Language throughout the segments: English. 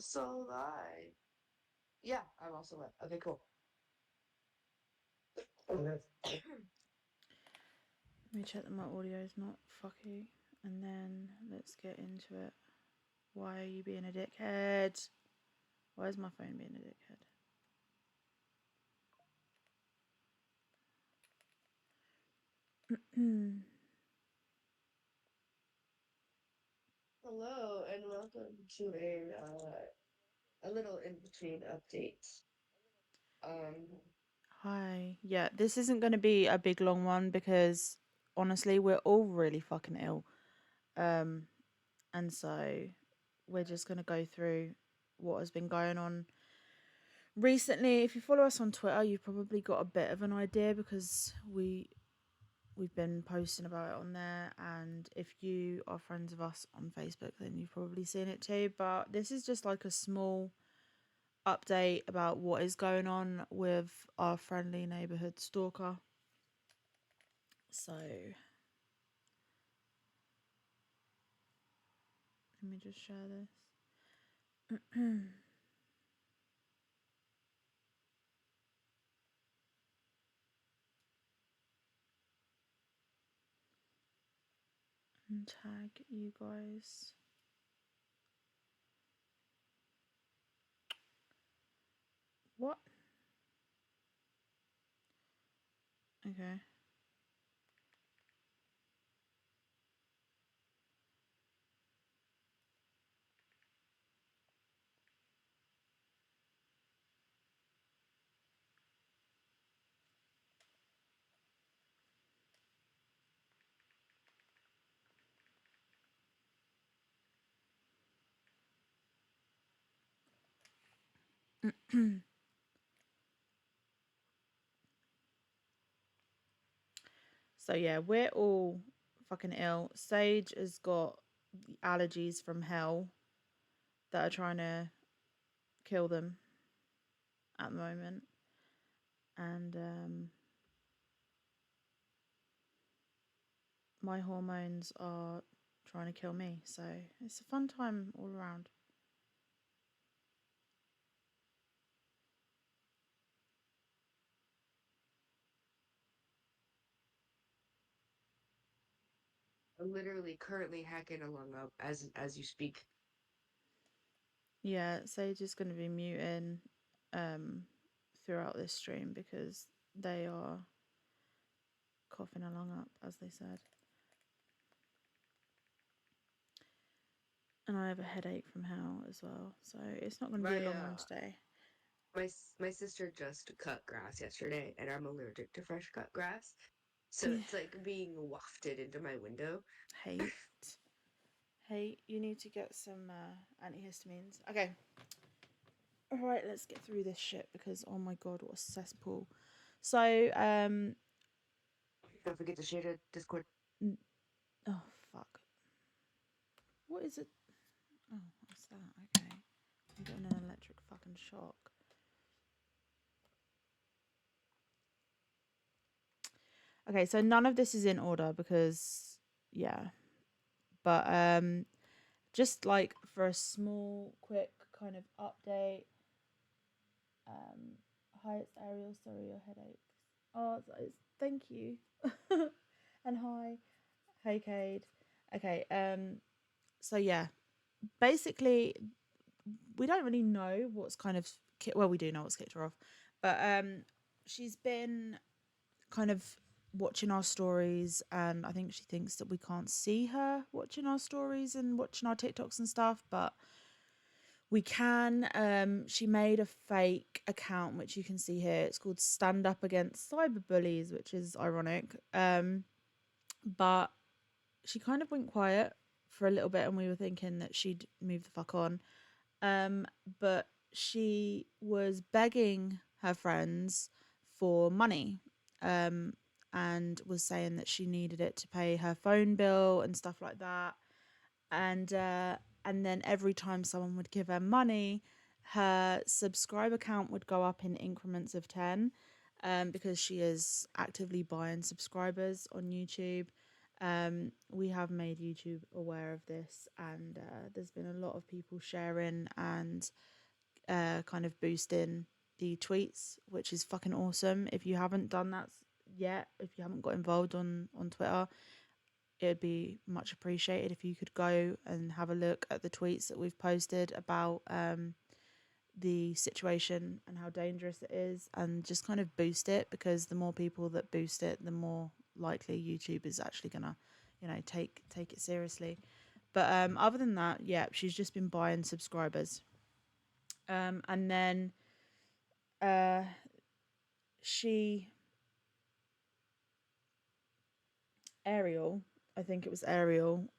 also live. Yeah, I'm also live. Okay, cool. Let me check that my audio is not fucky, and then let's get into it. Why are you being a dickhead? Why is my phone being a dickhead? Hello and welcome to a little in between update. Um, Hi. Yeah, this isn't going to be a big long one because honestly, we're all really fucking ill. Um, and so we're just going to go through what has been going on recently. If you follow us on Twitter, you've probably got a bit of an idea because we've been posting about it on there, and if you are friends of us on Facebook, then you've probably seen it too. But this is just like a small update about what is going on with our friendly neighborhood stalker. So let me just share this. And tag you guys. What? Okay. So yeah, we're all fucking ill. Sage has got the allergies from hell that are trying to kill them at the moment. And my hormones are trying to kill me. So it's a fun time all around. I'm literally currently hacking along up as you speak. Yeah, Sage is going to be muting um, throughout this stream because they are coughing along up, as they said. And I have a headache from hell as well, so it's not going to be a My long one today. my sister just cut grass yesterday, and I'm allergic to fresh cut grass, so it's like being wafted into my window. Hate. Hey, you need to get some antihistamines. Okay. Alright, let's get through this shit because oh my god, what a cesspool. So, Don't forget to share the Discord. oh fuck. What is it? Oh, what's that? Okay. I'm getting an electric fucking shock. Okay, so none of this is in order because yeah. But just like for a small quick kind of update. Um Hi, it's Ariel, sorry your headaches. Oh, thank you. And hi. Hey Cade. Okay, so yeah. Basically we don't really know what's kind of well, we do know what's kicked her off. But she's been kind of watching our stories, and I think she thinks that we can't see her watching our stories and watching our TikToks and stuff, but we can. She made a fake account which you can see here. It's called Stand Up Against Cyberbullies, which is ironic. But she kind of went quiet for a little bit, and we were thinking that she'd move the fuck on. But she was begging her friends for money, and was saying that she needed it to pay her phone bill and stuff like that. And then every time someone would give her money, her subscriber count would go up in increments of 10, because she is actively buying subscribers on YouTube. we have made YouTube aware of this, and there's been a lot of people sharing and kind of boosting the tweets, which is fucking awesome. If you haven't done that yet, if you haven't got involved on Twitter, it'd be much appreciated if you could go and have a look at the tweets that we've posted about the situation and how dangerous it is, and just kind of boost it, because the more people that boost it, the more likely YouTube is actually gonna, take it seriously. But other than that, yeah, she's just been buying subscribers. And then uh, she Ariel, I think it was Ariel,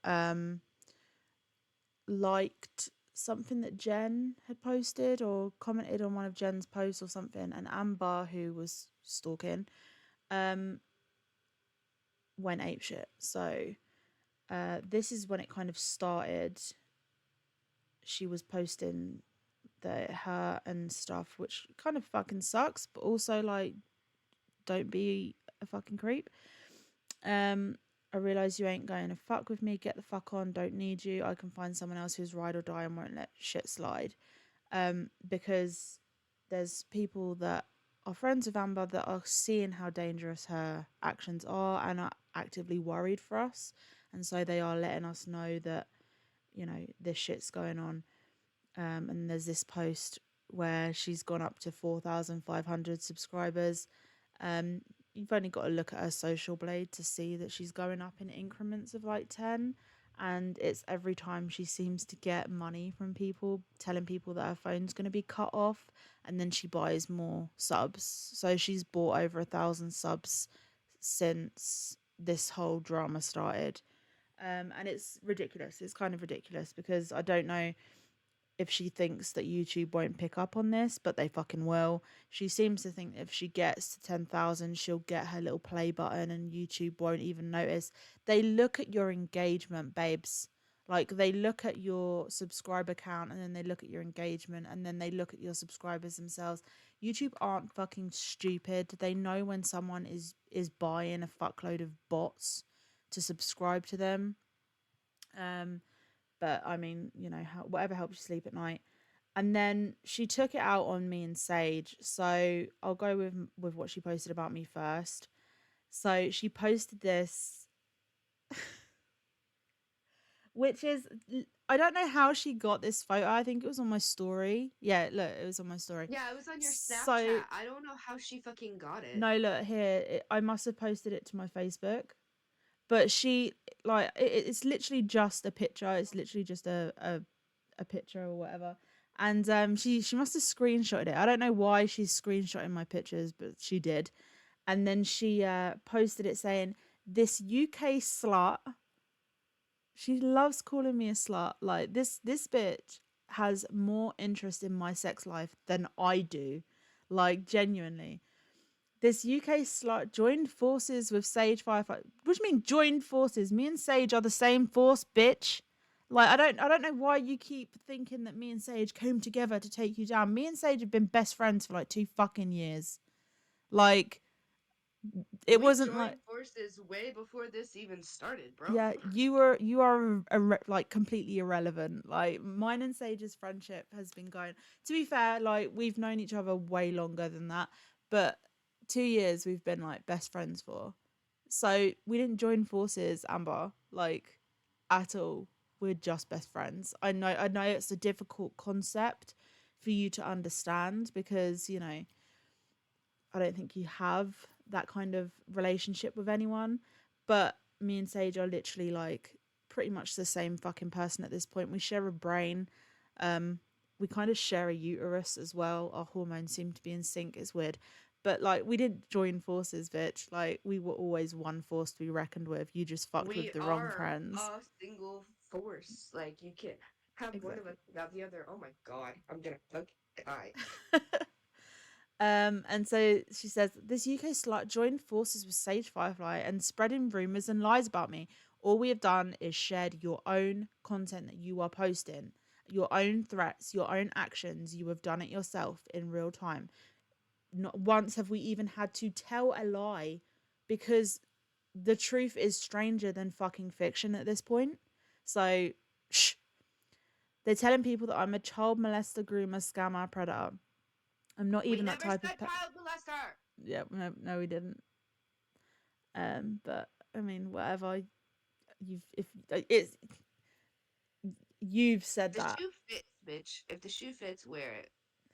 liked something that Jen had posted or commented on one of Jen's posts or something, and Amber, who was stalking, um, went apeshit. So this is when it kind of started. She was posting her and stuff, which kind of fucking sucks, but also like, don't be a fucking creep. I realise you ain't going to fuck with me. Get the fuck on. Don't need you. I can find someone else who's ride or die and won't let shit slide. Because there's people that are friends of Amber that are seeing how dangerous her actions are and are actively worried for us. And so they are letting us know that, this shit's going on. And there's this post where she's gone up to 4,500 subscribers. Um, you've only got to look at her social blade to see that she's going up in increments of like 10. And it's every time she seems to get money from people, telling people that her phone's going to be cut off, and then she buys more subs. So she's bought over 1,000 subs since this whole drama started. And it's ridiculous. It's kind of ridiculous, because I don't know if she thinks that YouTube won't pick up on this, but they fucking will. She seems to think if she gets to 10,000, she'll get her little play button and YouTube won't even notice. They look at your engagement, babes. Like, they look at your subscriber count, and then they look at your engagement, and then they look at your subscribers themselves. YouTube aren't fucking stupid. They know when someone is buying a fuckload of bots to subscribe to them. But I mean, whatever helps you sleep at night. And then she took it out on me and Sage. So I'll go with what she posted about me first. So she posted this, which is, I don't know how she got this photo. I think it was on my story. Yeah, look, it was on my story. Yeah, it was on your So Snapchat. I don't know how she fucking got it. no, look here. I must have posted it to my Facebook. But she, like, it's literally just a picture. It's literally just a picture or whatever. And she must have screenshotted it. I don't know why she's screenshotting my pictures, but she did. And then she posted it saying, "This UK slut." She loves calling me a slut. Like, this bitch has more interest in my sex life than I do. Like, genuinely. This UK slut joined forces with Sage Firefight. What do you mean joined forces? Me and Sage are the same force, bitch. Like, I don't know why you keep thinking that me and Sage came together to take you down. Me and Sage have been best friends for like 2 fucking years. Like, it We wasn't like, joined forces way before this even started, bro. yeah, you are like completely irrelevant. Like, mine and Sage's friendship has been going. To be fair, like, we've known each other way longer than that, but 2 years we've been like best friends for. So we didn't join forces, Amber, like, at all. We're just best friends. I know it's a difficult concept for you to understand, because I don't think you have that kind of relationship with anyone. But me and Sage are literally like pretty much the same fucking person at this point. We share a brain. We kind of share a uterus as well. Our hormones seem to be in sync. It's weird. But like, we didn't join forces, bitch. Like, we were always one force to be reckoned with. You just fucked with We the wrong are friends. a single force. Like, you can't have one of Exactly. us without the other. Oh my god, I'm gonna fucking die. And so she says, this UK slut joined forces with Sage Firefly and spreading rumors and lies about me. All we have done is shared your own content that you are posting, your own threats, your own actions. You have done it yourself in real time. Not once have we even had to tell a lie, because the truth is stranger than fucking fiction at this point. So, shh. They're telling people that I'm a child molester, groomer, scammer, predator. I'm not We even that never type of. said child molester. Yeah, no, we didn't. But I mean, whatever. You've if it's you've said The that. shoe fits, bitch. If the shoe fits, wear it.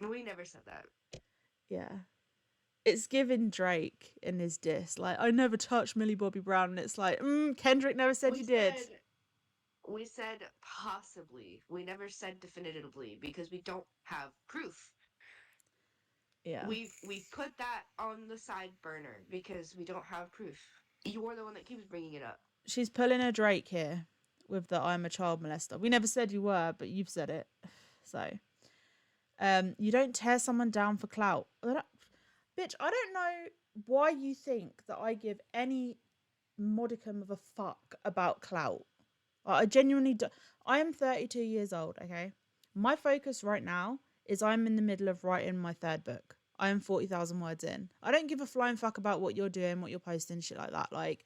We never said that. Yeah. It's given Drake in his diss. Like, I never touched Millie Bobby Brown, and it's like, Kendrick never said We you did. said we said possibly. We never said definitively because we don't have proof. Yeah. We put that on the side burner because we don't have proof. You're the one that keeps bringing it up. She's pulling a Drake here with the I'm a child molester. We never said you were, but you've said it. So, you don't tear someone down for clout. Bitch, I don't know why you think that I give any modicum of a fuck about clout. I genuinely do. I am 32 years old, okay? My focus right now is I'm in the middle of writing my third book. I am 40,000 words in. I don't give a flying fuck about what you're doing, what you're posting, shit like that. Like,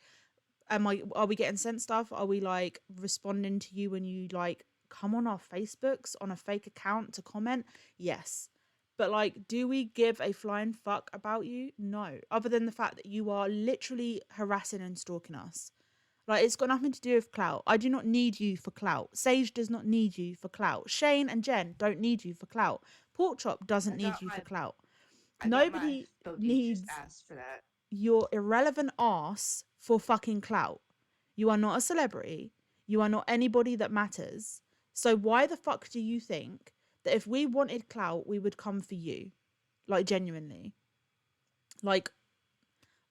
are we getting sent stuff? Are we like responding to you when you like come on our Facebooks on a fake account to comment? Yes. But like, do we give a flying fuck about you? No. Other than the fact that you are literally harassing and stalking us. Like, it's got nothing to do with clout. I do not need you for clout. Sage does not need you for clout. Shane and Jen don't need you for clout. Pork Chop doesn't need you for clout. I got my Nobody bodacious needs ass for that. your irrelevant ass for fucking clout. You are not a celebrity. You are not anybody that matters. So why the fuck do you think that if we wanted clout, we would come for you? Like, genuinely. Like,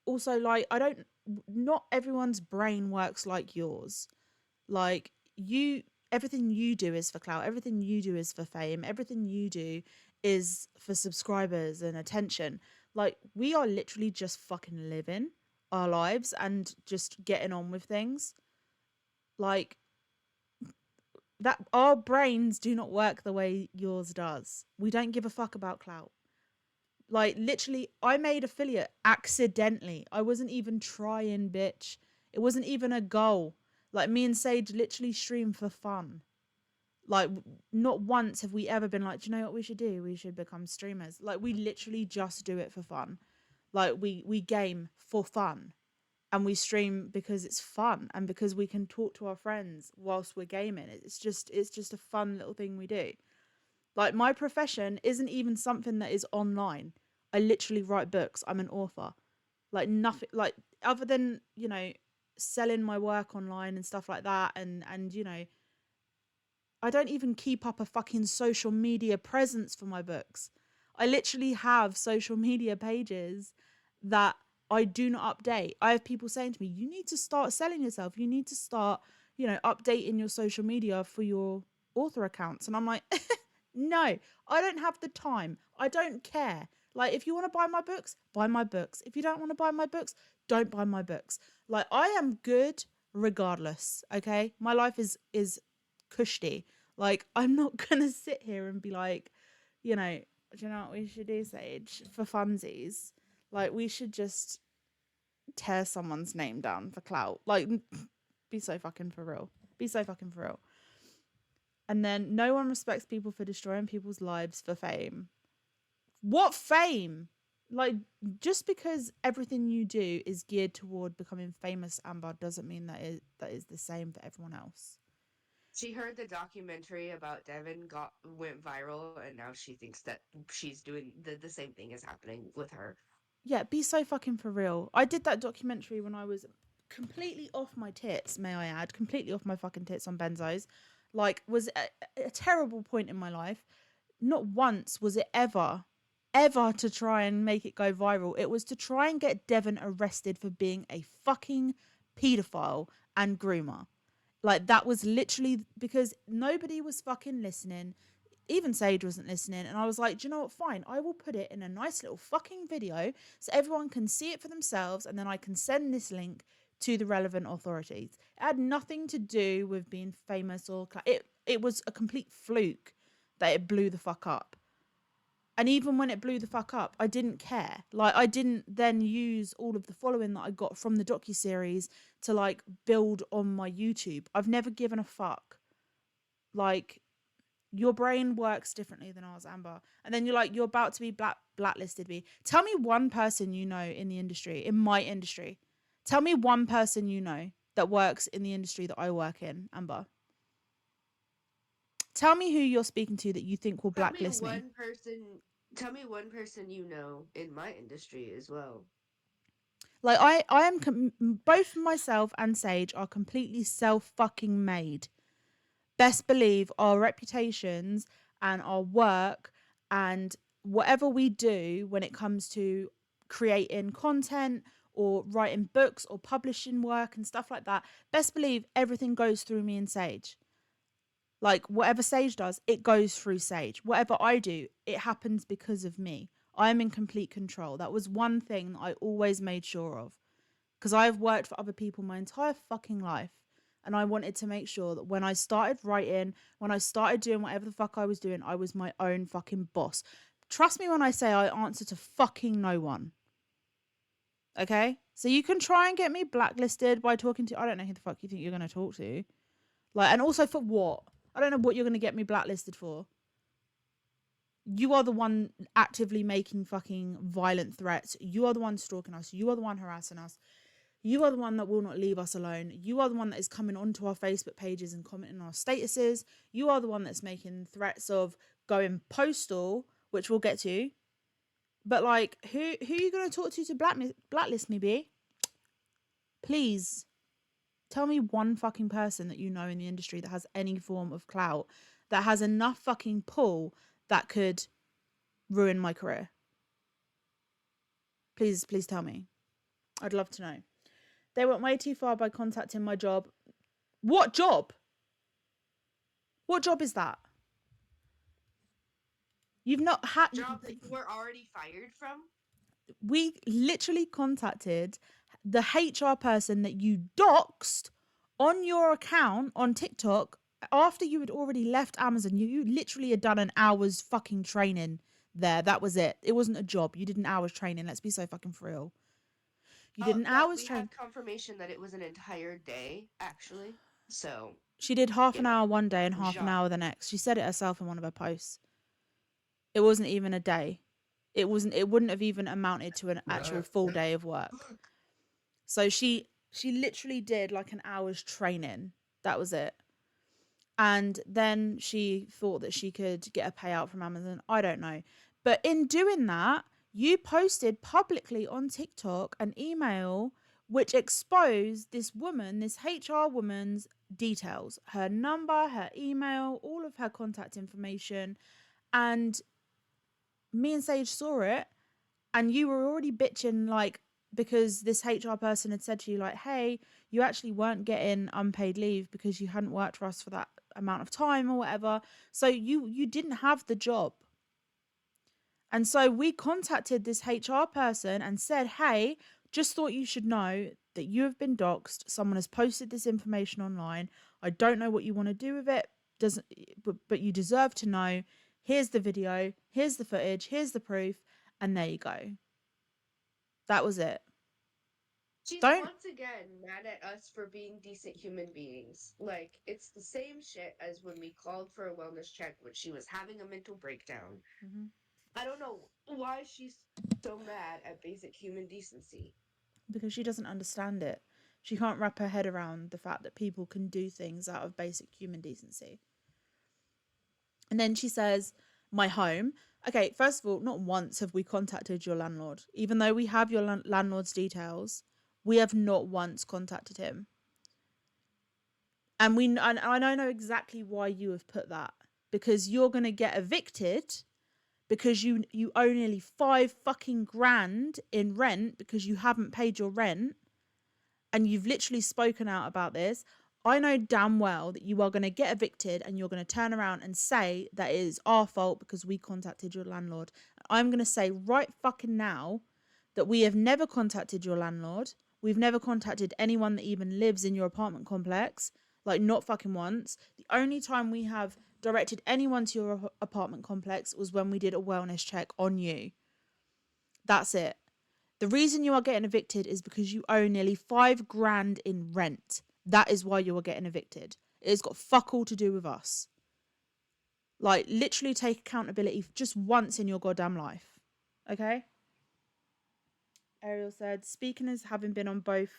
also, like, not everyone's brain works like yours. Like, everything you do is for clout. Everything you do is for fame. Everything you do is for subscribers and attention. Like, we are literally just fucking living our lives and just getting on with things. Like, that our brains do not work the way yours does. We don't give a fuck about clout. Like, literally, I made affiliate accidentally. I wasn't even trying, bitch. It wasn't even a goal. Like, me and Sage literally stream for fun. Like, not once have we ever been like, do you know what we should do? We should become streamers. Like, we literally just do it for fun. Like, we game for fun. And we stream because it's fun and because we can talk to our friends whilst we're gaming. It's just a fun little thing we do. Like, my profession isn't even something that is online. I literally write books. I'm an author. Like, nothing, like, other than, selling my work online and stuff like that. And I don't even keep up a fucking social media presence for my books. I literally have social media pages that I do not update. I have people saying to me, you need to start selling yourself. You need to start, updating your social media for your author accounts. And I'm like, no, I don't have the time. I don't care. Like, if you want to buy my books, buy my books. If you don't want to buy my books, don't buy my books. Like, I am good regardless, okay? My life is cushy. Like, I'm not gonna sit here and be like, do you know what we should do, Sage, for funsies? Like, we should just tear someone's name down for clout. Like, be so fucking for real. Be so fucking for real. And then no one respects people for destroying people's lives for fame. What fame? Like, just because everything you do is geared toward becoming famous, Amber, doesn't mean that is the same for everyone else. She heard the documentary about Devin went viral, and now she thinks that she's doing the same thing is happening with her. Yeah, be so fucking for real. I did that documentary when I was completely off my tits, may I add, completely off my fucking tits on benzos. Like, was a terrible point in my life. Not once was it ever to try and make it go viral. It was to try and get Devon arrested for being a fucking paedophile and groomer. Like, that was literally because nobody was fucking listening. Even Sage wasn't listening. And I was like, do you know what? Fine. I will put it in a nice little fucking video so everyone can see it for themselves. And then I can send this link to the relevant authorities. It had nothing to do with being famous or... It was a complete fluke that it blew the fuck up. And even when it blew the fuck up, I didn't care. Like, I didn't then use all of the following that I got from the docuseries to like build on my YouTube. I've never given a fuck. Like, your brain works differently than ours, Amber. And then you're like, you're about to be blacklisted. Me. Tell me one person you know in the industry, in my industry. Tell me one person you know that works in the industry that I work in, Amber. Tell me who you're speaking to that you think will blacklist me. Tell me one person you know in my industry as well. Like, I am both myself and Sage are completely self fucking made. Best believe our reputations and our work and whatever we do when it comes to creating content or writing books or publishing work and stuff like that, best believe everything goes through me and Sage. Like, whatever Sage does, it goes through Sage. Whatever I do, it happens because of me. I am in complete control. That was one thing that I always made sure of. Because I've worked for other people my entire fucking life. And I wanted to make sure that when I started writing, when I started doing whatever the fuck I was doing, I was my own fucking boss. Trust me when I say I answer to fucking no one. Okay? So you can try and get me blacklisted by talking to, I don't know who the fuck you think you're going to talk to. Like, and also for what? I don't know what you're going to get me blacklisted for. You are the one actively making fucking violent threats. You are the one stalking us. You are the one harassing us. You are the one that will not leave us alone. You are the one that is coming onto our Facebook pages and commenting on our statuses. You are the one that's making threats of going postal, which we'll get to. But like, who are you going to talk to blacklist me, B? Please. Tell me one fucking person that you know in the industry that has any form of clout, that has enough fucking pull that could ruin my career. Please tell me. I'd love to know. They went way too far by contacting my job. What job? What job is that? You've not had... Job that you were already fired from? We literally contacted the HR person that you doxed on your account on TikTok after you had already left Amazon. You literally had done an hour's fucking training there. That was it. It wasn't a job. You did an hour's training. Let's be so fucking for real. You did an hour's training. We had confirmation that it was an entire day, actually. So she did half an hour one day and half an hour the next. She said it herself in one of her posts. It wasn't even a day. It wouldn't have even amounted to an actual full day of work. So she literally did like an hour's training. That was it. And then she thought that she could get a payout from Amazon. I don't know. But in doing that, you posted publicly on TikTok an email which exposed this woman, this HR woman's details, her number, her email, all of her contact information. And me and Sage saw it, and you were already bitching, like, because this HR person had said to you, like, hey, you actually weren't getting unpaid leave because you hadn't worked for us for that amount of time or whatever. So you didn't have the job. And so we contacted this HR person and said, hey, just thought you should know that you have been doxxed. Someone has posted this information online. I don't know what you want to do with it, but you deserve to know. Here's the video, here's the footage, here's the proof, and there you go. That was it. She's once again mad at us for being decent human beings. Like, it's the same shit as when we called for a wellness check when she was having a mental breakdown. Mm-hmm. I don't know why she's so mad at basic human decency. Because she doesn't understand it. She can't wrap her head around the fact that people can do things out of basic human decency. And then she says, my home. Okay, first of all, not once have we contacted your landlord. Even though we have your landlord's details, we have not once contacted him. And I don't know exactly why you have put that. Because you're going to get evicted because you owe nearly 5 fucking grand in rent because you haven't paid your rent. And you've literally spoken out about this. I know damn well that you are going to get evicted and you're going to turn around and say that it is our fault because we contacted your landlord. I'm going to say right fucking now that we have never contacted your landlord. We've never contacted anyone that even lives in your apartment complex. Like, not fucking once. The only time we have directed anyone to your apartment complex was when we did a wellness check on you. That's it. The reason you are getting evicted is because you owe nearly $5,000 in rent. That is why you are getting evicted. It's got fuck all to do with us. Like, literally take accountability just once in your goddamn life. Okay? Ariel said, speaking as having been on both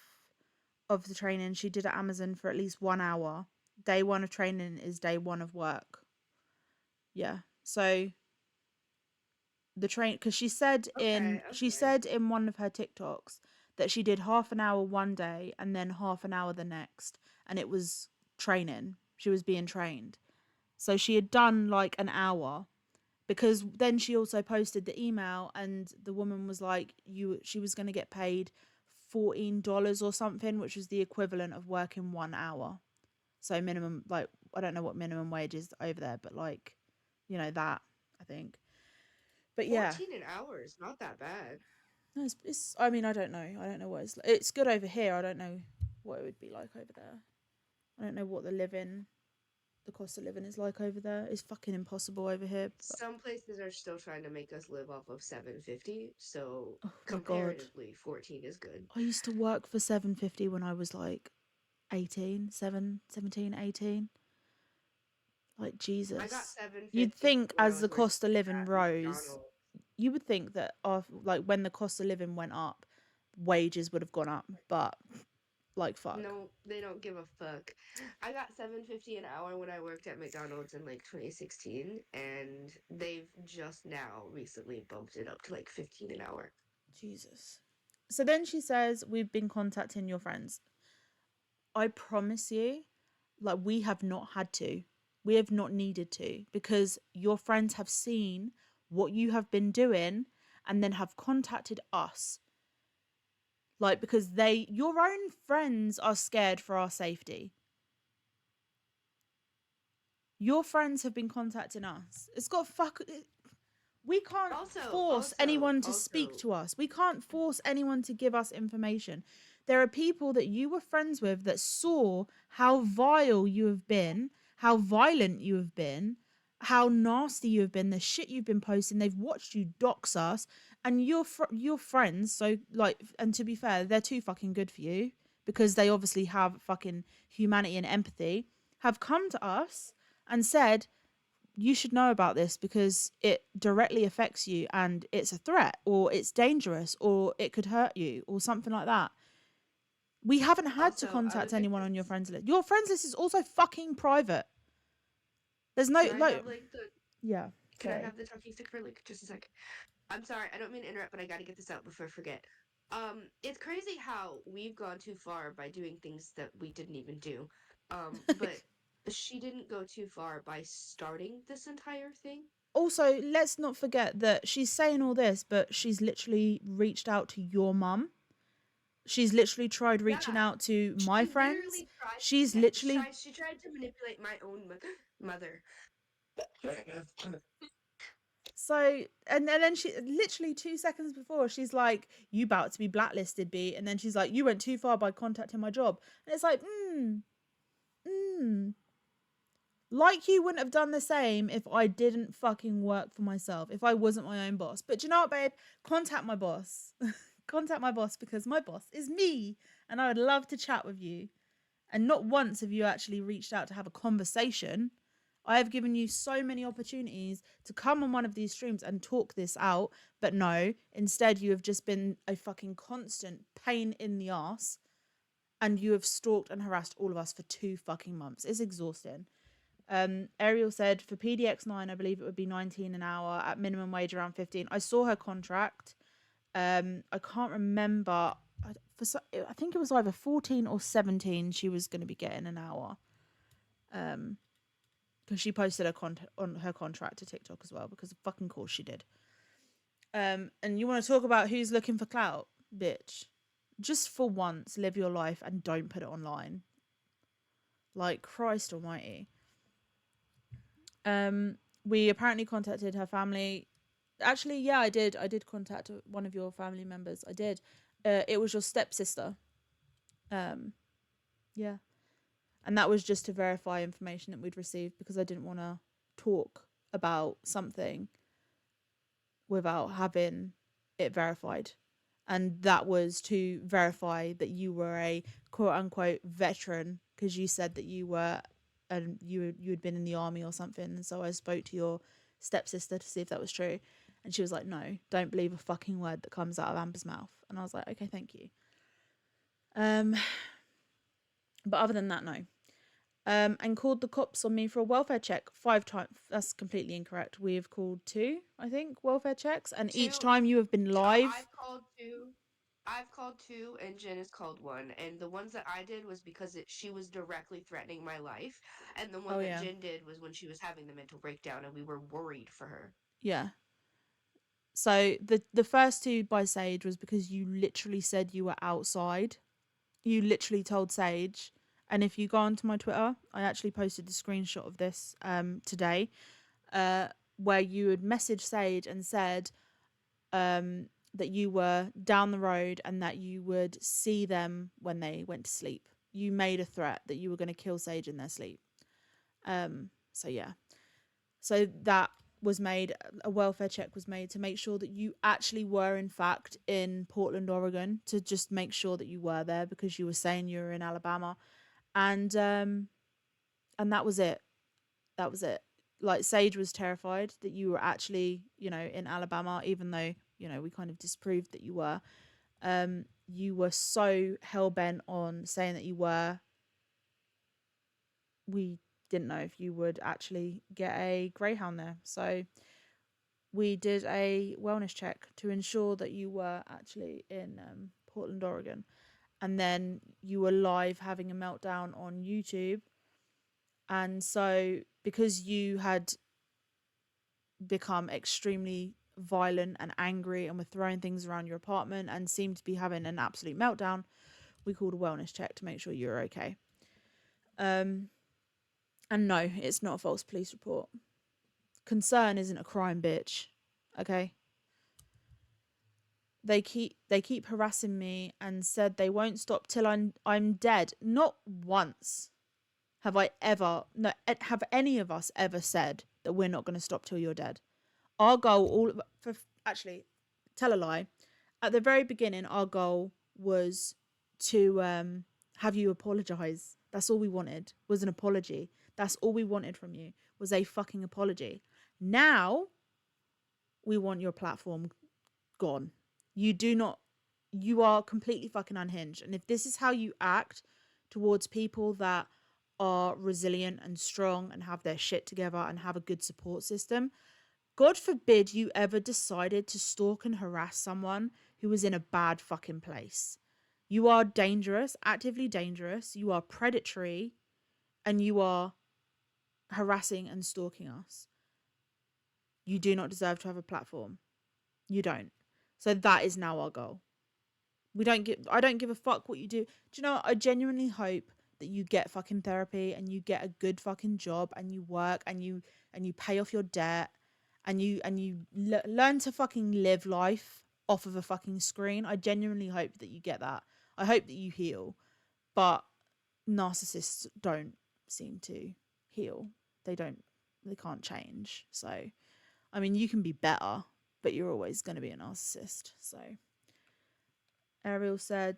of the training she did at Amazon for at least 1 hour. Day one of training is day one of work. Yeah. So the train, because she said in one of her TikToks that she did half an hour one day and then half an hour the next, and it was training. She was being trained. So she had done like an hour, because then she also posted the email and the woman was like, she was going to get paid $14 or something, which was the equivalent of working 1 hour. So minimum, like, I don't know what minimum wage is over there, but like, that, I think. But yeah, 14 an hour is not that bad. no, it's I mean, I don't know. I don't know what it's good over here. I don't know what it would be like over there. I don't know what the cost of living is like over there. It's fucking impossible over here. But, Some places are still trying to make us live off of 750, so oh my god, comparatively 14 is good. I used to work for $7.50 when I was like 17, 18. Like, I got Jesus. You'd 750 think when I as was the working cost of living at rose, McDonald's. you would think that like when the cost of living went up, wages would have gone up, but like, fuck. No, they don't give a fuck. I got 750 an hour when I worked at McDonald's in like 2016, and they've just now recently bumped it up to like 15 an hour. Jesus. So then she says, we've been contacting your friends. I promise you, like, we have not had to. We have not needed to, because your friends have seen what you have been doing and then have contacted us. Like, because your own friends are scared for our safety. Your friends have been contacting us. It's got we can't Also, force also, anyone to speak also, to us. We can't force anyone to give us information. There are people that you were friends with that saw how vile you have been, how violent you have been, how nasty you have been, the shit you've been posting. They've watched you dox us, and your friends. So, like, and to be fair, they're too fucking good for you, because they obviously have fucking humanity and empathy. Have come to us and said, you should know about this because it directly affects you and it's a threat, or it's dangerous, or it could hurt you, or something like that. We haven't had to also, I contact would like anyone to. on your friends list. Your friends list is also fucking private. There's no, Can I like, have like the? yeah, Can I sorry. have the talking stick for like just a sec? I'm sorry, I don't mean to interrupt, but I got to get this out before I forget. It's crazy how we've gone too far by doing things that we didn't even do. But she didn't go too far by starting this entire thing. Also, let's not forget that she's saying all this, but she's literally reached out to your mum. She's literally tried reaching Yeah, out to my she friends. literally tried. She's Yeah, literally she tried to manipulate my own mother. So, and then she literally 2 seconds before, she's like, "You about to be blacklisted, B," and then she's like, "You went too far by contacting my job," and it's like, mm. Like, you wouldn't have done the same if I didn't fucking work for myself, if I wasn't my own boss. But do you know what, babe? Contact my boss. Contact my boss, because my boss is me, and I would love to chat with you. And not once have you actually reached out to have a conversation. I have given you so many opportunities to come on one of these streams and talk this out, but no, instead you have just been a fucking constant pain in the ass, and you have stalked and harassed all of us for 2 fucking months. It's exhausting. Ariel said for PDX9, I believe it would be 19 an hour, at minimum wage around 15. I saw her contract. I can't remember. I think it was either 14 or 17 she was going to be getting an hour. Because she posted on her contract to TikTok as well, because of fucking course she did. And you want to talk about who's looking for clout, bitch? Just for once, live your life and don't put it online. Like, Christ Almighty. We apparently contacted her family. Actually, yeah, I did. I did contact one of your family members. I did. It was your stepsister. Yeah, and that was just to verify information that we'd received, because I didn't want to talk about something without having it verified. And that was to verify that you were a quote unquote veteran, because you said that you were, and you had been in the army or something. And so I spoke to your stepsister to see if that was true, and she was like, "No, don't believe a fucking word that comes out of Amber's mouth." And I was like, "Okay, thank you." But other than that, no. And called the cops on me for a welfare check 5 times. That's completely incorrect. We have called 2, I think, welfare checks, and each Two. time you have been live. I've called two. I've called two, and Jen has called one. And the ones that I did was because she was directly threatening my life, and the one Oh that yeah, Jen did was when she was having the mental breakdown, and we were worried for her. yeah. So the first 2 by Sage was because you literally said you were outside. You literally told Sage, and if you go onto my Twitter, I actually posted the screenshot of this today, where you had messaged Sage and said that you were down the road and that you would see them when they went to sleep. You made a threat that you were going to kill Sage in their sleep. So yeah. So that was made, a welfare check was made to make sure that you actually were in fact in Portland, Oregon, to just make sure that you were there, because you were saying you were in Alabama. And that was it. That was it. Like, Sage was terrified that you were actually, in Alabama, even though, we kind of disproved that you were. You were so hell bent on saying that you were. We didn't know if you would actually get a greyhound there. So we did a wellness check to ensure that you were actually in Portland, Oregon. And then you were live having a meltdown on YouTube. And so, because you had become extremely violent and angry and were throwing things around your apartment and seemed to be having an absolute meltdown, we called a wellness check to make sure you were okay. And no, it's not a false police report. Concern isn't a crime, bitch. Okay? They keep harassing me and said they won't stop till I'm dead. Not once have I ever, no, have any of us ever said that we're not going to stop till you're dead. Our goal, actually, tell a lie. At the very beginning, our goal was to have you apologize. That's all we wanted, was an apology. That's all we wanted from you, was a fucking apology. Now we want your platform gone. You are completely fucking unhinged. And if this is how you act towards people that are resilient and strong and have their shit together and have a good support system, God forbid you ever decided to stalk and harass someone who was in a bad fucking place. You are dangerous, actively dangerous. You are predatory, and you are harassing and stalking us. You do not deserve to have a platform. You don't. So that is now our goal. I don't give a fuck what you do. Do you know what? I genuinely hope that you get fucking therapy and you get a good fucking job and you work and you pay off your debt and you learn to fucking live life off of a fucking screen. I genuinely hope that you get that. I hope that you heal. But narcissists don't seem to heal. They can't change. So, I mean, you can be better, but you're always going to be a narcissist. So, Ariel said,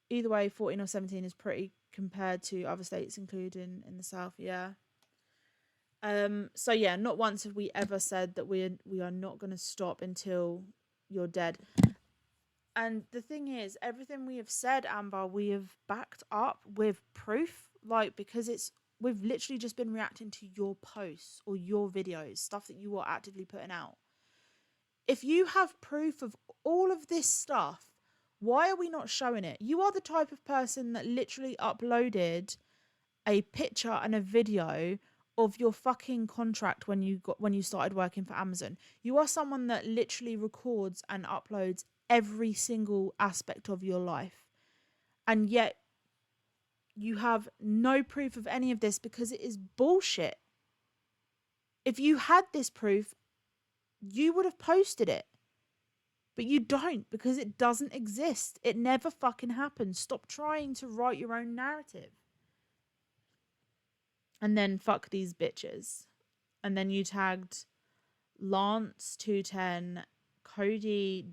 either way, 14 or 17 is pretty compared to other states, including in the South. Yeah. So yeah, not once have we ever said that we are not going to stop until you're dead. And the thing is, everything we have said, Amber, we have backed up with proof. Like, because we've literally just been reacting to your posts or your videos, stuff that you are actively putting out. If you have proof of all of this stuff, why are we not showing it? You are the type of person that literally uploaded a picture and a video of your fucking contract when you started working for Amazon. You are someone that literally records and uploads every single aspect of your life. And yet you have no proof of any of this because it is bullshit. If you had this proof, you would have posted it. But you don't, because it doesn't exist. It never fucking happens. Stop trying to write your own narrative. And then fuck these bitches. And then you tagged Lance 210, Cody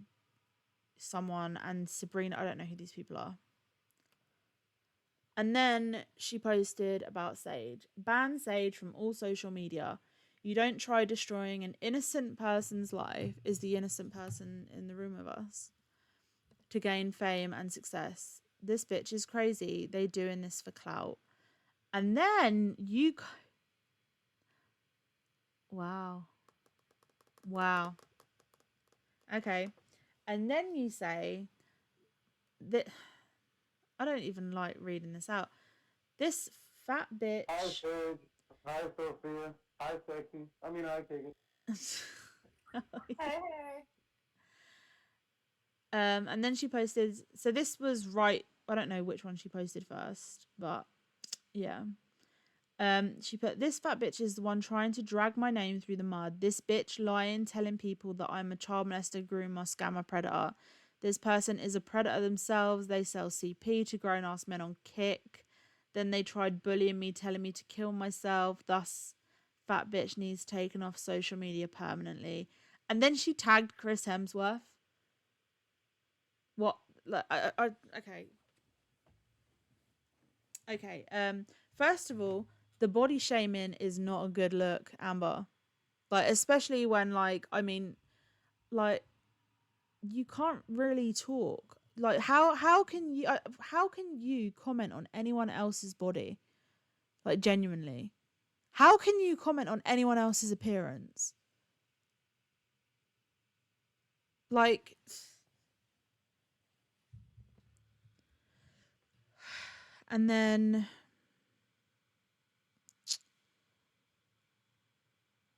someone, and Sabrina. I don't know who these people are. And then she posted about Sage. Ban Sage from all social media. You don't try destroying an innocent person's life, is the innocent person in the room with us, to gain fame and success. This bitch is crazy. They doing this for clout. And then you. Wow. Wow. Okay. And then you say that. I don't even like reading this out. This fat bitch. Hi, Sage. Hi, Sophia. Hi, Sexy. Hi, Kiki. Hey, hey. And then she posted. So this was right. I don't know which one she posted first, but yeah. She put, this fat bitch is the one trying to drag my name through the mud. This bitch lying, telling people that I'm a child molester, groomer, scammer, predator. This person is a predator themselves. They sell CP to grown ass men on Kick. Then they tried bullying me, telling me to kill myself. Thus, fat bitch needs taken off social media permanently. And then she tagged Chris Hemsworth. What? Okay. Okay. First of all, the body shaming is not a good look, Amber. Like, especially when, like, you can't really talk. Like, how can you comment on anyone else's body? Like, genuinely, how can you comment on anyone else's appearance? Like, and then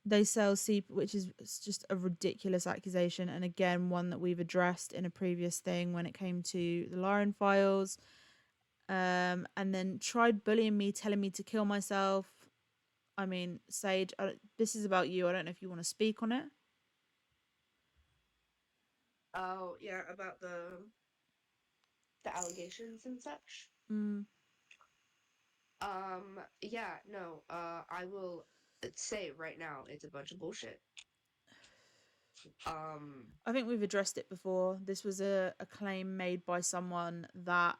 they sell C, which is just a ridiculous accusation, and again one that we've addressed in a previous thing when it came to the Lauren files. And then tried bullying me, telling me to kill myself. Sage, this is about you. I don't know if you want to speak on it. Oh, yeah, about the allegations and such. Mm. Yeah, no, I will say right now it's a bunch of bullshit. I think we've addressed it before. This was a claim made by someone that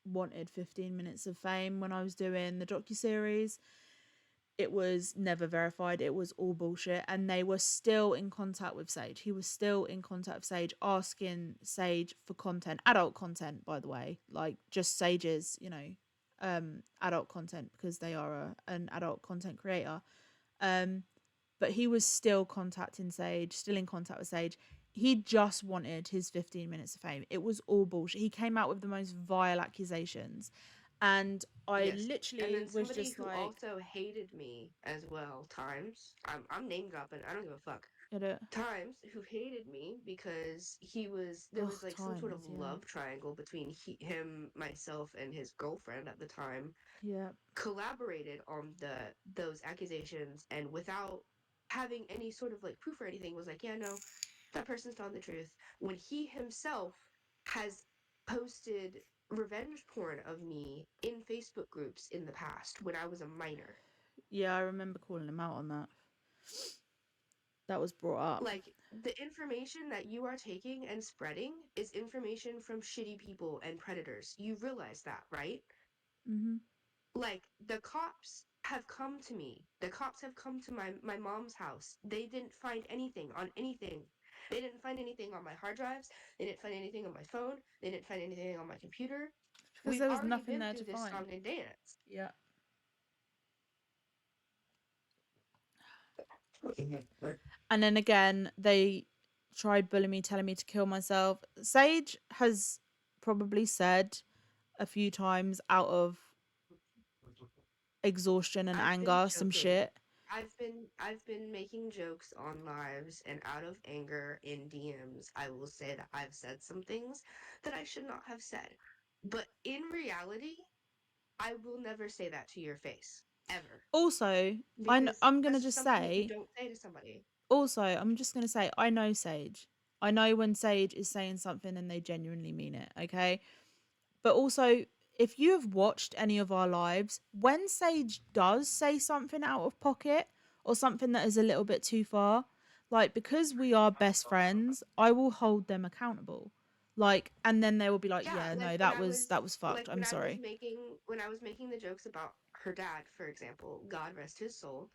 wanted 15 minutes of fame when I was doing the docuseries. It was never verified. It was all bullshit. And they were still in contact with Sage. He was still in contact with Sage, asking Sage for content, adult content, by the way, like just Sage's, adult content, because they are an adult content creator. But he was still contacting Sage, still in contact with Sage. He just wanted his 15 minutes of fame. It was all bullshit. He came out with the most vile accusations. And I yes, and literally then was somebody just who like, also hated me as well, Times. I'm name dropping. I don't give a fuck. get it? Times, who hated me because there was Ugh, like some sort of times, yeah. love triangle between him, myself, and his girlfriend at the time, Yeah. collaborated on those accusations, and without having any sort of like proof or anything, was like, yeah, no, that person's telling the truth. When he himself has posted revenge porn of me in Facebook groups in the past when I was a minor. Yeah, I remember calling him out on that. That was brought up. Like, the information that you are taking and spreading is information from shitty people and predators. You realize that, right? Mm-hmm. Like, the cops have come to me. The cops have come to my mom's house. They didn't find anything on anything. They didn't find anything on my hard drives. They didn't find anything on my phone. They didn't find anything on my computer. Because We've there was already nothing been there through to this find. song and dance. Yeah. And then again, they tried bullying me, telling me to kill myself. Sage has probably said a few times out of exhaustion and I've been anger some joking. shit. I've been making jokes on lives, and out of anger in DMs, I will say that I've said some things that I should not have said. But in reality, I will never say that to your face ever, Also, because I'm gonna that's just just something that you say. don't say to somebody. Also, I'm just gonna say I know Sage. I know when Sage is saying something and they genuinely mean it. Okay, but also, if you have watched any of our lives, when Sage does say something out of pocket or something that is a little bit too far. Like, because we are best friends, I will hold them accountable. Like, and then they will be like, Yeah, yeah, like no, when that was fucked. I'm sorry. when I was making the jokes about her dad, for example, God rest his soul.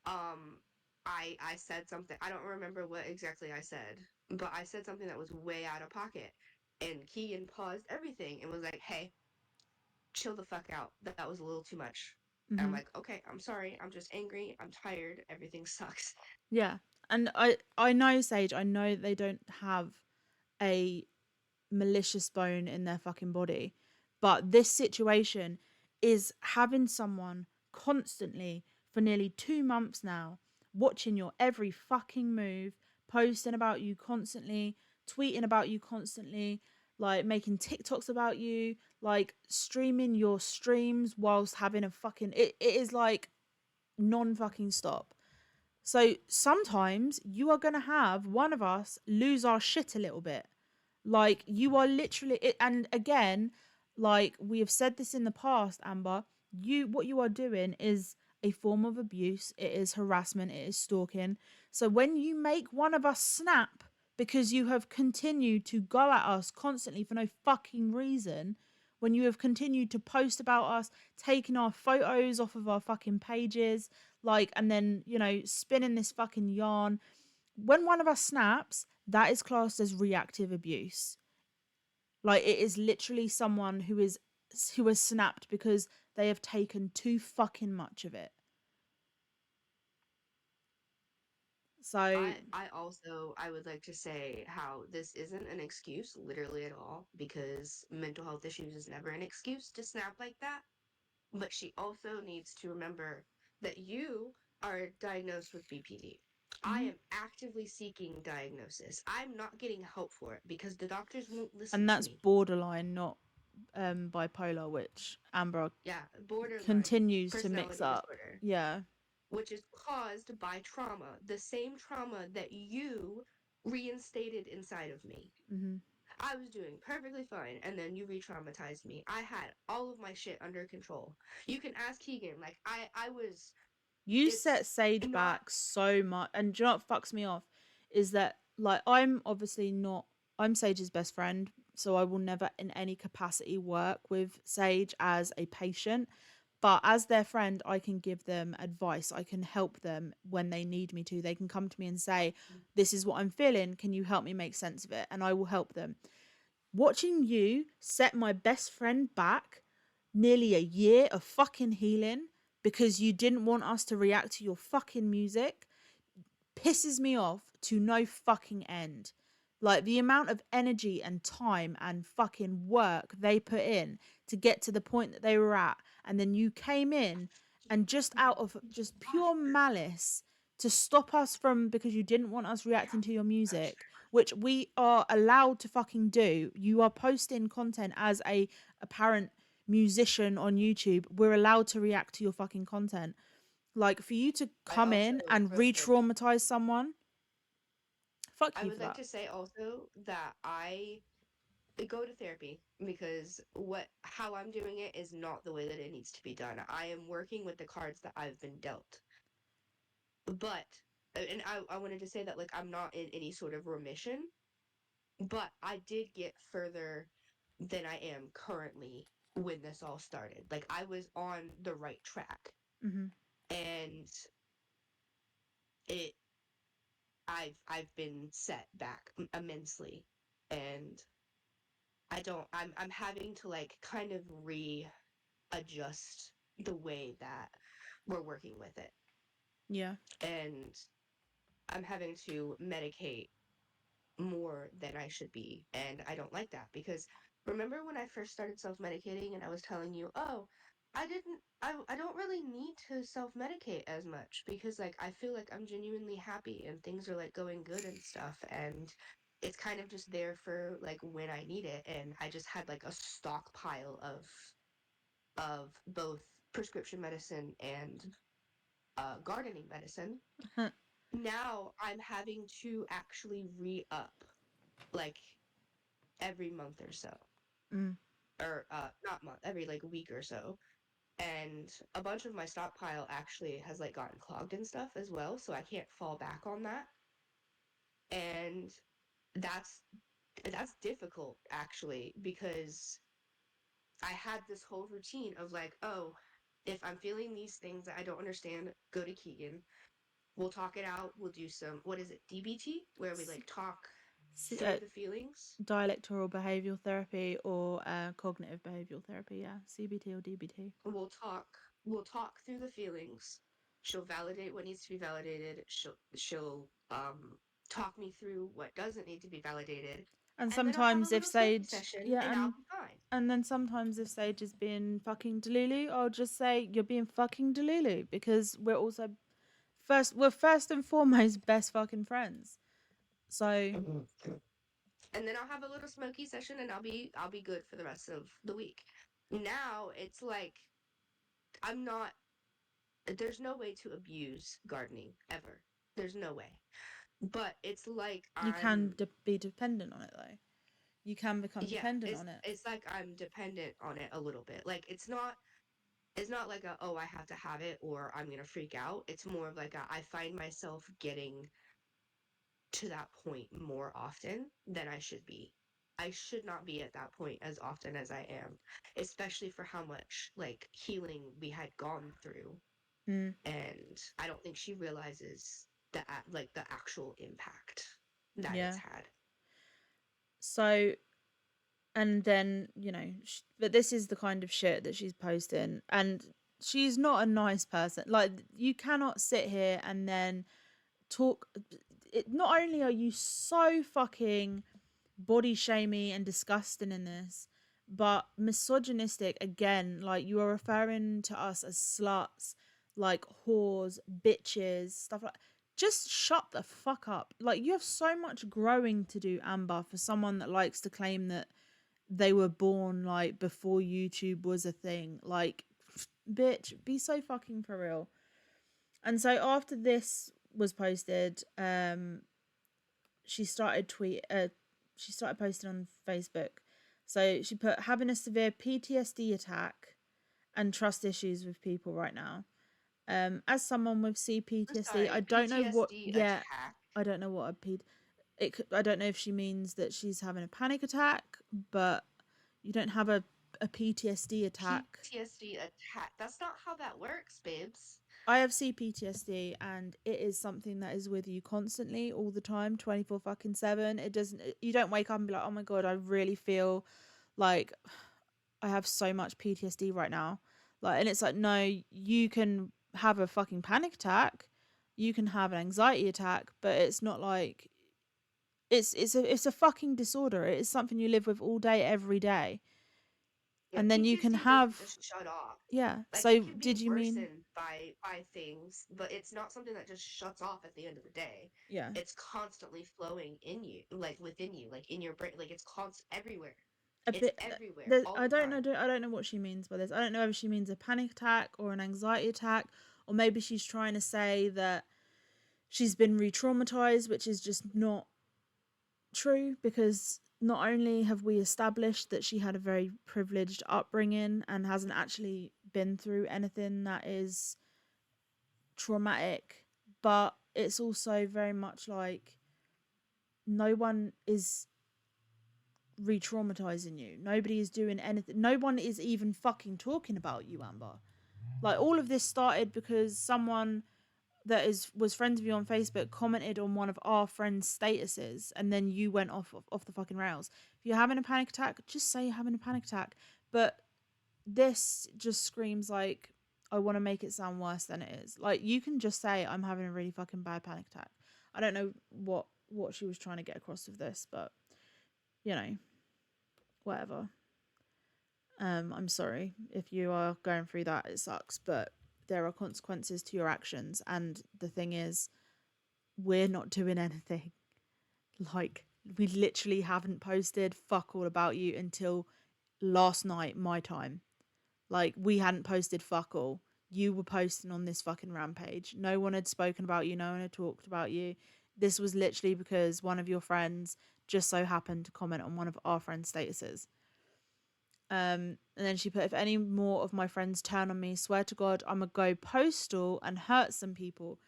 Um, I said something. I don't remember what exactly I said, but I said something that was way out of pocket. And Keegan paused everything and was like, "Hey, chill the fuck out. That was a little too much." And I'm Hmm. like, "Okay, I'm sorry. I'm just angry. I'm tired. Everything sucks." Yeah. And I know, Sage, I know they don't have a malicious bone in their fucking body. But this situation is having someone constantly for nearly 2 months now watching your every fucking move, posting about you constantly, tweeting about you constantly, like making TikToks about you, like streaming your streams whilst having a fucking it is like non fucking stop. So sometimes you are going to have one of us lose our shit a little bit. Like, you are literally it, and again, like we have said this in the past, Amber, you what you are doing is a form of abuse. It is harassment, it is stalking. So when you make one of us snap because you have continued to go at us constantly for no fucking reason, when you have continued to post about us, taking our photos off of our fucking pages, like, and then, spinning this fucking yarn. When one of us snaps, that is classed as reactive abuse. Like, it is literally someone who has snapped because they have taken too fucking much of it. So, I would like to say how this isn't an excuse literally at all, because mental health issues is never an excuse to snap like that. But she also needs to remember that you are diagnosed with BPD. I mhm. am actively seeking diagnosis. I'm not getting help for it because the doctors won't listen And to that's me. borderline, not bipolar, which Amber Yeah, borderline continues to mix personality up. disorder, Yeah. which is caused by trauma, the same trauma that you reinstated inside of me. Hmm. I was doing perfectly fine, and then you re-traumatized me. I had all of my shit under control. You can ask Keegan. Like I was. You set It's Sage not. back so much. And do you know what fucks me off? Is that, like, I'm obviously not, I'm Sage's best friend. So I will never in any capacity work with Sage as a patient. But as their friend, I can give them advice. I can help them when they need me to. They can come to me and say, "This is what I'm feeling. Can you help me make sense of it?" And I will help them. Watching you set my best friend back nearly a year of fucking healing because you didn't want us to react to your fucking music pisses me off to no fucking end. Like, the amount of energy and time and fucking work they put in to get to the point that they were at, and then you came in and just out of just pure malice to stop us from, because you didn't want us reacting to your music, which we are allowed to fucking do. You are posting content as a apparent musician on YouTube. We're allowed to react to your fucking content. Like, for you to I come also in and really quick. re-traumatize someone, fuck I you would for like that. to say also that I go to therapy because what how I'm doing it is not the way that it needs to be done. I am working with the cards that I've been dealt. But and I wanted to say that like I'm not in any sort of remission, but I did get further than I am currently when this all started. Like I was on the right track, Mm-hmm. and it I've been set back immensely, and I'm having to like kind of readjust the way that we're working with it, Yeah. and I'm having to medicate more than I should be. And I don't like that because remember when I first started self medicating and I was telling you, oh, I don't really need to self medicate as much because like I feel like I'm genuinely happy and things are like going good and stuff. And it's kind of just there for like when I need it. And I just had like a stockpile of both prescription medicine and gardening medicine. Now I'm having to actually re up like every month or so, Mm. or not month, every like week or so. and a bunch of my stockpile actually has like gotten clogged and stuff as well, so I can't fall back on that. And that's that's difficult actually, because I had this whole routine of like, oh, if I'm feeling these things that I don't understand, go to Keegan. We'll talk it out. We'll do some, what is it, DBT, where we like talk C- through the feelings. dialectoral behavioral therapy or cognitive behavioral therapy, yeah, CBT or DBT. We'll talk through the feelings. She'll validate what needs to be validated. She'll talk me through what doesn't need to be validated. And And then I'll have a sometimes if little smoky Sage, session yeah, and I'll be fine. and then sometimes if Sage is being fucking delulu, I'll just say you're being fucking delulu, because we're first and foremost best fucking friends. So And then I'll have a little smoky session and I'll be good for the rest of the week. Now it's like I'm not there's no way to abuse gardening ever. There's no way. But it's like you can be dependent on it though. You can become yeah, dependent it's on it. it's like I'm dependent on it a little bit. Like it's not like a, oh, I have to have it or I'm gonna freak out. It's more of like I find myself getting to that point more often than I should be. I should not be at that point as often as I am, especially for how much like healing we had gone through. Mm. And I don't think she realizes the actual impact that it's Yeah. had. So, and then but this is the kind of shit that she's posting, and she's not a nice person. Like, you cannot sit here and then talk. Not only are you so fucking body shamey and disgusting in this, but misogynistic again. Like, you are referring to us as sluts, like whores, bitches, stuff like. Just shut the fuck up. Like, you have so much growing to do, Amber, for someone that likes to claim that they were born like before YouTube was a thing. Like, bitch, be so fucking for real. And so after this was posted, she started she started posting on Facebook. So she put, having a severe PTSD attack and trust issues with people right now. As someone with I'm CPTSD, I sorry, don't know what. PTSD Yeah, attack. I don't know what a I don't know if she means that she's having a panic attack, but you don't have a PTSD attack. PTSD attack. That's not how that works, babes. I have CPTSD, and it is something that is with you constantly, all the time, 24 fucking 7. It doesn't, you don't wake up and be like, oh my God, I really feel like I have so much PTSD right now. Like, and it's like, no, you can have a fucking panic attack, you can have an anxiety attack, but it's not like it's a fucking disorder. It is something you live with all day, every day. Yeah, And then you can PTSD doesn't have, just shut off. yeah. Like So it can be did you mean, worsened by things, but it's not something that just shuts off at the end of the day. yeah, It's constantly flowing in you, like within you, like in your brain, like it's constant everywhere. a It's bit. everywhere all I the don't know. time. I don't know what she means by this. I don't know if she means a panic attack or an anxiety attack, or maybe she's trying to say that she's been re-traumatized, which is just not true, because not only have we established that she had a very privileged upbringing and hasn't actually been through anything that is traumatic, but it's also very much like no one is re-traumatizing you. Nobody is doing anything. No one is even fucking talking about you, Amber. Like, all of this started because someone that was friends with you on Facebook commented on one of our friends' statuses, and then you went off the fucking rails. If you're having a panic attack, just say you're having a panic attack. But this just screams like, I want to make it sound worse than it is. Like, you can just say I'm having a really fucking bad panic attack. I don't know what she was trying to get across with this, but whatever. I'm sorry if you are going through that. It sucks, but there are consequences to your actions. And the thing is, we're not doing anything. Like, we literally haven't posted fuck all about you until last night, my time. Like, we hadn't posted fuck all. You were posting on this fucking rampage. No one had spoken about you. No one had talked about you. This was literally because one of your friends just so happened to comment on one of our friends' statuses. And then she put, if any more of my friends turn on me, swear to God, I'm going to go postal and hurt some people.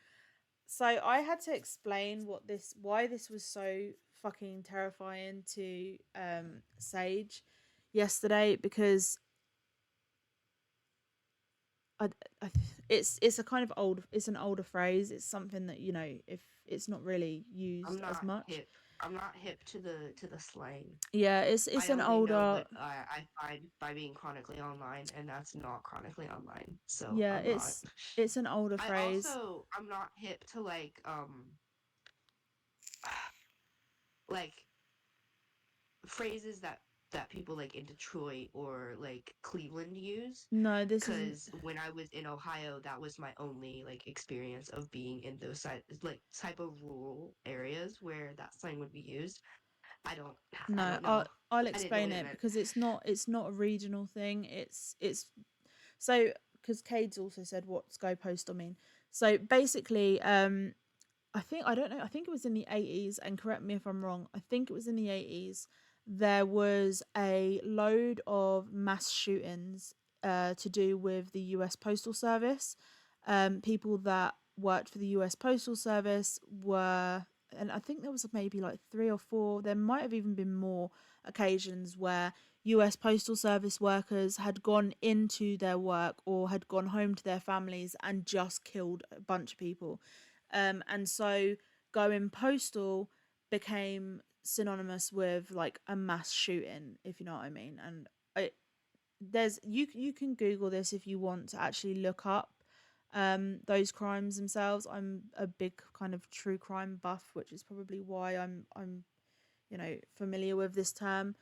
So I had to explain why this was so fucking terrifying to Sage yesterday, because I, I it's a kind of it's an older phrase. It's something that, you know, if it's not really I'm used as not much. hip. I'm not hip to the slang. Yeah, it's I an only know older. what I find by being chronically online, and that's not chronically online. So Yeah, I'm not. it's an older I phrase. also I'm not hip to like phrases that people like in Detroit or like Cleveland use. No, this isn't. Because when I was in Ohio, that was my only like experience of being in those like type of rural areas where that slang would be used. I No, don't know. I'll I didn't know explain what it it, meant. because it's not a regional thing. It's so, because Cade's also said, what's go postal mean. So basically, I don't know, I think it was in the 80s, and correct me if I'm wrong, I think it was in the 80s, there was a load of mass shootings to do with the US Postal Service. People that worked for the US Postal Service were, and I think there was maybe like 3 or 4, there might have even been more occasions where US Postal Service workers had gone into their work or had gone home to their families and just killed a bunch of people. And so going postal became synonymous with like a mass shooting, if you know what I mean. And I, there's you can Google this if you want to actually look up those crimes themselves. I'm a big kind of true crime buff, which is probably why I'm you know, familiar with this term.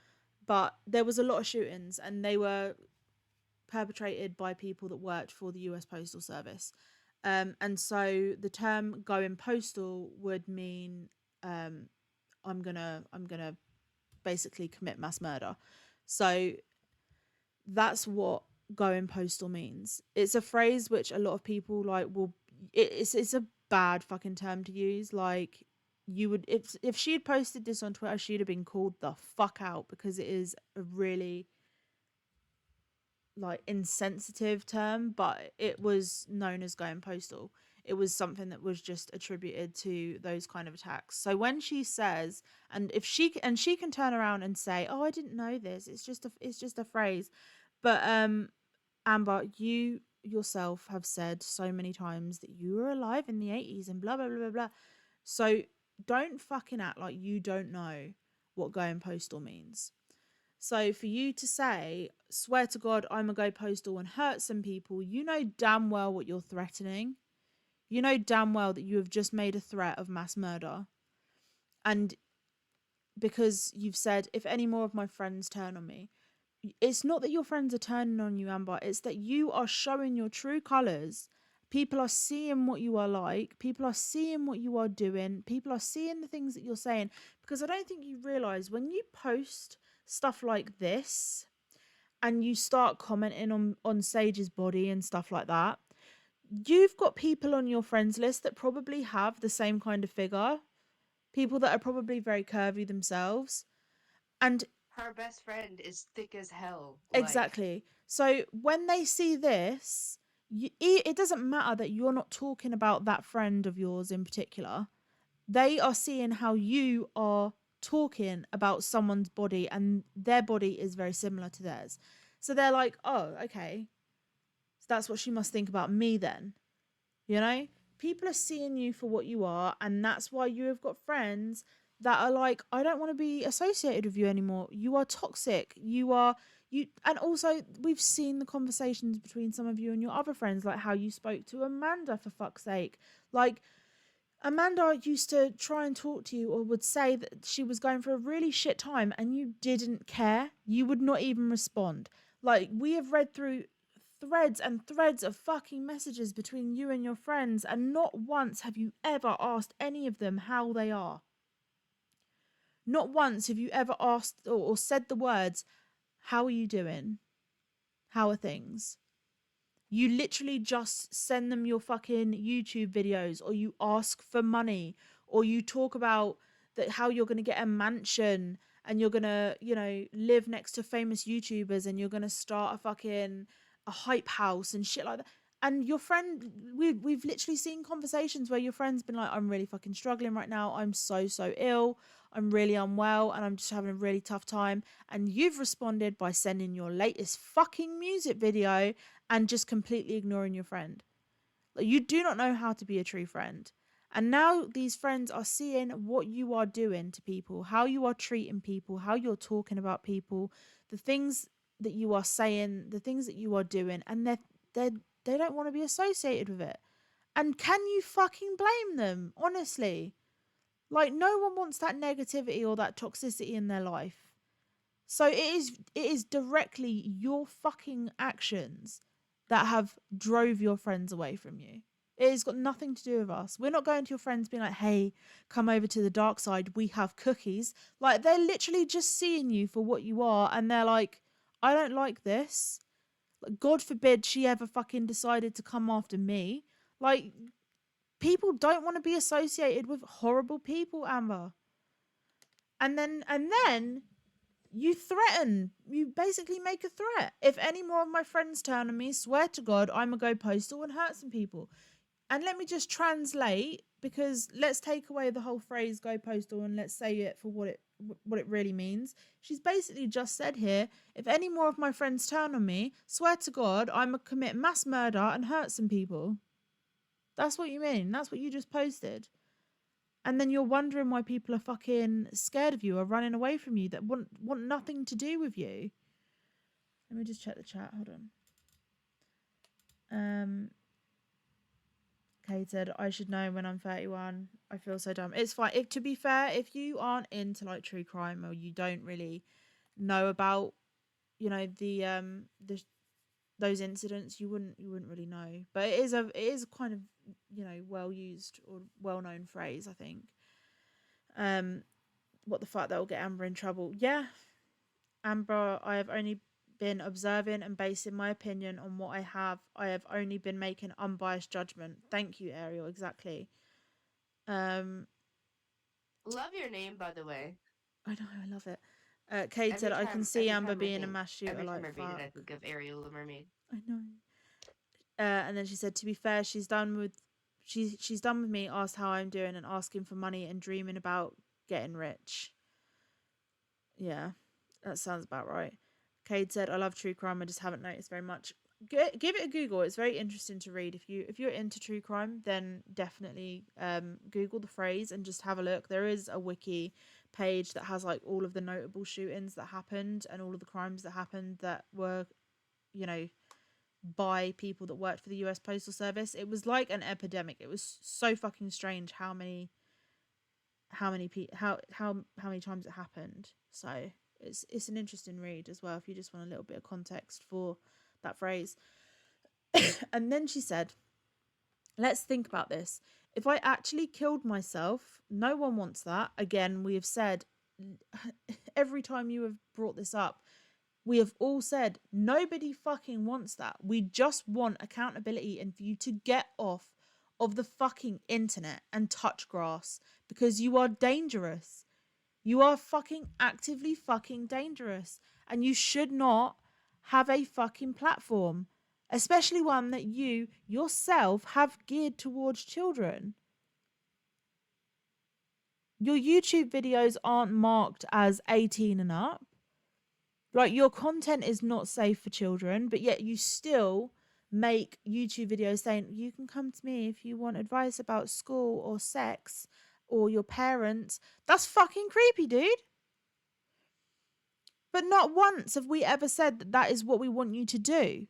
But there was a lot of shootings, and they were perpetrated by people that worked for the US Postal Service. And so the term going postal would mean, I'm gonna basically commit mass murder. So that's what going postal means. It's a phrase which a lot of people like will. It's a bad fucking term to use. Like, you would, if she had posted this on Twitter, she'd have been called the fuck out, because it is a really like insensitive term, but it was known as going postal. It was something that was just attributed to those kind of attacks. So when she says, and if she can turn around and say, "Oh, I didn't know this. It's just a phrase," but Amber, you yourself have said so many times that you were alive in the 80s and blah blah blah blah blah. So don't fucking act like you don't know what going postal means. So for you to say, swear to God, I'm going to go postal and hurt some people, you know damn well what you're threatening. You know damn well that you have just made a threat of mass murder. And because you've said, if any more of my friends turn on me, it's not that your friends are turning on you, Amber. It's that you are showing your true colours. People are seeing what you are like. People are seeing what you are doing. People are seeing the things that you're saying. Because I don't think you realise, when you post stuff like this and you start commenting on Sage's body and stuff like that, you've got people on your friends list that probably have the same kind of figure. People that are probably very curvy themselves. And Her best friend is thick as hell. Like exactly. So when they see this, it doesn't matter that you're not talking about that friend of yours in particular. They are seeing how you are talking about someone's body, and their body is very similar to theirs. So they're like, oh, okay. So that's what she must think about me then. You know? People are seeing you for what you are, and that's why you have got friends that are like, I don't want to be associated with you anymore. You are toxic. And also we've seen the conversations between some of you and your other friends, like how you spoke to Amanda, for fuck's sake. Like, Amanda used to try and talk to you, or would say that she was going through a really shit time, and you didn't care. You would not even respond. Like, we have read through threads and threads of fucking messages between you and your friends, and not once have you ever asked any of them how they are. Not once have you ever asked or said the words, how are you doing? How are things? You literally just send them your fucking YouTube videos, or you ask for money, or you talk about that how you're going to get a mansion and you're gonna, live next to famous YouTubers, and you're gonna start a hype house and shit like that. And your friend, we've literally seen conversations where your friend's been like, I'm really fucking struggling right now. I'm so ill. I'm really unwell and I'm just having a really tough time. And you've responded by sending your latest fucking music video and just completely ignoring your friend. Like, you do not know how to be a true friend. And now these friends are seeing what you are doing to people, how you are treating people, how you're talking about people, the things that you are saying, the things that you are doing, and they don't want to be associated with it. And can you fucking blame them? Honestly. Like, no one wants that negativity or that toxicity in their life. So it is directly your fucking actions that have drove your friends away from you. It has got nothing to do with us. We're not going to your friends being like, hey, come over to the dark side. We have cookies. Like, they're literally just seeing you for what you are. And they're like, I don't like this. Like, God forbid she ever fucking decided to come after me. Like, people don't want to be associated with horrible people, Amber. And then you basically make a threat. If any more of my friends turn on me, swear to God, I'ma go postal and hurt some people. And let me just translate, because let's take away the whole phrase go postal and let's say it for what it really means. She's basically just said here, if any more of my friends turn on me, swear to God, I'ma commit mass murder and hurt some people. That's what you mean. That's what you just posted. And then you're wondering why people are fucking scared of you or running away from you that want nothing to do with you. Let me just check the chat. Hold on. Kate said, I should know when I'm 31. I feel so dumb. It's fine. To be fair, if you aren't into like true crime or you don't really know about, the those incidents, you wouldn't really know. But it is a kind of, well used or well known phrase, I think. What the fuck, that will get Amber in trouble. Yeah, Amber, I have only been observing and basing my opinion on what I have. I have only been making unbiased judgment. Thank you, Ariel. Exactly. Um, Love your name, by the way. I know, I love it. Kate said, I can see Amber being a mass shooter every time like I read it, I fuck. think of Ariel the mermaid. I know. And then she said, to be fair, she's done with me, asked how I'm doing and asking for money and dreaming about getting rich. Yeah, that sounds about right. Cade said, I love true crime, I just haven't noticed very much. Give it a Google. It's very interesting to read. If you're into true crime, then definitely Google the phrase and just have a look. There is a wiki page that has like all of the notable shootings that happened and all of the crimes that happened that were, you know, by people that worked for the US Postal Service. It was like an epidemic. It was so fucking strange how many times it happened. So it's an interesting read as well if you just want a little bit of context for that phrase. And then she said, let's think about this. If I actually killed myself, no one wants that. Again, we have said every time you have brought this up, we have all said nobody fucking wants that. We just want accountability and for you to get off of the fucking internet and touch grass, because you are dangerous. You are fucking actively fucking dangerous. And you should not have a fucking platform, especially one that you yourself have geared towards children. Your YouTube videos aren't marked as 18 and up. Like, your content is not safe for children, but yet you still make YouTube videos saying you can come to me if you want advice about school or sex or your parents. That's fucking creepy, dude. But not once have we ever said that that is what we want you to do.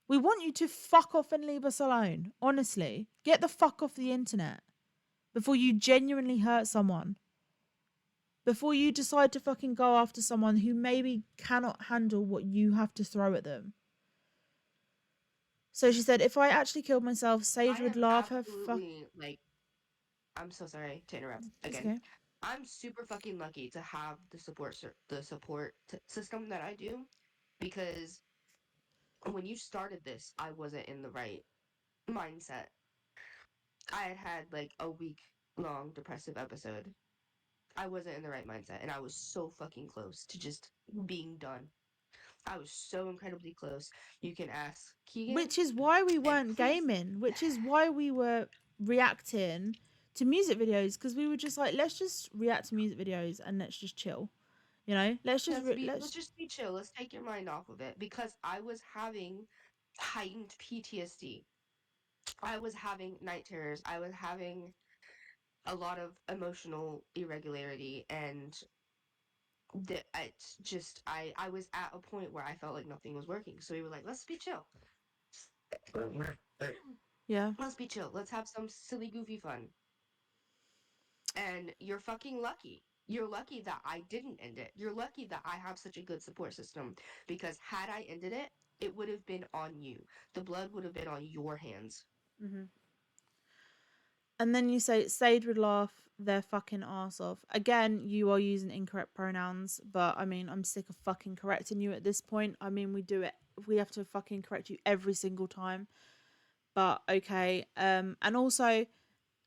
We want you to fuck off and leave us alone. Honestly, get the fuck off the internet before you genuinely hurt someone. Before you decide to fucking go after someone who maybe cannot handle what you have to throw at them. So she said, if I actually killed myself, Sage would laugh her fuck. Like, I'm so sorry to interrupt again. Okay. I'm super fucking lucky to have the system that I do, because when you started this, I wasn't in the right mindset. I had like a week long depressive episode, I wasn't in the right mindset, and I was so fucking close to just being done. I was so incredibly close. You can ask Keegan, Which is why we and weren't please, gaming, which is why we were reacting to music videos, because we were just like, let's just react to music videos and let's just chill. You know, let's just be chill. Let's take your mind off of it, because I was having heightened PTSD. I was having night terrors. I was having a lot of emotional irregularity, and it's just I was at a point where I felt like nothing was working. So we were like, let's be chill. yeah. Let's be chill. Let's have some silly, goofy fun. And you're fucking lucky. You're lucky that I didn't end it. You're lucky that I have such a good support system, because had I ended it, it would have been on you. The blood would have been on your hands. Mm-hmm. And then you say Sade would laugh their fucking ass off. Again, you are using incorrect pronouns, but I mean, I'm sick of fucking correcting you at this point. I mean, we do it. We have to fucking correct you every single time. But okay. And also,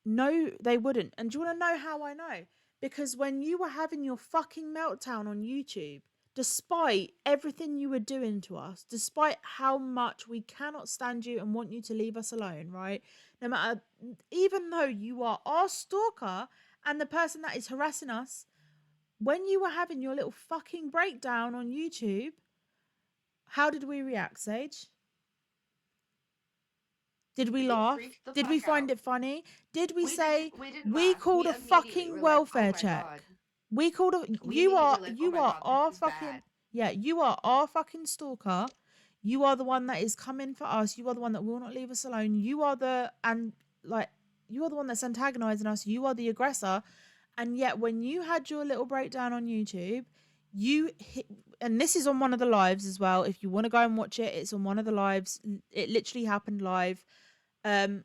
no, they wouldn't. And do you want to know how I know? Because when you were having your fucking meltdown on YouTube, despite everything you were doing to us, despite how much we cannot stand you and want you to leave us alone, right? No matter, even though you are our stalker and the person that is harassing us, when you were having your little fucking breakdown on YouTube, how did we react, Sage? Did we We laugh? freaked the Did we fuck find out. it funny? Did we We say didn't we didn't we laugh. called We a immediately fucking were like, "Oh welfare my check? god." We called a We immediately were like, "Oh you my are god, this our is fucking bad." yeah, you are our fucking stalker. You are the one that is coming for us. You are the one that will not leave us alone. You are the and like you are the one that's antagonizing us. You are the aggressor. And yet when you had your little breakdown on YouTube, you hit, and this is on one of the lives as well. If you want to go and watch it, it's on one of the lives. It literally happened live. Um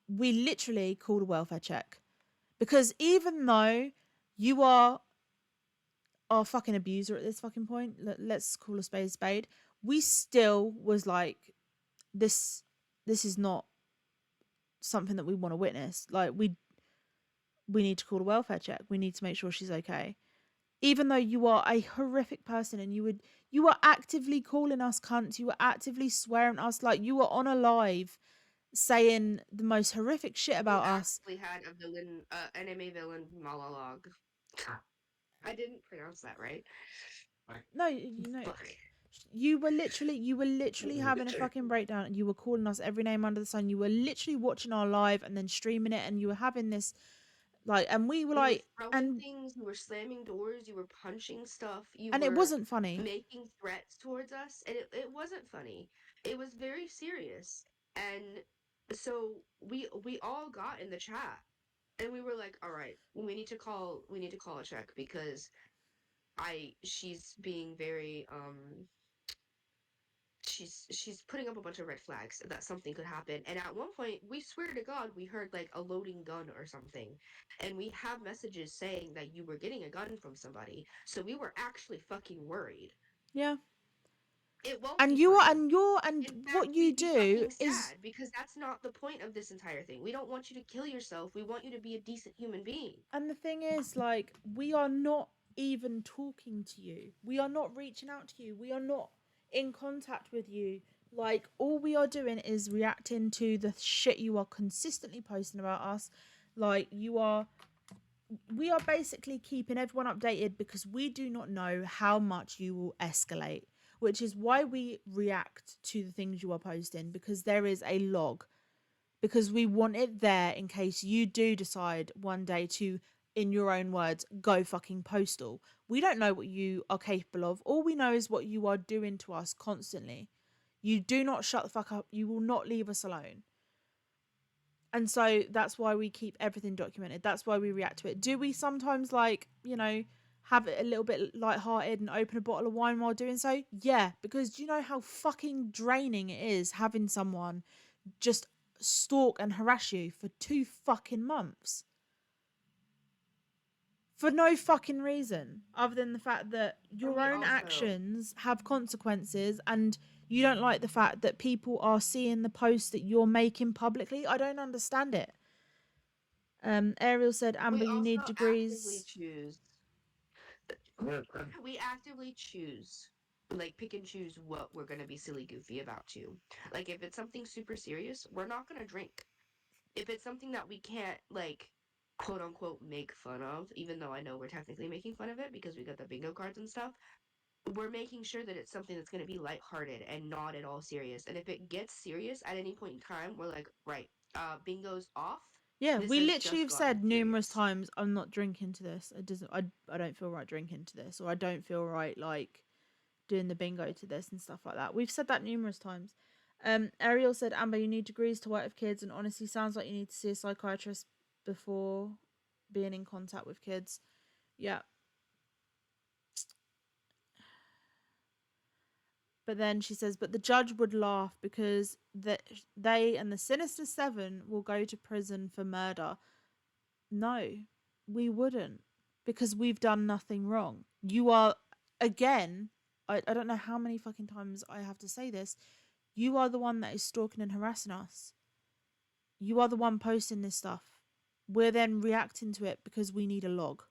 we literally called a welfare check, because even though you are our fucking abuser at this fucking point, let's call a spade, we still was like, this is not something that we want to witness. Like we need to call a welfare check. We need to make sure she's okay. Even though you are a horrific person and you were actively calling us cunts, you were actively swearing at us, like you were on a live saying the most horrific shit You about us. actually had a villain, enemy villain monologue. I didn't pronounce that right. No, you know, Fuck. you were literally having a fucking breakdown, and you were calling us every name under the sun. You were literally watching our live and then streaming it, and you were having this like, and we were You were like, throwing things, you were slamming doors, you were punching stuff, you and it were wasn't funny. making threats towards us, and it wasn't funny. It was very serious. And so we all got in the chat, and we were like, all right, we need to call a check, because she's being very she's putting up a bunch of red flags that something could happen. And at one point, we swear to God, we heard like a loading gun or something, and we have messages saying that you were getting a gun from somebody. So we were actually fucking worried. Yeah. It won't And be you are, funny. and you're, and In what fact, you we'd be do fucking is, sad, because that's not the point of this entire thing. We don't want you to kill yourself. We want you to be a decent human being. and the thing is, like, we are not even talking to you. We are not reaching out to you. We are not in contact with you. Like, all we are doing is reacting to the shit you are consistently posting about us. Like, we are basically keeping everyone updated, because we do not know how much you will escalate, which is why we react to the things you are posting, because there is a log, because we want it there in case you do decide one day to, in your own words, go fucking postal. We don't know what you are capable of. All we know is what you are doing to us constantly. You do not shut the fuck up. You will not leave us alone. And so that's why we keep everything documented. That's why we react to it. Do we sometimes, like, you know, have it a little bit lighthearted and open a bottle of wine while doing so? Yeah, because do you know how fucking draining it is having someone just stalk and harass you for 2 fucking months? For no fucking reason other than the fact that And your we own also actions have consequences, and you don't like the fact that people are seeing the posts that you're making publicly. I don't understand it. Ariel said, We Amber, you also need actively degrees. choose. We actively choose, like, pick and choose what we're gonna be silly goofy about too. Like, if it's something super serious, we're not gonna drink. If it's something that we can't, like, quote unquote make fun of, even though I know we're technically making fun of it because we got the bingo cards and stuff, we're making sure that it's something that's going to be lighthearted and not at all serious. And if it gets serious at any point in time, we're like, right, bingo's off. Yeah, This we has literally just have gotten said numerous serious. times, I'm not drinking to this. It doesn't. I don't feel right drinking to this, or I don't feel right like doing the bingo to this and stuff like that. We've said that numerous times. Ariel said, Amber, you need degrees to work with kids, and honestly, sounds like you need to see a psychiatrist before being in contact with kids. Yeah, but then she says, but the judge would laugh because they and the Sinister Seven will go to prison for murder. No, we wouldn't, because we've done nothing wrong. You are, again, I don't know how many fucking times I have to say this. You are the one that is stalking and harassing us. You are the one posting this stuff. We're then reacting to it because we need a log.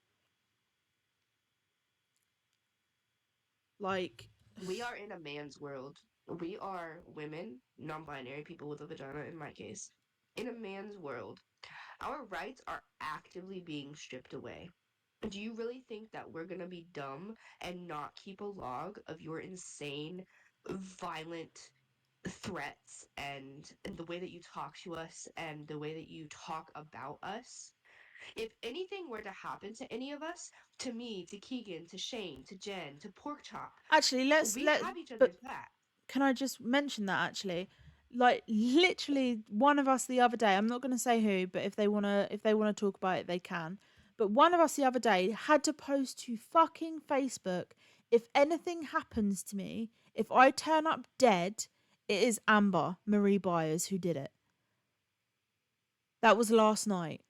Like, We are in a man's world. We are women, non binary people with a vagina in my case. In a man's world, our rights are actively being stripped away. Do you really think that we're going to be dumb and not keep a log of your insane, violent threats and the way that you talk to us and the way that you talk about us? If anything were to happen to any of us, to me, to Keegan, to Shane, to Jen, to Pork Chop, actually, we let have each but other's back. can I just mention that actually? Like literally one of us the other day, I'm not going to say who, but if they want to talk about it they can. But one of us the other day had to post to fucking Facebook, if anything happens to me, if I turn up dead, it is Amber Marie Byers who did it. That was last night.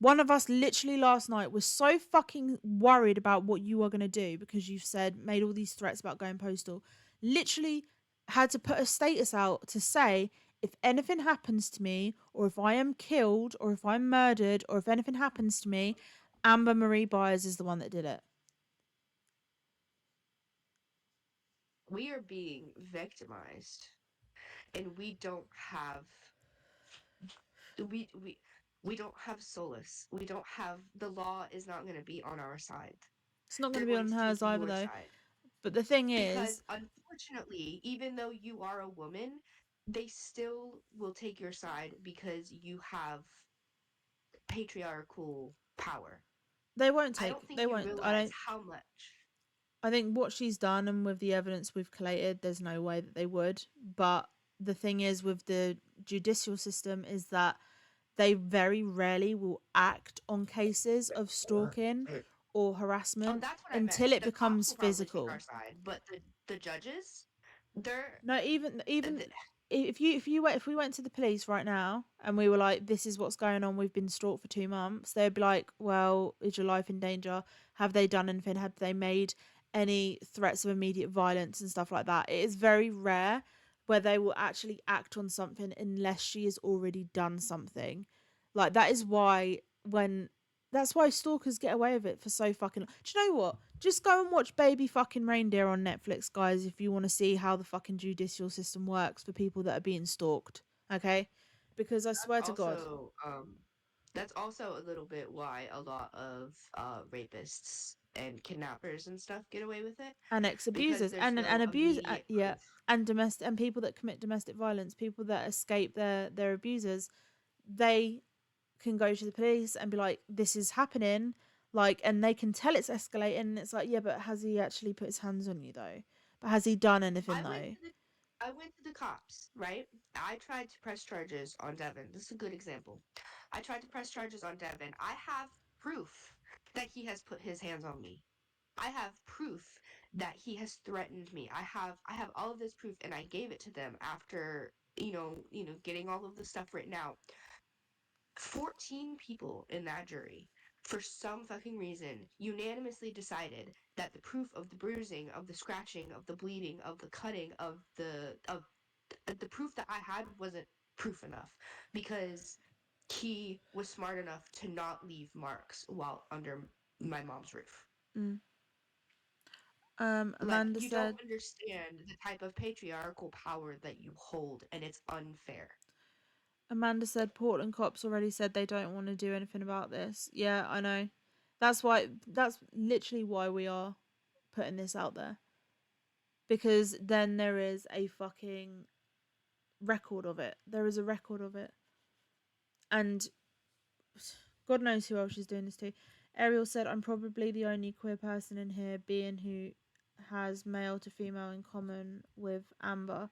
One of us literally last night was so fucking worried about what you are going to do because you've said, made all these threats about going postal. Literally had to put a status out to say, if anything happens to me, or if I am killed, or if I'm murdered, or if anything happens to me, Amber Marie Byers is the one that did it. We are being victimized, and we we we don't have solace. We don't have the law is not going to be on our side. It's not going They're to be going on to hers take either, your though. side. But the thing Because is, unfortunately, even though you are a woman, they still will take your side because you have patriarchal power. they won't I take, don't think they you won't, realize how much. I think what she's done and with the evidence we've collated, there's no way that they would. But the thing is with the judicial system is that they very rarely will act on cases of stalking or Oh, harassment that's what I meant. until it The cops becomes will probably take our physical. side, but the judges, they're No, even th- if we went to the police right now and we were like, this is what's going on, we've been stalked for 2 months, they'd be like, well, is your life in danger? Have they done anything? Have they made any threats of immediate violence and stuff like that? It is very rare where they will actually act on something unless she has already done something. Like that is why when that's why stalkers get away with it for so fucking long. Do you know what? Just go and watch Baby fucking Reindeer on Netflix, guys, if you want to see how the fucking judicial system works for people that are being stalked. Okay? Because I that's swear to God. also that's also a little bit why a lot of rapists and kidnappers and stuff get away with it And ex because abusers there's and no abuse immediate yeah, proof. and domestic and people that commit domestic violence, people that escape their abusers, they can go to the police and be like, this is happening, like, and they can tell it's escalating, and it's like, yeah, but has he actually put his hands on you though? But has he done anything I went though? to the I went to the cops, right? I tried to press charges on Devin. This is a good example. I tried to press charges on Devin. I have proof that he has put his hands on me. I have proof that he has threatened me. I have all of this proof and I gave it to them after, getting all of the stuff written out. 14 people in that jury, for some fucking reason, unanimously decided that the proof of the bruising, of the scratching, of the bleeding, of the cutting, of the proof that I had wasn't proof enough because he was smart enough to not leave marks while under my mom's roof. Mm. Like, Amanda you don't said. understand the type of patriarchal power that you hold, and it's unfair. Amanda said Portland cops already said they don't want to do anything about this. Yeah, I know. That's why. That's literally why we are putting this out there, because then there is a fucking record of it. There is a record of it, and God knows who else she's doing this to. Ariel said, "I'm probably the only queer person in here, being who has male to female in common with Amber."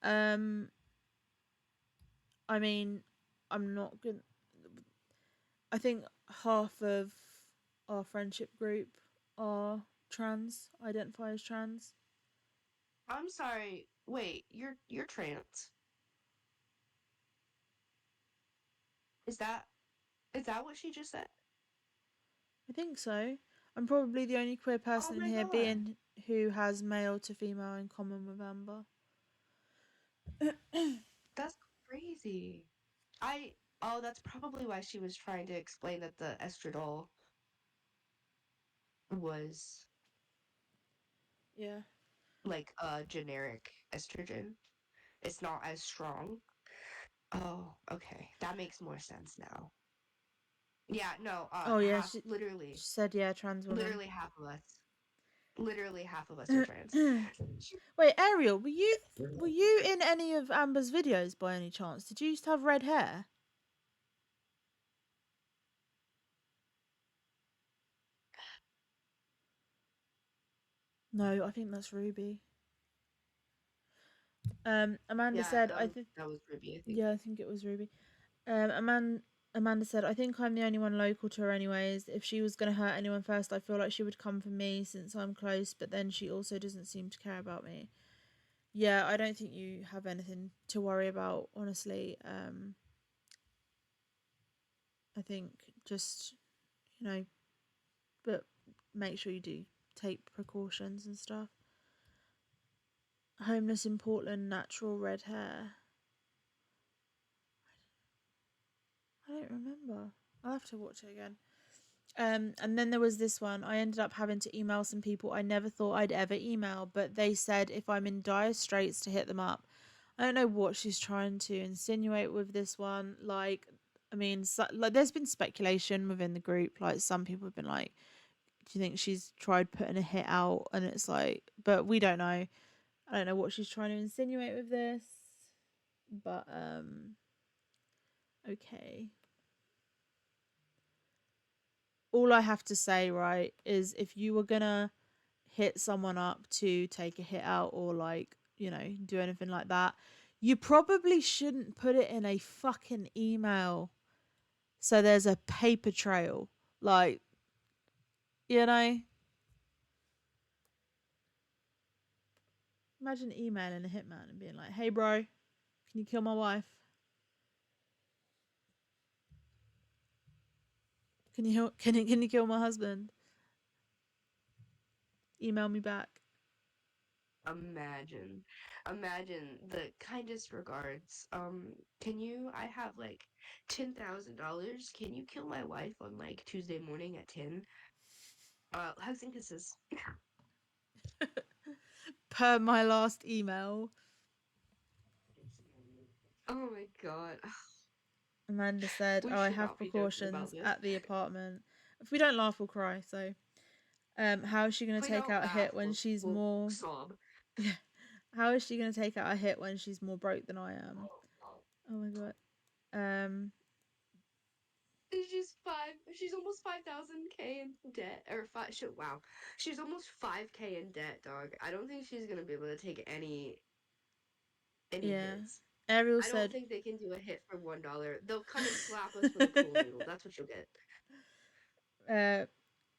Um, I mean, I'm not gonna. I think half of our friendship group are trans, identify as trans. I'm sorry. Wait, you're trans. Is that is that what she just said? I think so. I'm probably the only queer Oh person in my here, god. being who has male to female in common with Amber. That's crazy. I oh, that's probably why she was trying to explain that the estradiol was Yeah. like a generic estrogen. It's not as strong. Oh, okay. That makes more sense now. Yeah, no, Oh yeah, half she literally said yeah, trans woman. literally half of us. Literally half of us are trans. Wait, Ariel, were you in any of Amber's videos by any chance? Did you used to have red hair? No, I think that's Ruby. Amanda Yeah, said, I think, that was Ruby, I think. yeah, I think it was Ruby. Amanda said, I think I'm the only one local to her, anyways. If she was going to hurt anyone first, I feel like she would come for me since I'm close, but then she also doesn't seem to care about me. Yeah, I don't think you have anything to worry about, honestly. I think just, you know, but make sure you do take precautions and stuff. Homeless in Portland, natural red hair. I don't remember. I'll have to watch it again. And then there was this one. I ended up having to email some people I never thought I'd ever email, but they said if I'm in dire straits to hit them up. I don't know what she's trying to insinuate with this one. Like, I mean, like there's been speculation within the group. Like, some people have been like, "Do you think she's tried putting a hit out?" And it's like, but we don't know. I don't know what she's trying to insinuate with this. But okay. All I have to say, right, is if you were gonna hit someone up to take a hit out or like, you know, do anything like that, you probably shouldn't put it in a fucking email so there's a paper trail. Like, you know, imagine emailing a hitman and being like, "Hey bro, can you kill my wife? Can you kill my husband? Email me back." Imagine. Imagine the kindest regards. I have like $10,000. Can you kill my wife on like Tuesday morning at 10? Hugs and kisses. Per my last email. Oh my god. Amanda said, We "Oh, I should have not be joking about precautions this. at the apartment. If we don't laugh, we'll cry." So, how is she gonna If we take don't out a laugh, hit when she's we'll more? sob. Yeah. How is she gonna take out a hit when she's more broke than I am? Oh my god. Um. She's almost 5,000K in debt. Or five, wow. She's almost 5K in debt, dog. I don't think she's gonna be able to take any Yeah. hits. Ariel I don't said. think they can do a hit for $1. They'll come and slap us with a pool noodle. That's what you'll get. uh.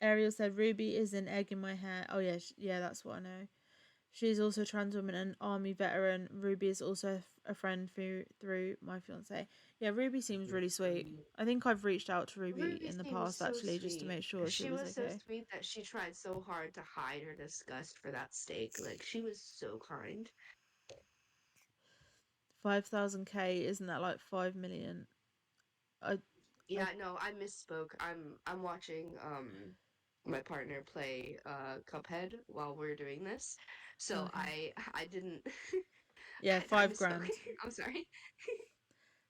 Ariel said Ruby is an egg in my hair. Oh yeah, yeah, that's what I know. She's also a trans woman and army veteran. Ruby is also a friend through my fiance. Yeah, Ruby seems really sweet. I think I've reached out to Ruby Ruby in the seems past so actually just to sweet. make sure she She was was so okay. sweet that she tried so hard to hide her disgust for that steak. Like, she was so kind. 5,000K, isn't that like 5 million? Yeah, no, I misspoke. I'm watching my partner play Cuphead while we're doing this. So Okay. I didn't Yeah, I five misspoke. grand. I'm sorry.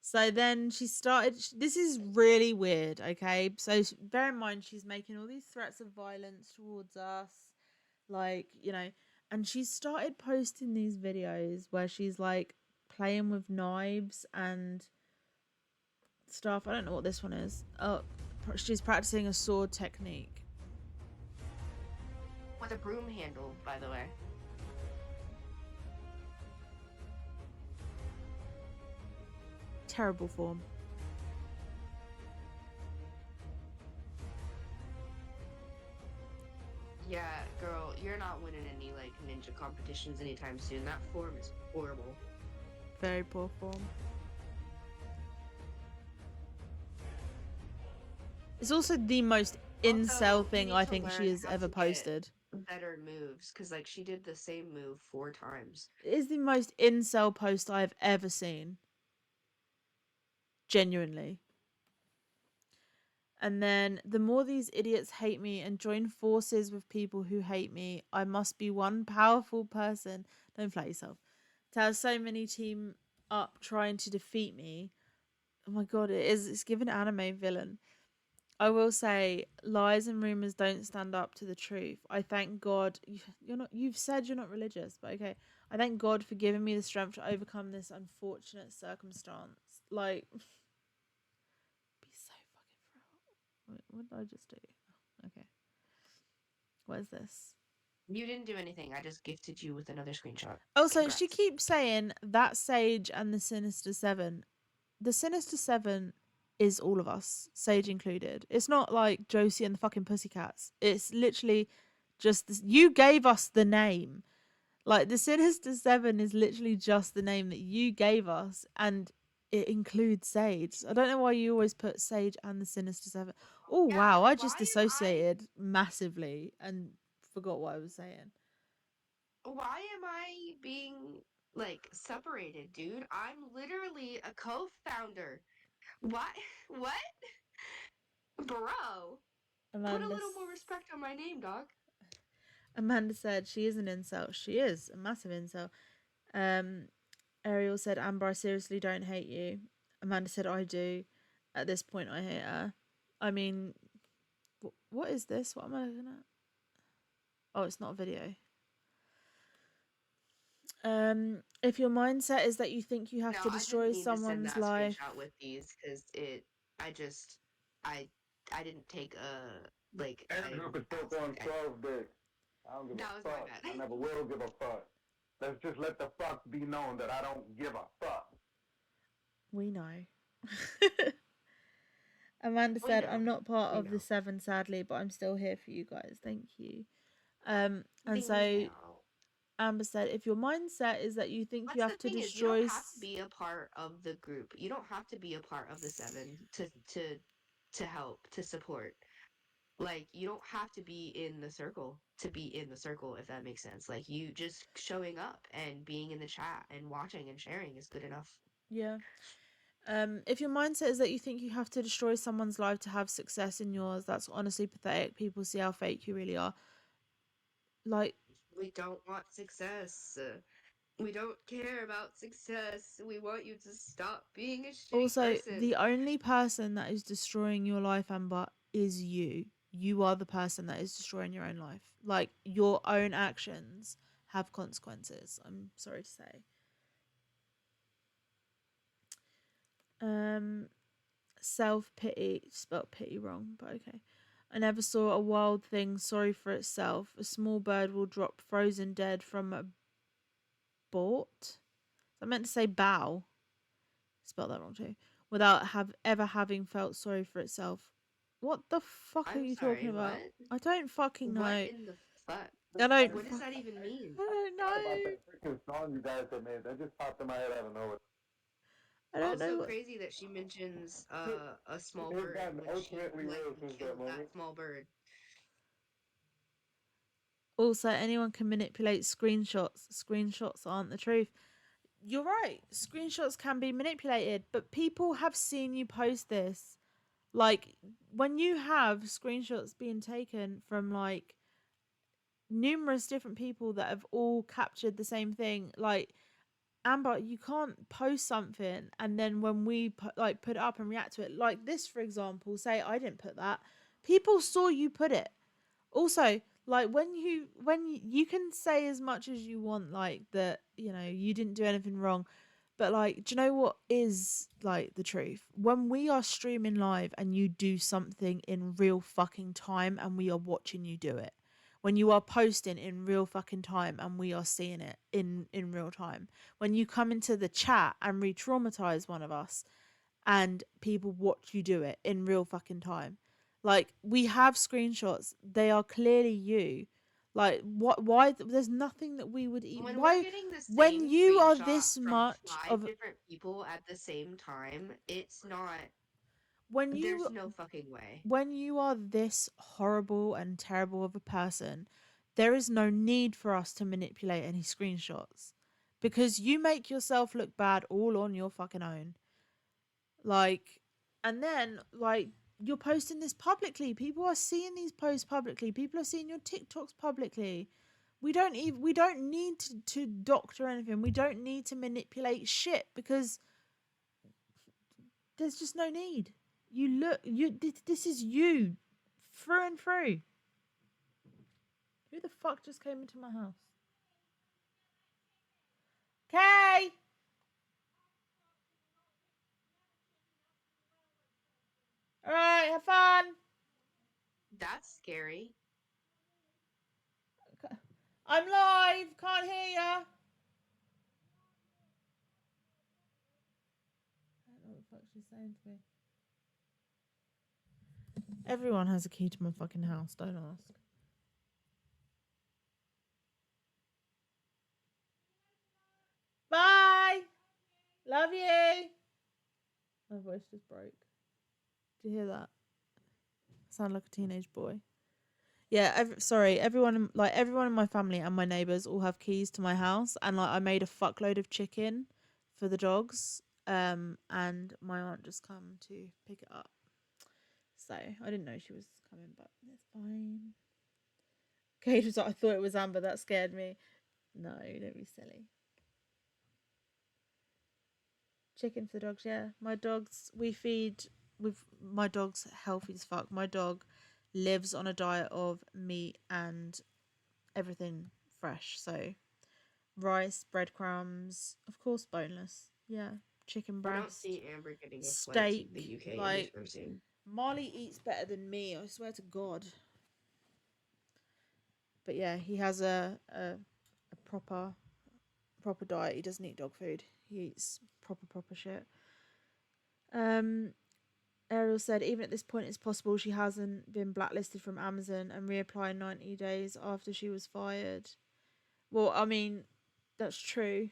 So then she started. This is really weird, okay? So bear in mind, she's making all these threats of violence towards us, like, and she started posting these videos where she's like playing with knives and stuff. I don't know what this one is. Oh, she's practicing a sword technique. With a broom handle, by the way. Terrible form. Yeah, girl, you're not winning any like ninja competitions anytime soon. That form is horrible. Very poor form. It's also the most incel Also, you thing need I to think she learn has how ever to get posted. better moves because like she did the same move 4 times. It is the most incel post I've ever seen. Genuinely. And then the more these idiots hate me and join forces with people who hate me, I must be one powerful person. Don't flat yourself. To have so many team up trying to defeat me. Oh my god, it's given anime villain. I will say lies and rumors don't stand up to the truth. I thank God you've said you're not religious, but okay. I thank God for giving me the strength to overcome this unfortunate circumstance. Like be so fucking proud. What did I just do? Oh, okay. What is this? You didn't do anything. I just gifted you with another screenshot. Also, she Congrats. keeps saying that Sage and the Sinister Seven. The Sinister Seven is all of us, Sage included. It's not like Josie and the fucking Pussycats. It's literally just this. You gave us the name. Like the Sinister Seven is literally just the name that you gave us, and it includes Sage. I don't know why you always put Sage and the Sinister Seven. Oh Yeah, wow, I just why am I dissociated massively and forgot what I was saying. why am I being like separated, dude? I'm literally a co-founder. What? What? Bro, put a Amanda little more respect on my name, dog. Amanda said she is an incel. She is a massive incel. Um, Ariel said, Amber, I seriously don't hate you. Amanda said, I do. At this point, I hate her. I mean, what is this? What am I looking at? Oh, it's not a video. If your mindset is that you think you have No, to I didn't destroy mean to send someone's that life, screenshot with these because I just, I, I didn't take a, like, I Andrew could choke on asked. 12 dicks. I don't give That a was my fuck. bad. I never will give a fuck. Let's just let the fuck be known that I don't give a fuck. we know. Amanda We said, I'm know. not part We of the know. seven, sadly, but I'm still here for you guys. Thank you. And Bing so now. Amber said, if your mindset is that you think you That's the have to thing is, you don't destroy. have to be a part of the group. You don't have to be a part of the seven to help, to support. Like, you don't have to be in the circle to be in the circle, if that makes sense. Like, you just showing up and being in the chat and watching and sharing is good enough. Yeah. If your mindset is that you think you have to destroy someone's life to have success in yours, that's honestly pathetic. People see how fake you really are. Like, We don't want success. We don't care about success. We want you to stop being a shitty also, person. the only person that is destroying your life, Amber, is you. You are the person that is destroying your own life. Like, your own actions have consequences. I'm sorry to say. Um, Self pity, spelt pity wrong, but okay. I never saw a wild thing sorry for itself. A small bird will drop frozen dead from a bort. I meant to say bow. Spelled that wrong too. Without ever having felt sorry for itself. What the fuck are I'm you talking sorry, about? what? I don't fucking What know. in the fuck? I don't. What does that even mean? I don't What about know. that freaking song you guys had made? That just popped in my head out of nowhere. I don't know Also what. crazy that she mentions a small It had bird gotten when she ultimately real likely since that killed that moment. small bird. Also, anyone can manipulate screenshots. Screenshots aren't the truth. you're right. Screenshots can be manipulated, but people have seen you post this. Like, when you have screenshots being taken from like numerous different people that have all captured the same thing, like, Amber, you can't post something and then when we put it up and react to it, like this, for example, say I didn't put that, people saw you put it. Also, like when you can say as much as you want, like that, you didn't do anything wrong, but like, do you know what is like the truth? When we are streaming live and you do something in real fucking time and we are watching you do it, when you are posting in real fucking time and we are seeing it in real time, when you come into the chat and re-traumatize one of us and people watch you do it in real fucking time, like, we have screenshots, they are clearly you. Like, what? Why? There's nothing that we would eat. When we're Why? getting the When same you are screenshot this from much five of different people at the same time, it's not. when There's you no fucking way. when you are this horrible and terrible of a person, there is no need for us to manipulate any screenshots because you make yourself look bad all on your fucking own. Like, and then like, you're posting this publicly. People are seeing these posts publicly. People are seeing your TikToks publicly. We don't need to doctor anything. We don't need to manipulate shit because there's just no need. This is you through and through. Who the fuck just came into my house? Kay! Alright, have fun! That's scary. I'm live! Can't hear ya! I don't know what the fuck she's saying to me. Everyone has a key to my fucking house, don't ask. Bye! Love you! My voice just broke. Did you hear that? I sound like a teenage boy. Yeah, sorry. Everyone in my family and my neighbors all have keys to my house, and like I made a fuckload of chicken for the dogs. And my aunt just come to pick it up. So I didn't know she was coming, but it's fine. Kate was like, I thought it was Amber. That scared me. No, don't be silly. Chicken for the dogs, yeah. My dogs, we feed with my dog's healthy as fuck. My dog lives on a diet of meat and everything fresh. So rice, breadcrumbs, of course boneless. Yeah. Chicken I don't breast, see Amber getting a flight to the steak. UK Like, anytime soon. Marley eats better than me, I swear to God. But yeah, he has a proper diet. He doesn't eat dog food. He eats proper shit. Um Ariel said, even at this point, it's possible she hasn't been blacklisted from Amazon and reapply 90 days after she was fired. Well, I mean, that's true.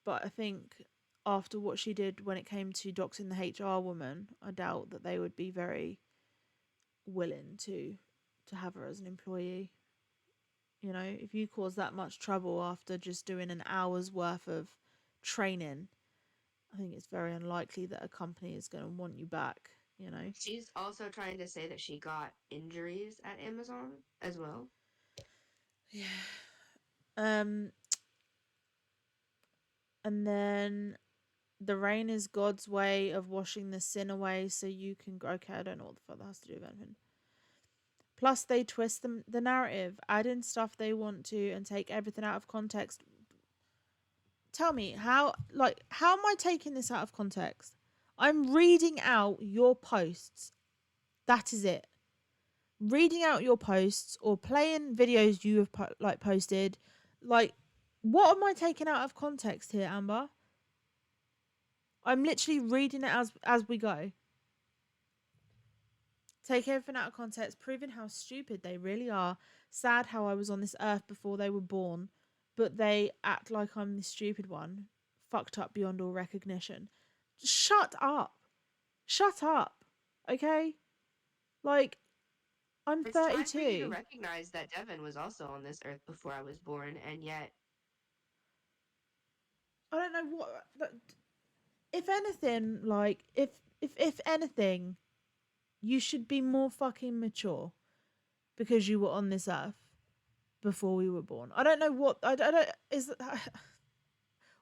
But I think after what she did when it came to doxing the HR woman, I doubt that they would be very willing to have her as an employee. You know, if you cause that much trouble after just doing an hour's worth of training, I think it's very unlikely that a company is going to want you back, you know? She's also trying to say that she got injuries at Amazon as well. Yeah. Um, and then the rain is God's way of washing the sin away so you can grow. Okay, I don't know what the fuck that has to do with anything. Plus, they twist the narrative, add in stuff they want to, and take everything out of context. Tell me, how am I taking this out of context? I'm reading out your posts. That is it. Reading out your posts or playing videos you have posted. Like, what am I taking out of context here, Amber? I'm literally reading it as we go. Take everything out of context, proving how stupid they really are. Sad how I was on this earth before they were born, but they act like I'm the stupid one. Fucked up beyond all recognition. Shut up. Shut up. Okay? Like, I'm It's time for you to 32. recognize that Devin was also on this earth before I was born, and yet I don't know what. If anything, like if anything, you should be more fucking mature because you were on this earth before we were born. I don't know what I don't is.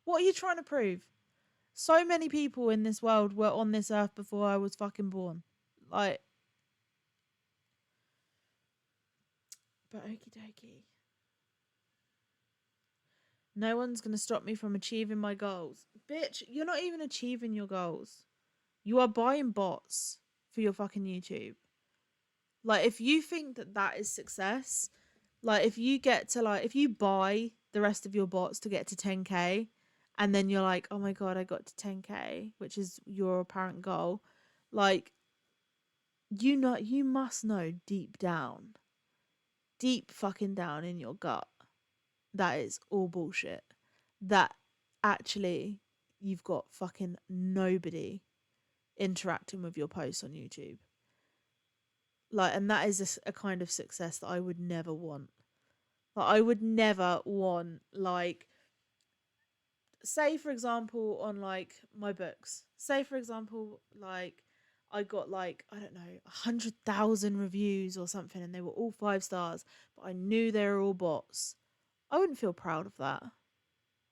What are you trying to prove? So many people in this world were on this earth before I was fucking born. Like, but okie dokie. No one's going to stop me from achieving my goals. Bitch, you're not even achieving your goals. You are buying bots for your fucking YouTube. Like, if you think that that is success, like, if you get to, like, if you buy the rest of your bots to get to 10K, and then you're like, oh my God, I got to 10K, which is your apparent goal, like, you must know deep fucking down in your gut, that is all bullshit. That actually you've got fucking nobody interacting with your posts on YouTube. Like, and that is a kind of success that I would never want. Like, I would never want, like, say for example, on like my books. Say for example, like I got like, I don't know, 100,000 reviews or something, and they were all 5 stars, but I knew they were all bots. I wouldn't feel proud of that.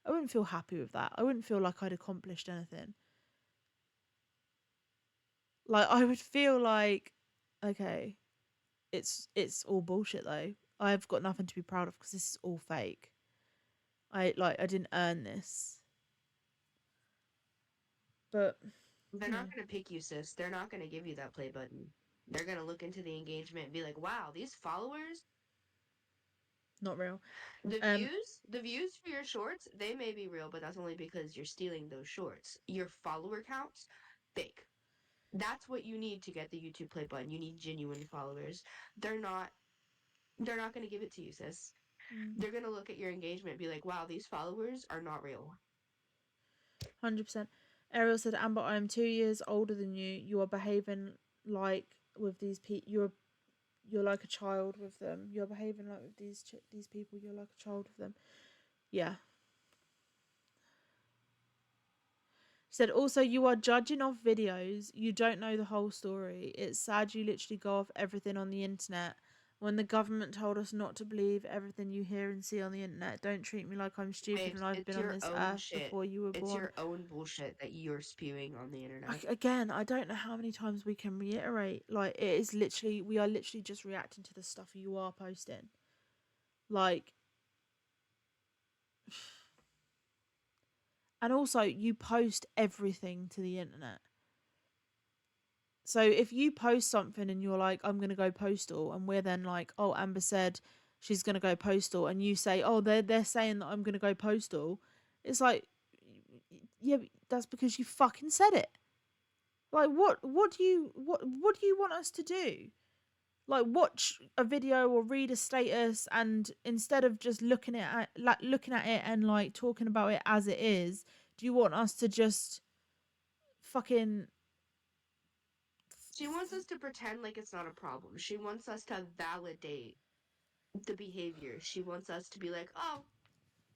I wouldn't feel happy with that. I wouldn't feel like I'd accomplished anything. Like, I would feel like, okay, it's all bullshit though. I've got nothing to be proud of because this is all fake. I didn't earn this. But They're you not know, going to pick you, sis. They're not going to give you that play button. They're going to look into the engagement and be like, wow, these followers, not real. the Um, views, the views for your shorts, they may be real, but that's only because you're stealing those shorts. Your follower counts, fake. That's what you need to get the YouTube play button. You need genuine followers. They're not they're not going to give it to you, sis. They're going to look at your engagement and be like, wow, these followers are not real. 100%. Ariel said, Amber, I am 2 years older than you. You are behaving like with these people. You're like a child with them. You're behaving like with these people. You're like a child with them. Yeah. She said, also, you are judging off videos. You don't know the whole story. It's sad you literally go off everything on the internet. When the government told us not to believe everything you hear and see on the internet, don't treat me like I'm stupid Babes, and I've it's been on your this own earth shit. before you were It's born. your own bullshit that you're spewing on the internet. Again, I don't know how many times we can reiterate. Like, it is literally, we are literally just reacting to the stuff you are posting. Like, and also, you post everything to the internet. So if you post something and you're like, I'm gonna go postal, and we're then like, oh, Amber said she's gonna go postal, and you say, oh, they're saying that I'm gonna go postal, it's like, yeah, that's because you fucking said it. Like, what do you want us to do? Like, watch a video or read a status, and instead of just looking at it and like talking about it as it is, do you want us to just fucking She wants us to pretend like it's not a problem. She wants us to validate the behavior. She wants us to be like, oh,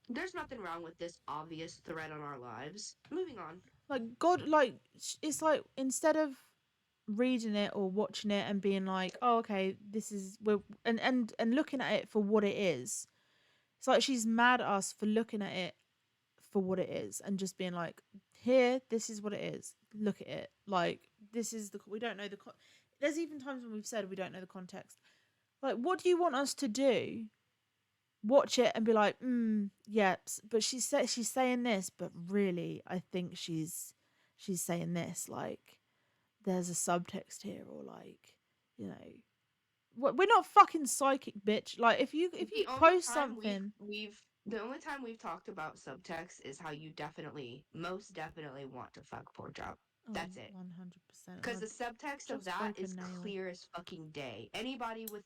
there's nothing wrong with this obvious threat on our lives. Moving on. like God, like it's like instead of reading it or watching it and being like, oh, okay, this is we're and looking at it for what it is. It's like she's mad at us for looking at it for what it is and just being like, here, this is what it is. Look at it. Like, this is we don't know there's even times when we've said we don't know the context. Like, what do you want us to do? Watch it and be like, yeah, but she's saying this, but really, I think she's saying this. Like, there's a subtext here, or like, you know, we're not fucking psychic, bitch. Like, if you The only post time something, the only time we've talked about subtext is how you most definitely want to fuck poor job. oh, That's it. 100%, and Because the I've subtext of just that broke a is nail. clear as fucking day. Anybody with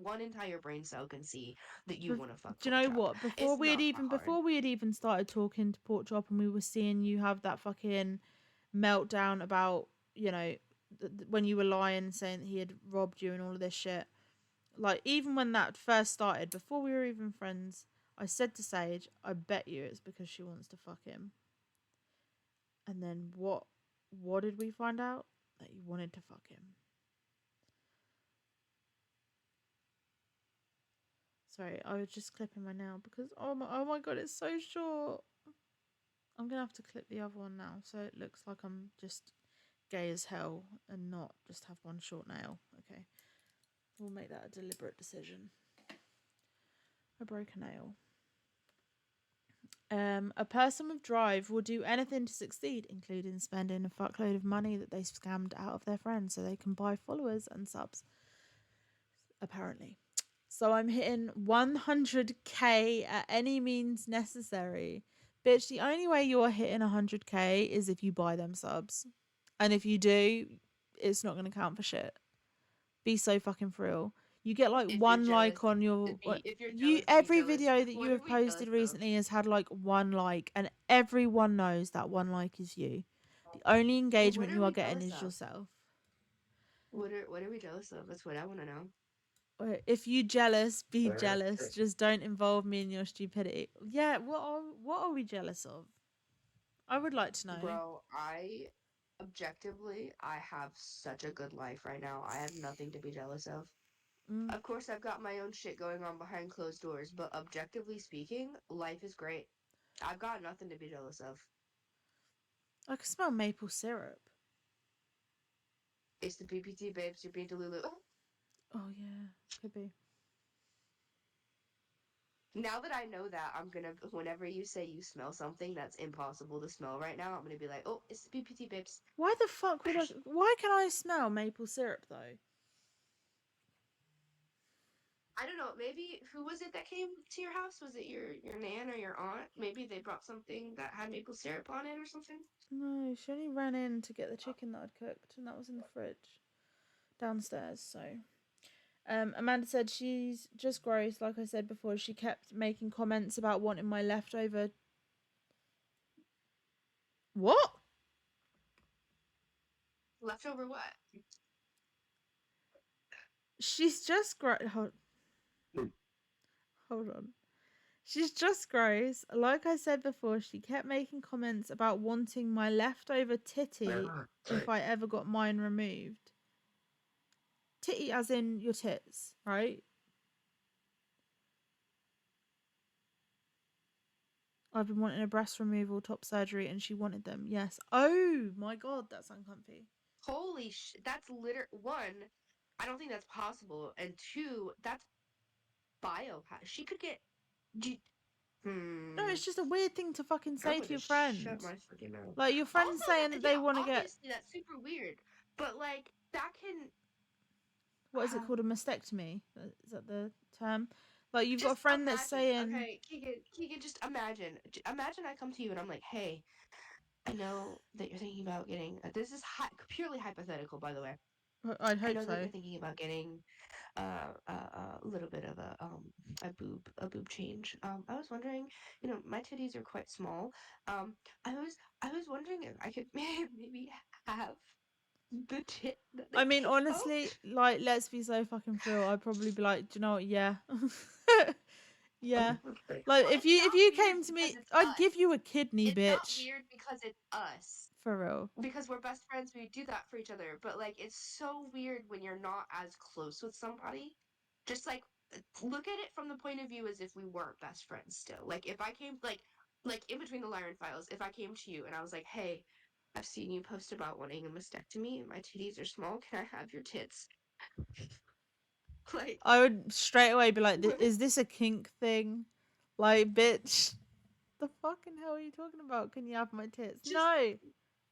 one entire brain cell can see that you Do want to fuck you pork know chop. what? It's not that hard. Before we had even started talking to Pork Chop, and we were seeing you have that fucking meltdown about, you know, when you were lying, saying that he had robbed you and all of this shit. Like, even when that first started, before we were even friends, I said to Sage, I bet you it's because she wants to fuck him. And then what did we find out? That you wanted to fuck him. Sorry, I was just clipping my nail because oh my god, it's so short. I'm gonna have to clip the other one now so it looks like I'm just gay as hell and not just have one short nail. Okay, we'll make that a deliberate decision. I broke a nail. A person with drive will do anything to succeed, including spending a fuckload of money that they scammed out of their friends so they can buy followers and subs. Apparently. So I'm hitting 100k at any means necessary. Bitch, the only way you're hitting 100k is if you buy them subs. And if you do, it's not going to count for shit. Be so fucking for real. You get like If you're one jealous, like on your if you're you jealous, be every jealous. video that you What are have we jealous posted of? recently has had like one like, and everyone knows that one like is you. The only engagement What are you are we getting jealous is of? yourself. What are we jealous of? That's what I want to know. If you jealous, be jealous. Just don't involve me in your stupidity. Yeah, what are we jealous of? I would like to know. Bro, objectively, I have such a good life right now. I have nothing to be jealous of. Of course, I've got my own shit going on behind closed doors, but objectively speaking, life is great. I've got nothing to be jealous of. I can smell maple syrup. It's the PPT babes, you're being delulu. Oh yeah, could be. Now that I know that, I'm gonna, whenever you say you smell something that's impossible to smell right now, I'm gonna be like, oh, it's the PPT babes. Why the fuck would I? Why can I smell maple syrup though? I don't know. Maybe who was it that came to your house? Was it your nan or your aunt? Maybe they brought something that had maple syrup on it or something. No, she only ran in to get the chicken that I'd cooked, and that was in the fridge downstairs. So, Amanda said she's just gross. Like I said before, she kept making comments about wanting my leftover. What? Leftover what? She's just gross. Hold on. She's just gross. Like I said before, she kept making comments about wanting my leftover titty if I ever got mine removed. Titty as in your tits, right? I've been wanting a breast removal, top surgery, and she wanted them. Yes. Oh my god, that's uncomfy. Holy shit! That's one. I don't think that's possible, and two, that's She could get. No, it's just a weird thing to fucking I'm say to gonna your shut friend. my fucking mouth. Like your friend's Also, saying that they yeah, want to get, obviously that's super weird, but like that can. what is it called, a mastectomy? Is that the term? Like you've got a Just friend that's imagine, saying, okay, Keegan, just imagine. Imagine I come to you and I'm like, hey, I know that you're thinking about getting. This is purely hypothetical, by the way. I'd I hope know that so. you're thinking about getting a little bit of a boob change. I was wondering, my titties are quite small. Um, I was wondering if I could maybe have the tit that they I mean, take out. honestly, like, let's be so fucking for real. I'd probably be like, do you know what? Yeah, yeah. Like, Well, if it's you not weird came to because me, it's I'd give us. you a kidney, It's not bitch. weird because it's us. For real. Because we're best friends, we do that for each other. But like, it's so weird when you're not as close with somebody. Just like, look at it from the point of view as if we weren't best friends still. Like, if I came, like in between the Lyran files, if I came to you and I was like, hey, I've seen you post about wanting a mastectomy and my titties are small. Can I have your tits? Like, I would straight away be like, is this a kink thing? Like, bitch, the fucking hell are you talking about? Can you have my tits? just No.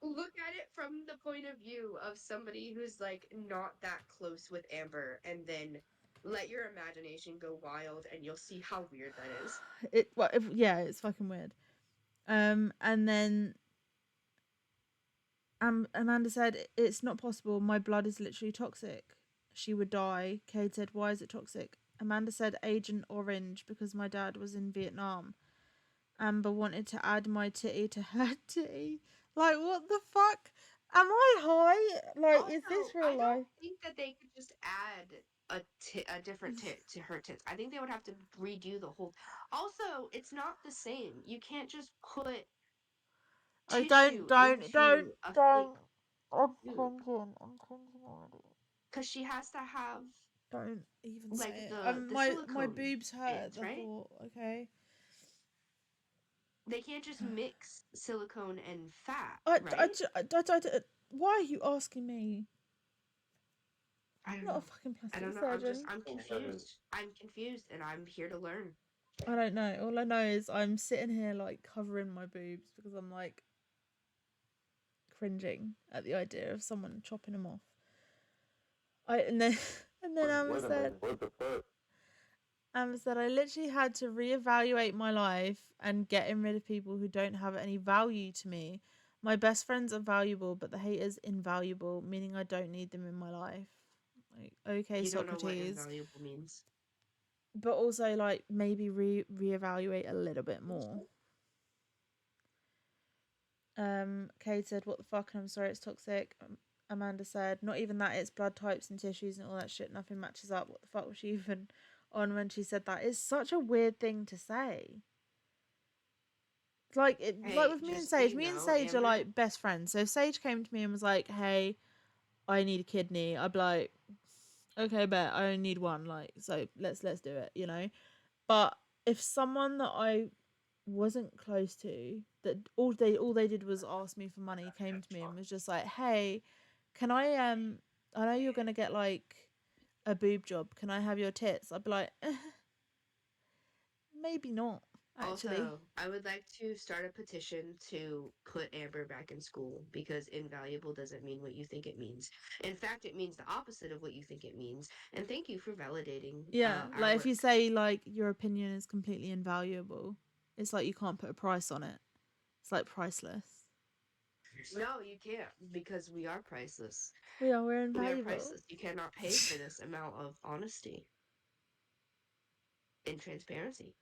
look at it from the point of view of somebody who's like not that close with Amber, and then let your imagination go wild, and you'll see how weird that is. Yeah, it's fucking weird. And then Amanda said, it's not possible. My blood is literally toxic. She would die. Cade said, why is it toxic? Amanda said, Agent Orange, because my dad was in Vietnam. Amber wanted to add my titty to her titty. Like, what the fuck? Am I high? Like, is Also, this I real don't life? think that they could just add a different tit to her tits. I think they would have to redo the whole. Also, it's not the same. You can't just put Oh, tissue into a fake don't. I'm boob cringing. I'm cringing already. because she has to have Don't even say like it. the My silicone boobs hurt at bits, the right? thought. Okay. They can't just mix silicone and fat, I, I, right? why are you asking me? I I'm don't not a know. fucking I plastic don't know. surgeon. I'm confused. I'm confused, and I'm here to learn. I don't know. All I know is I'm sitting here like covering my boobs because I'm like cringing at the idea of someone chopping them off. And then and then Wait a minute. What the fuck? Amber said I literally had to reevaluate my life and getting rid of people who don't have any value to me. My best friends are valuable, but the haters invaluable, meaning I don't need them in my life. Like, okay, You don't know what Socrates, invaluable means. but also like maybe reevaluate a little bit more. Kate said, "What the fuck?" And I'm sorry, it's toxic. Amanda said, "Not even that. It's blood types and tissues and all that shit. Nothing matches up. What the fuck was she even on when she said that? It's such a weird thing to say. Like Hey, with me and just so Sage. you Me and know, Sage are Amber, like best friends. So if Sage came to me and was like, "Hey, I need a kidney," I'd be like, "Okay, bet I only need one." Like, so let's do it. You know. But if someone that I wasn't close to, that all they did was ask me for money, came to me and was just like, "Hey, can I know you're gonna get like a boob job. Can I have your tits?" I'd be like, maybe not, actually. also, I would like to start a petition to put Amber back in school because invaluable doesn't mean what you think it means. In fact, it means the opposite of what you think it means. And thank you for validating Yeah, our like if you work. say like your opinion is completely invaluable, it's like you can't put a price on it. It's like priceless. No, you can't because we are priceless. We're We are invaluable. priceless. You cannot pay for this amount of honesty and transparency.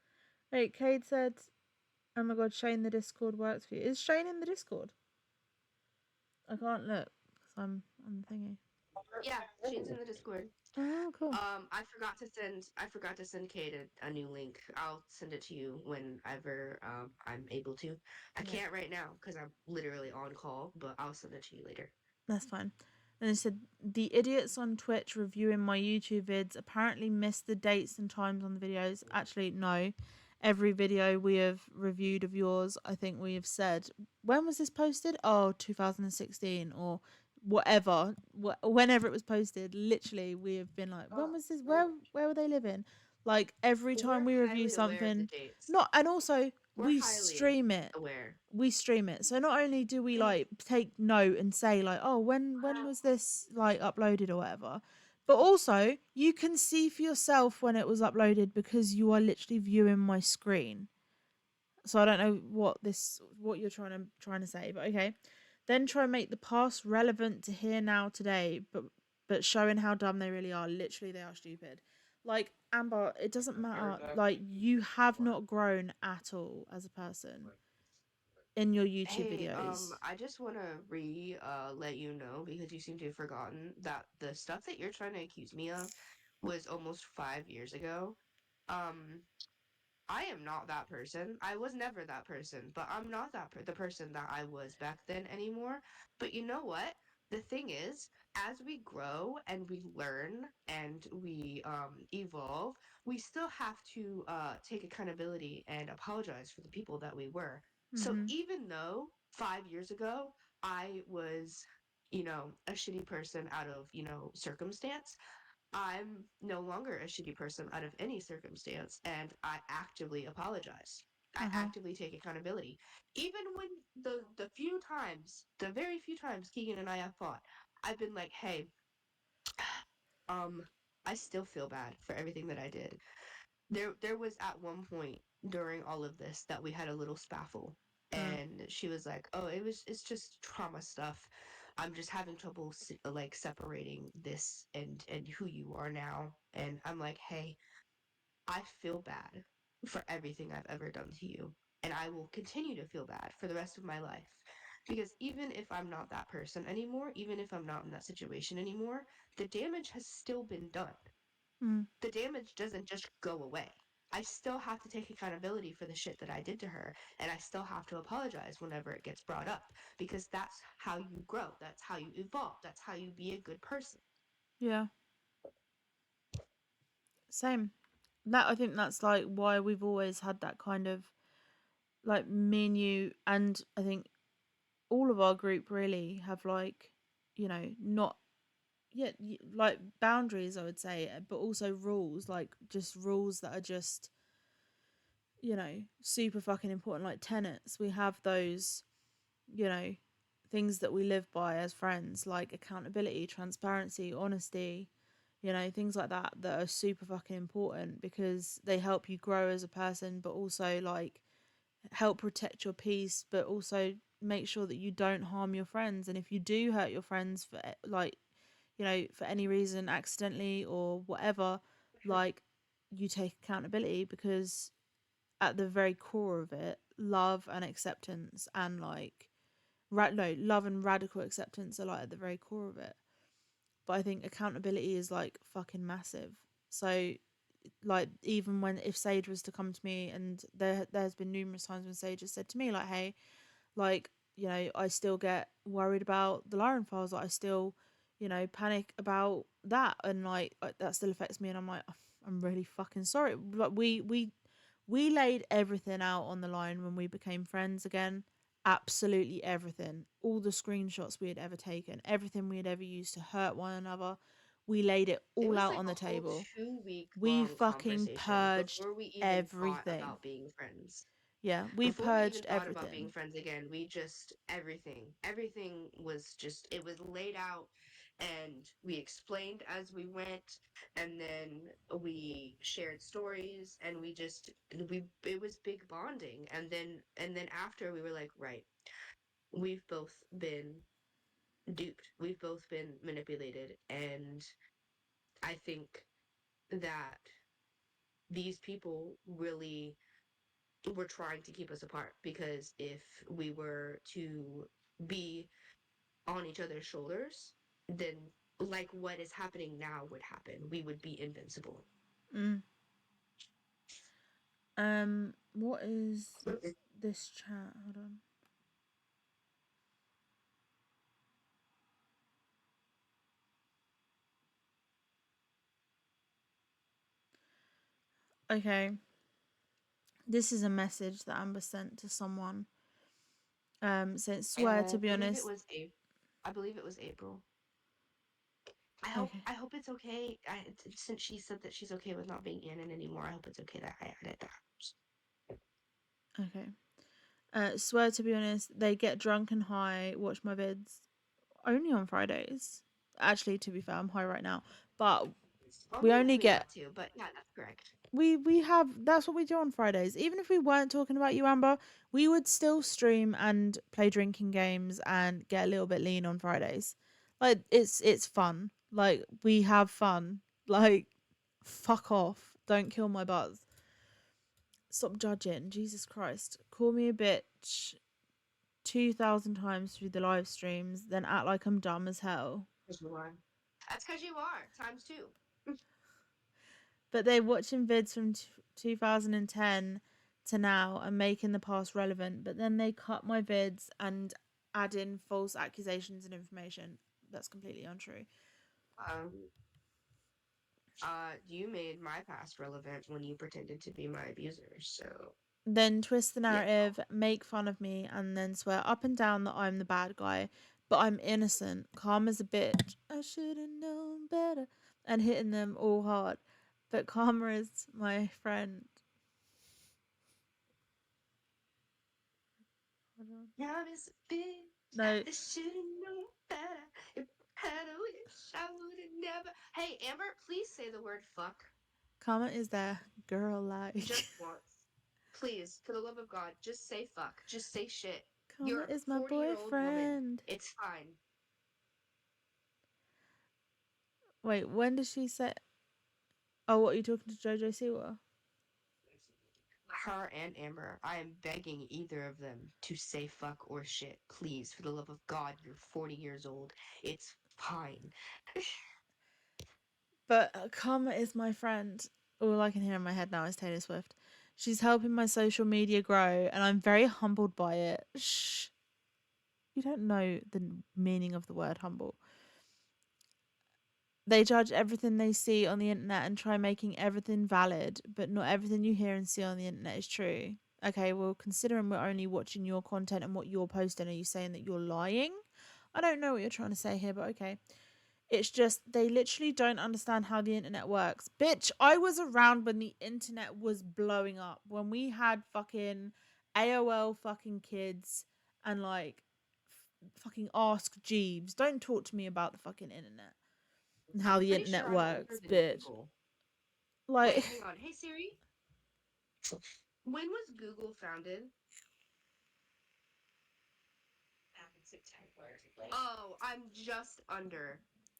Wait, Cade said, "Oh my god, Shane, the Discord works for you." Is Shane in the Discord? I can't look because I'm on the thingy. Yeah, Shane's in the Discord. Oh, cool. I forgot to send Kate a new link. I'll send it to you whenever I'm able to. I Yeah, can't right now because I'm literally on call, but I'll send it to you later. that's fine. And it said the idiots on Twitch reviewing my YouTube vids apparently missed the dates and times on the videos. Actually, no. Every video we have reviewed of yours, I think we have said, when was this posted? Oh, 2016 or whatever. Whenever it was posted, literally we have been like, when was this? Where were they living? Like every time We're we review highly aware of the something, dates. not and also We're we highly stream it aware. so not only do we like take note and say like, oh, when was this like uploaded or whatever, but also you can see for yourself when it was uploaded because you are literally viewing my screen. So I don't know what you're trying to say, but okay. Then try and make the past relevant to here now today, but showing how dumb they really are. Literally they are stupid. Like Amber, it doesn't matter, like you have not grown at all as a person in your YouTube Hey, videos. I just want to let you know because you seem to have forgotten that the stuff that you're trying to accuse me of was almost 5 years ago. Um, I am not that person. I was never that person, but I'm not the person that I was back then anymore. But you know what? The thing is, as we grow and we learn and we evolve, we still have to take accountability and apologize for the people that we were. So Mhm. even though 5 years ago I was, a shitty person out of, circumstance, I'm no longer a shitty person out of any circumstance, and I actively apologize. I Uh-huh. actively take accountability. Even when the very few times Keegan and I have fought, I've been like, hey, um, I still feel bad for everything that I did. There was at one point during all of this that we had a little spaffle, Uh. and she was like, "Oh, it's just trauma stuff. I'm just having trouble like separating this and who you are now." And I'm like, "Hey, I feel bad for everything I've ever done to you, and I will continue to feel bad for the rest of my life." Because even if I'm not that person anymore, even if I'm not in that situation anymore, the damage has still been done. Mm. The damage doesn't just go away. I still have to take accountability for the shit that I did to her, and I still have to apologize whenever it gets brought up because that's how you grow, that's how you evolve, that's how you be a good person. Yeah. Same. That I think that's like why we've always had that kind of like me and you, and I think all of our group really have like, you know, not yet like boundaries, I would say, but also rules, like just rules that are just, you know, super fucking important, like tenets. We have those, you know, things that we live by as friends, like accountability, transparency, honesty, you know, things like that that are super fucking important because they help you grow as a person, but also like help protect your peace, but also make sure that you don't harm your friends. And if you do hurt your friends for like, you know, for any reason, accidentally or whatever, like you take accountability because at the very core of it, love and acceptance and like love and radical acceptance are like at the very core of it. But I think accountability is like fucking massive. So like even when if Sage was to come to me, and there's been numerous times when Sage has said to me like, hey, like, you know, I still get worried about the Lyran files, like I still, you know, panic about that, and like that still affects me, and I'm like, I'm really fucking sorry. But we laid everything out on the line when we became friends again. Absolutely everything. All the screenshots we had ever taken, everything we had ever used to hurt one another, we laid it It all was out like on a the whole table. two-week We long fucking conversation purged before we even thought everything. about being friends. Yeah, we Before we even purged thought about being everything. friends again, we just everything was just it was laid out and we explained as we went and then we shared stories and we it was big bonding and then after we were like, right, we've both been duped. We've both been manipulated and I think that these people really were trying to keep us apart because if we were to be on each other's shoulders, then like what is happening now would happen. We would be invincible. Mm. What is this chat? Hold on. Okay. This is a message that Amber sent to someone. Saying, swear to I be believe it honest. was April. I believe it was April. I hope Okay. I hope it's okay. Since she said that she's okay with not being in it anymore, I hope it's okay that I added that. Okay. Swear to be honest, they get drunk and high, watch my vids only on Fridays. Actually, to be fair, I'm high right now. But Well, we we only do get that too, but yeah, that's correct. we have that's what we do on Fridays. Even if we weren't talking about you, Amber, we would still stream and play drinking games and get a little bit lean on Fridays. Like it's fun. Like we have fun. Like fuck off. Don't kill my buzz. Stop judging. Jesus Christ. Call me a bitch 2,000 times through the live streams, then act like I'm dumb as hell. Because you are. That's because you are times two. But they're watching vids from 2010 to now and making the past relevant, but then they cut my vids and add in false accusations and information. That's completely untrue. Um, you made my past relevant when you pretended to be my abuser. So Then twist the yeah, narrative, make fun of me, and then swear up and down that I'm the bad guy, but I'm innocent, calm as a bitch. I should have known better. And hitting them all hard. But Karma is my friend. Hold on. yeah, I'm just a bitch. No, I should have known better. If I had a wish, I would have never. Hey, Amber, please say the word fuck Karma is there, girl like. just once. Please, for the love of God, just say fuck. Just say shit. Karma You're a is my 40-year-old woman. boyfriend. It's fine. Wait, when did she say? Oh, what are you talking to Jojo Siwa? Her and Amber, I am begging either of them to say fuck or shit. Please, for the love of God, you're 40 years old. It's fine. But Karma is my friend. All I can hear in my head now is Taylor Swift. She's helping my social media grow, and I'm very humbled by it. Shh. You don't know the meaning of the word humble. They judge everything they see on the internet and try making everything valid, but not everything you hear and see on the internet is true. Okay, well, considering we're only watching your content and what you're posting, are you saying that you're lying? I don't know what you're trying to say here, but okay. It's just they literally don't understand how the internet works. Bitch, I was around when the internet was blowing up. When we had fucking AOL fucking kids and like fucking Ask Jeeves. Don't talk to me about the fucking internet and how I'm the pretty internet sure I'm older works, than bitch. Google. Wait, Like hang on. Hey Siri, when was Google founded? Oh, I'm just under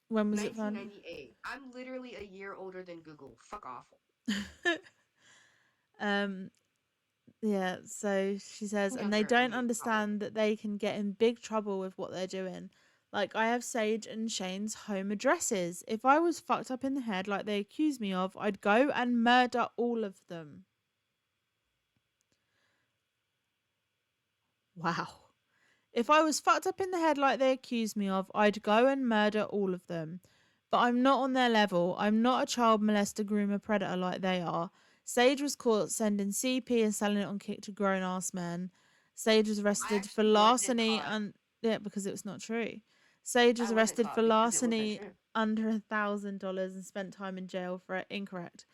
when was it founded? 1998. I'm literally a year older than Google. Fuck off. um yeah, so she says, and they Younger, I don't mean, not older. understand that they can get in big trouble with what they're doing. Like, I have Sage and Shane's home addresses. If I was fucked up in the head like they accuse me of, I'd go and murder all of them. Wow. If I was fucked up in the head like they accuse me of, I'd go and murder all of them. But I'm not on their level. I'm not a child molester, groomer, predator like they are. Sage was caught sending CP and selling it on Kick to grown ass men. Sage was I arrested for actually wasn't larceny caught. and yeah, because it was not true. Sage I was wasn't arrested caught for because it wasn't larceny true. under $1,000 and spent time in jail for it. Incorrect.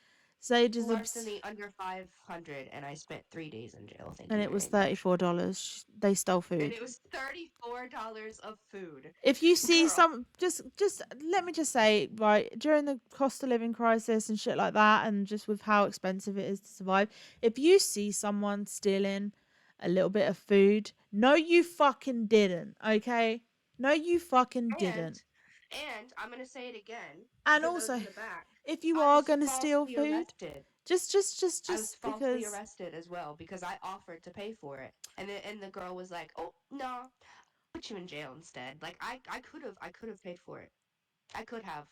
Sage is Larceny under 500, and I spent 3 days in jail. Thank and you it was very much. $34. They stole And food. it was $34 of food. If you see Girl. some, just let me just say, right, during the cost of living crisis and shit like that, and just with how expensive it is to survive, if you see someone stealing a little bit of food, no you fucking didn't, okay, no you fucking And didn't. I'm gonna say it again And for those also, in the back. if you I are was going to steal falsely food, arrested. I was just falsely because. arrested as well because I offered to pay for it. And the girl was like, "Oh, no. Put you in jail instead." Like I could have paid for it. I could have.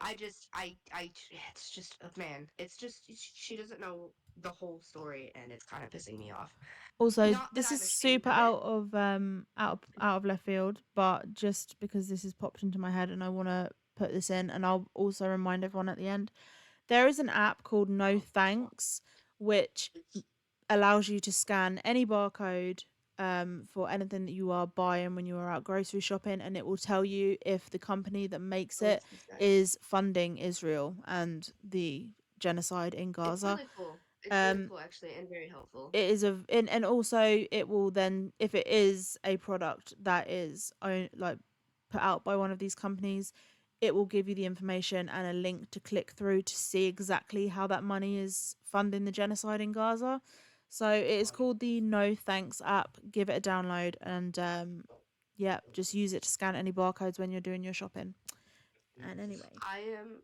It's just, man, it's just, she doesn't know the whole story, and it's kind of pissing me off. Also, Not that this is I'm ashamed super of it. out of left field, but just because this has popped into my head and I want to put this in, and I'll also remind everyone at the end. There is an app called No Thanks, which allows you to scan any barcode for anything that you are buying when you are out grocery shopping, and it will tell you if the company that makes Oh, it this is nice. is funding Israel and the genocide in It's Gaza. really cool. It's really Um, cool, actually, and very helpful. it is and also it will then, if it is a product that is like put out by one of these companies, it will give you the information and a link to click through to see exactly how that money is funding the genocide in Gaza. So it is called the No Thanks app. Give it a download and yeah, just use it to scan any barcodes when you're doing your shopping. And anyway, I am,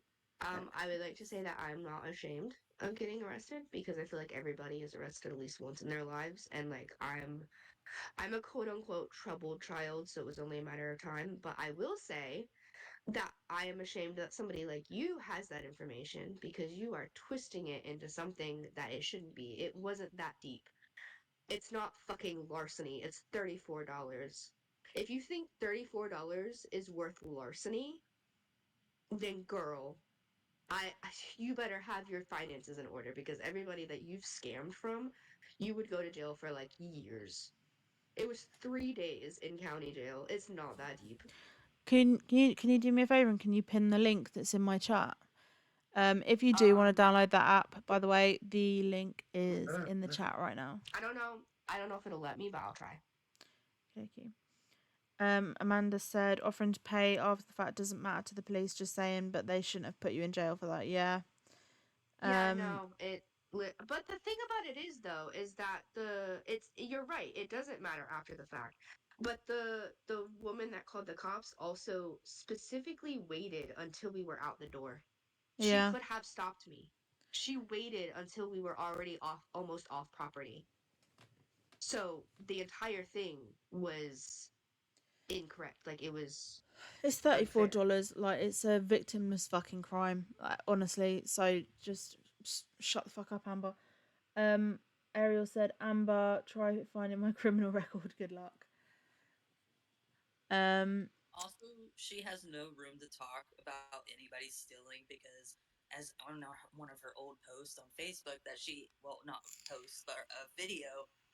I would like to say that I'm not ashamed of getting arrested because I feel like everybody is arrested at least once in their lives, and like I'm a quote unquote troubled child, so it was only a matter of time. But I will say that I am ashamed that somebody like you has that information because you are twisting it into something that it shouldn't be. It wasn't that deep. It's not fucking larceny. It's $34. If you think $34 is worth larceny, then girl, I you better have your finances in order because everybody that you've scammed from, you would go to jail for like years. It was 3 days in county jail. It's not that deep. can you do me a favor and can you pin the link that's in my chat? If you do want to Um, download that app, by the way, the link is in the chat right now. I don't know. I don't know if it'll let me, but I'll try. Okay. Amanda said offering to pay after the fact doesn't matter to the police. Just saying, but they shouldn't have put you in jail for that. Yeah. Yeah, Um. no, but the thing about it is though is that you're right. It doesn't matter after the fact. But the woman that called the cops also specifically waited until we were out the door. She Yeah. could have stopped me. She waited until we were already off, almost off property. So the entire thing was incorrect. Like it was It's unfair. $34. Like, it's a victimless fucking crime, like, honestly. So just shut the fuck up, Amber. Ariel said, Amber, try finding my criminal record. Good luck. Also, she has no room to talk about anybody stealing because, as on one of her old posts on Facebook, that she, well, not posts, but a video,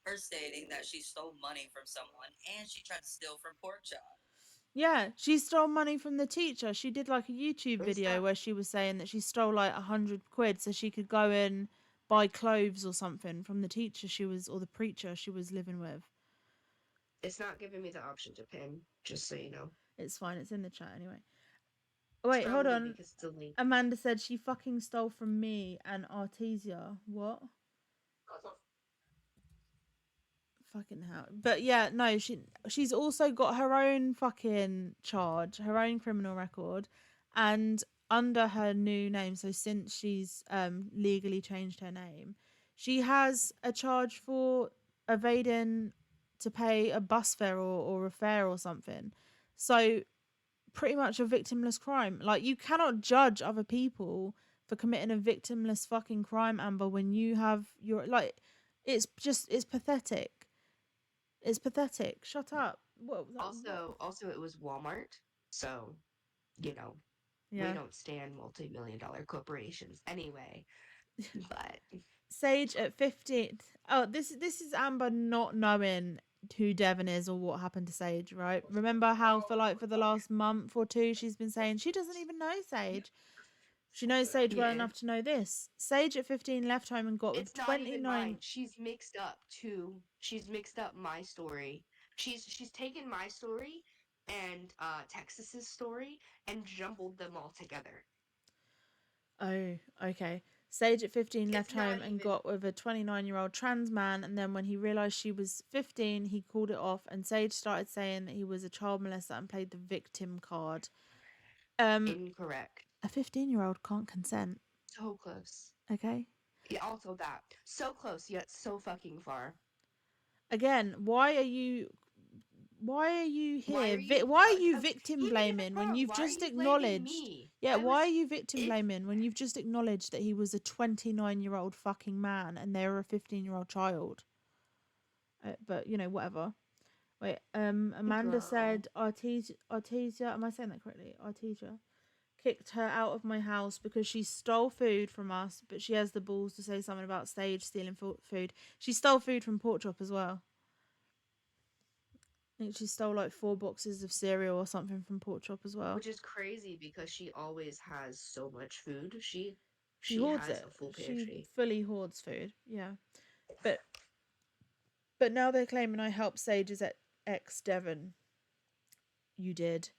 her stating that she stole money from someone and she tried to steal from Pork Chop. Yeah, she stole money from the teacher. She did like a YouTube It's video not where she was saying that she stole like 100 quid so she could go and buy clothes or something from the teacher she was, or the preacher she was living with. it's not giving me the option to pin, just so you know. It's fine. It's in the chat anyway. It's Wait, hold probably on. because it's a link. Amanda said she fucking stole from me and Artesia. What? Fucking hell. But yeah, no, she's also got her own fucking charge, her own criminal record, and under her new name, so since she's legally changed her name, she has a charge for evading to pay a bus fare or a fare or something. So pretty much a victimless crime. Like, you cannot judge other people for committing a victimless fucking crime, Amber, when you have your, like, it's pathetic. It's pathetic. Shut up. What? Also, it was Walmart, so you know we Yeah. don't stand multi-million-dollar corporations anyway. But Sage at 15. Oh, this is Amber not knowing who Devon is or what happened to Sage, right? Remember how for the last month or two she's been saying she doesn't even know Sage. She knows Sage well yeah, enough to know this. Sage at 15 left home and got with it's not even 29. mine. She's mixed up my story. She's taken my story and Texas's story and jumbled them all together. Oh, okay. Sage at 15 It's left home not and even got with a 29-year-old trans man, and then when he realised she was 15, he called it off, and Sage started saying that he was a child molester and played the victim card. incorrect. A 15-year-old can't consent, So close. okay? Yeah, also that. So close, yet so fucking far. Again, why are you Why are here? you Why are you victim here's the blaming when problem. you've Why are just you blaming acknowledged? me? Yeah, I why was are you victim if blaming when you've just acknowledged that he was a 29-year-old fucking man and they were a 15-year-old child? But you know, whatever. Wait, Amanda girl. said Artesia, am I saying that correctly? Artesia kicked her out of my house because she stole food from us, but she has the balls to say something about Sage stealing food. She stole food from Pork Chop as well. I think she stole like 4 boxes of cereal or something from Pork Chop as well. Which is crazy because she always has so much food. She She hoards has it. a full She pantry. fully hoards food. Yeah, but but now they're claiming I helped Sage's ex Devon. You did.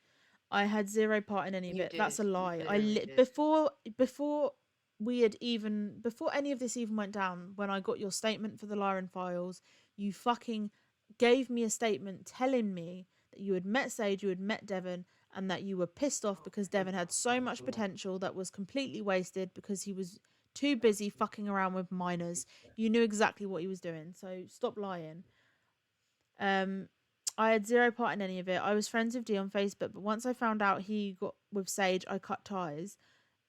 I had zero part in any of You it. That's did. a You lie. literally did. Before we had even before any of this even went down, when I got your statement for the Lyran files, you fucking gave me a statement telling me that you had met Sage, you had met Devon, and that you were pissed off because Devon had so much potential that was completely wasted because he was too busy fucking around with minors. You knew exactly what he was doing, so stop lying. Um, I had zero part in any of it. I was friends with D on Facebook, but once I found out he got with Sage, I cut ties.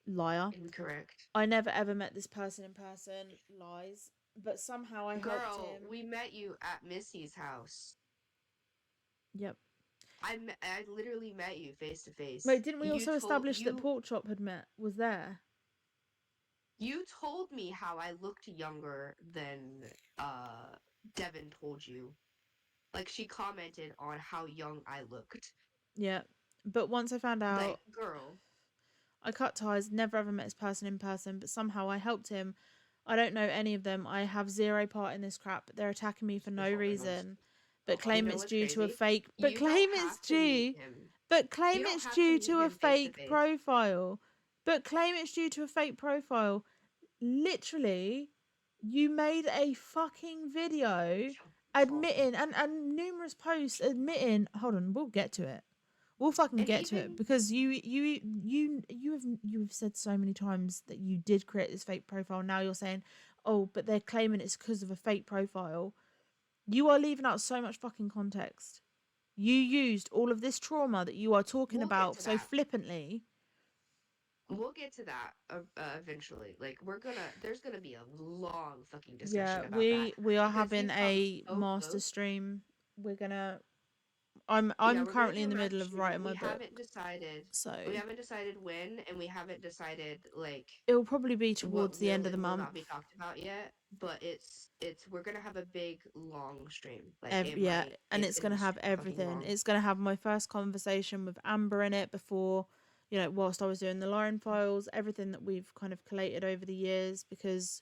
Liar. Incorrect. I never ever met this person in person. Lies. But somehow I helped Girl, him. we met you at Missy's house. Yep. I literally met you face to face. Wait, didn't we also establish that Pork Chop was there? You told me how I looked younger than Devin told you. Like she commented on how young I looked. Yeah. But once I found Like, out, girl. I cut ties, never ever met this person in person, but somehow I helped him. I don't know any of them. I have zero part in this crap. They're attacking me for no reason. But You claim know it's what's due to a crazy? fake. But You don't claim it's have to meet due. him. But You claim don't it's have to due meet to a him face to fake face. profile. But claim it's due to a fake profile. Literally, you made a fucking video admitting and numerous posts admitting. Hold on, we'll get to it. We'll fucking And get to it even because you have said so many times that you did create this fake profile. Now you're saying, oh, but they're claiming it's because of a fake profile. You are leaving out so much fucking context. You used all of this trauma that you are talking We'll get about to so that. flippantly. We'll get to that eventually. Like there's gonna be a long fucking Yeah, discussion about that we are because having you've come a so master close. stream. We're gonna Yeah, I'm we're gonna currently do in a the master middle of stream. writing my book. So We haven't decided when, and we haven't decided like it'll probably be what towards the will end of the and will month. not be talked about yet. But it's we're gonna have a big long stream. Like Yeah, and it's it's gonna going be to have super fucking everything. long. It's going to have my first conversation with Amber in it before, whilst I was doing the Lauren files, everything that we've kind of collated over the years, because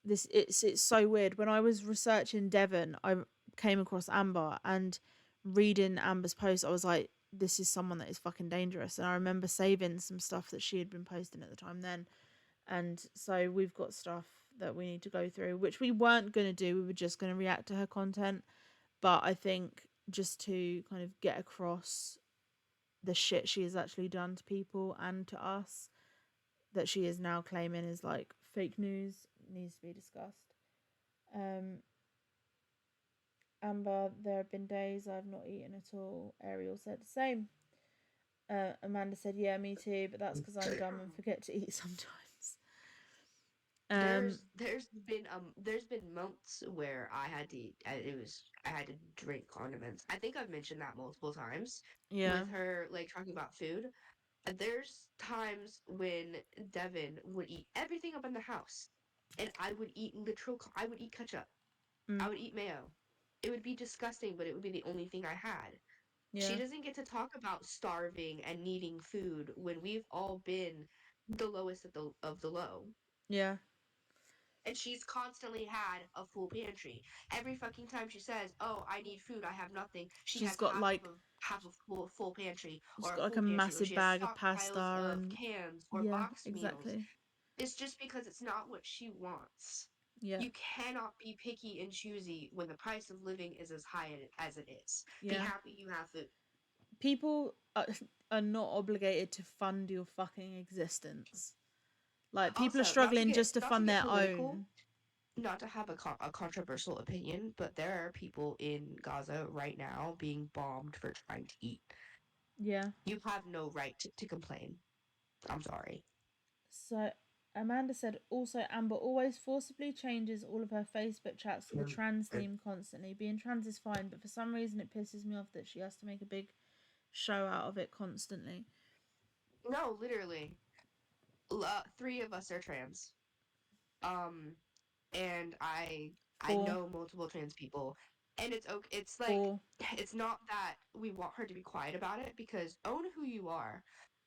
it's so weird. When I was researching Devon, I came across Amber, and reading Amber's post, I was like, this is someone that is fucking dangerous. And I remember saving some stuff that she had been posting at the time then. And so we've got stuff that we need to go through, which we weren't going to do. We were just going to react to her content. But I think just to kind of get across the shit she has actually done to people and to us, that she is now claiming is like fake news, needs to be discussed. Um, Amber, there have been days I've not eaten at all. Ariel said the same. Amanda said, yeah, me too, but that's because I'm dumb and forget to eat sometimes. There's been months where I had to eat, I had to drink condiments. I think I've mentioned that multiple times Yeah. with her like talking about food. There's times when Devin would eat everything up in the house, and I would eat ketchup. I Mm, would eat mayo. It would be disgusting, but it would be the only thing I had. She yeah. doesn't get to talk about starving and needing food when we've all been the lowest of the low. Yeah. And she's constantly had a full pantry. Every fucking time she says, "Oh, I need food. I have nothing," she She's has got like half of full pantry she's or a got like full a pantry, or massive she has bag of pasta stockpiles of and cans or yeah, boxed meals. exactly. It's just because it's not what she wants. Yeah. You cannot be picky and choosy when the price of living is as high as it is. Be Yeah. happy you have food. People are not obligated to fund your fucking existence. Like people are Also, struggling just to not to fund get their political, own. not to have a controversial opinion, but there are people in Gaza right now being bombed for trying to eat. Yeah. You have no right to complain. I'm sorry. So Amanda said also Amber always forcibly changes all of her Facebook chats to the trans theme constantly. Being trans is fine, but for some reason it pisses me off that she has to make a big show out of it constantly. No, literally, three of us are trans. Um, and I Four. know multiple trans people, and it's okay. It's like Four. it's not that we want her to be quiet about it because own who you are,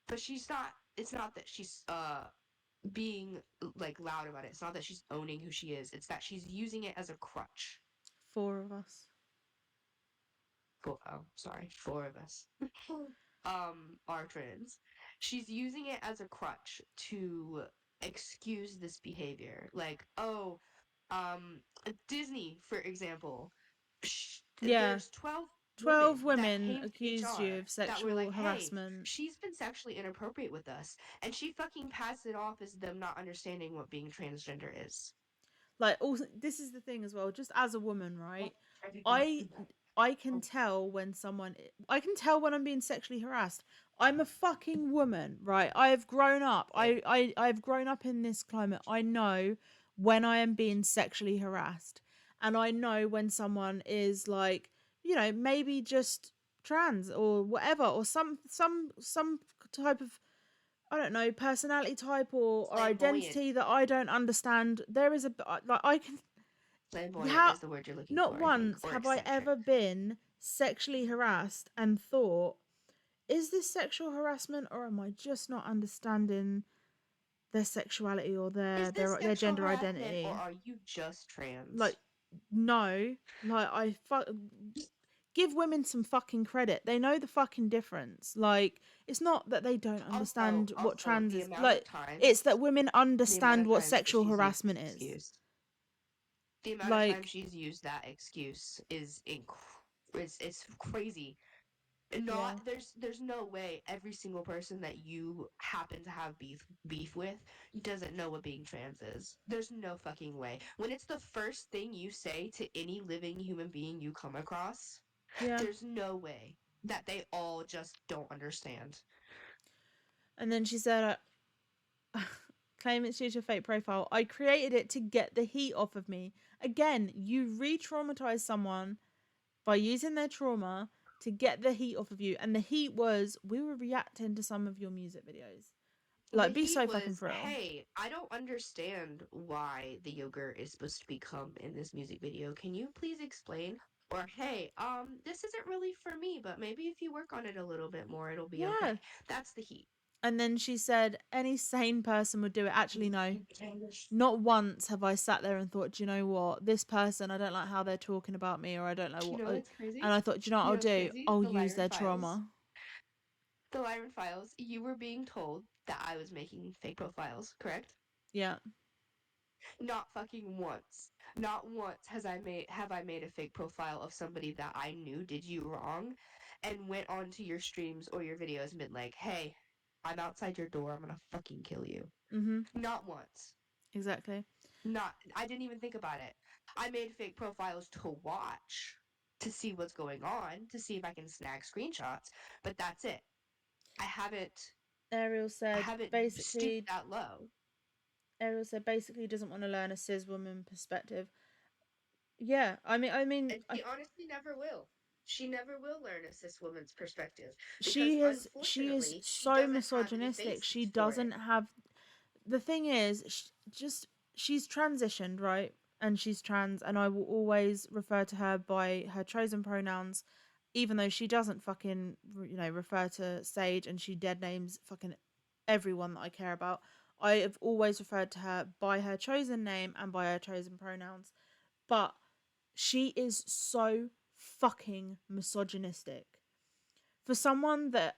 but she's not. It's not that she's being like loud about it. It's not that she's owning who she is. It's that she's using it as a crutch. Four of us. Sorry, four of us. Are trans. She's using it as a crutch to excuse this behavior. Like, oh, Disney, for example. Yeah. There's 12 women 12 that women came to accused you HR of that were sexual like, hey, harassment. she's been sexually inappropriate with us. And she fucking passed it off as them not understanding what being transgender is. Like also this is the thing as well, just as a woman, right? I I can tell when I can tell when I'm being sexually harassed. I'm a fucking woman, right? I have grown up. I've grown up in this climate. I know when I am being sexually harassed. And I know when someone is like, maybe just trans or whatever, or some type of, I don't know, personality type or Flamboyant. identity that I don't understand. There is a like I can Flamboyant how is the word you're looking not for, I think, once or have I eccentric. ever been sexually harassed and thought, is this sexual harassment or am I just not understanding their sexuality or Is their this their, their sexual gender harassment or identity? are you just trans? Like no, like give women some fucking credit. They know the fucking difference. Like it's not that they don't understand what Also, trans is. Like it's that women the amount understand of what times that sexual she's used harassment this is. excuse, the amount of times Like she's used that excuse is it's crazy. yeah, Not there's no way every single person that you happen to have beef with doesn't know what being trans is. There's no fucking way. When it's the first thing you say to any living human being you come across, Yeah. There's no way that they all just don't understand. And then she said, claim it's due to a fake profile. I created it to get the heat off of me. Again, you re-traumatize someone by using their trauma to get the heat off of you. And the heat was, we were reacting to some of your music videos. Like, be so fucking Was, for real. hey, I don't understand why the yogurt is supposed to become in this music video. Can you please explain? Or hey, this isn't really for me, but maybe if you work on it a little bit more, it'll be Yeah. okay. That's the heat. And then she said, any sane person would do it. Actually, no. Not once have I sat there and thought, do you know what? This person, I don't like how they're talking about me, or I don't know You what. know what's crazy? And I thought, do you know what I'll do? Crazy? I'll The use Lyran their Files. trauma. The Lyran Files, you were being told that I was making fake profiles, correct? Yeah. Not fucking once. Not once have I made a fake profile of somebody that I knew did you wrong and went onto your streams or your videos and been like, hey, I'm outside your door, I'm gonna fucking kill you. Mm-hmm. Not once. Exactly. I didn't even think about it. I made fake profiles to watch, to see what's going on, to see if I can snag screenshots, but that's it. I haven't basically stooped that low. Ariel said basically he doesn't want to learn a cis woman perspective. Yeah, I mean, And she honestly never will. She never will learn a cis woman's perspective because she is unfortunately she so doesn't have any misogynistic. basis She for it. doesn't have. The thing is, she's transitioned, right? And she's trans, and I will always refer to her by her chosen pronouns, even though she doesn't fucking refer to Sage, and she dead names fucking everyone that I care about. I have always referred to her by her chosen name and by her chosen pronouns. But she is so fucking misogynistic. For someone that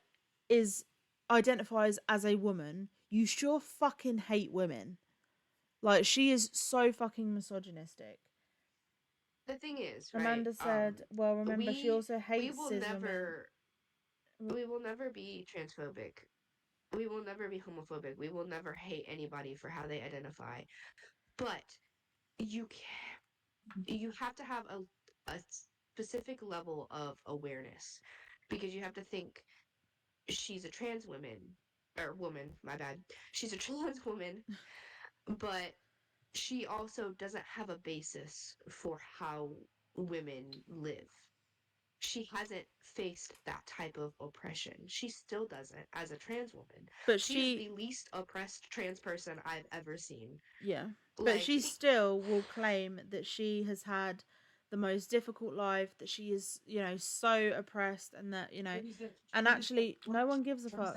is identifies as a woman, you sure fucking hate women. Like, she is so fucking misogynistic. The thing is, Amanda right? said, well, remember, she also We hates will cis never women. we will never be transphobic. We will never be homophobic. We will never hate anybody for how they identify. But you have to have a specific level of awareness because you have to think she's a trans woman, my bad. She's a trans woman, but she also doesn't have a basis for how women live. She hasn't faced that type of oppression. She still doesn't as a trans woman. But She is the least oppressed trans person I've ever seen. Yeah. But Like, she still will claim that she has had the most difficult life, that she is, so oppressed, and that, and actually, no one gives a fuck.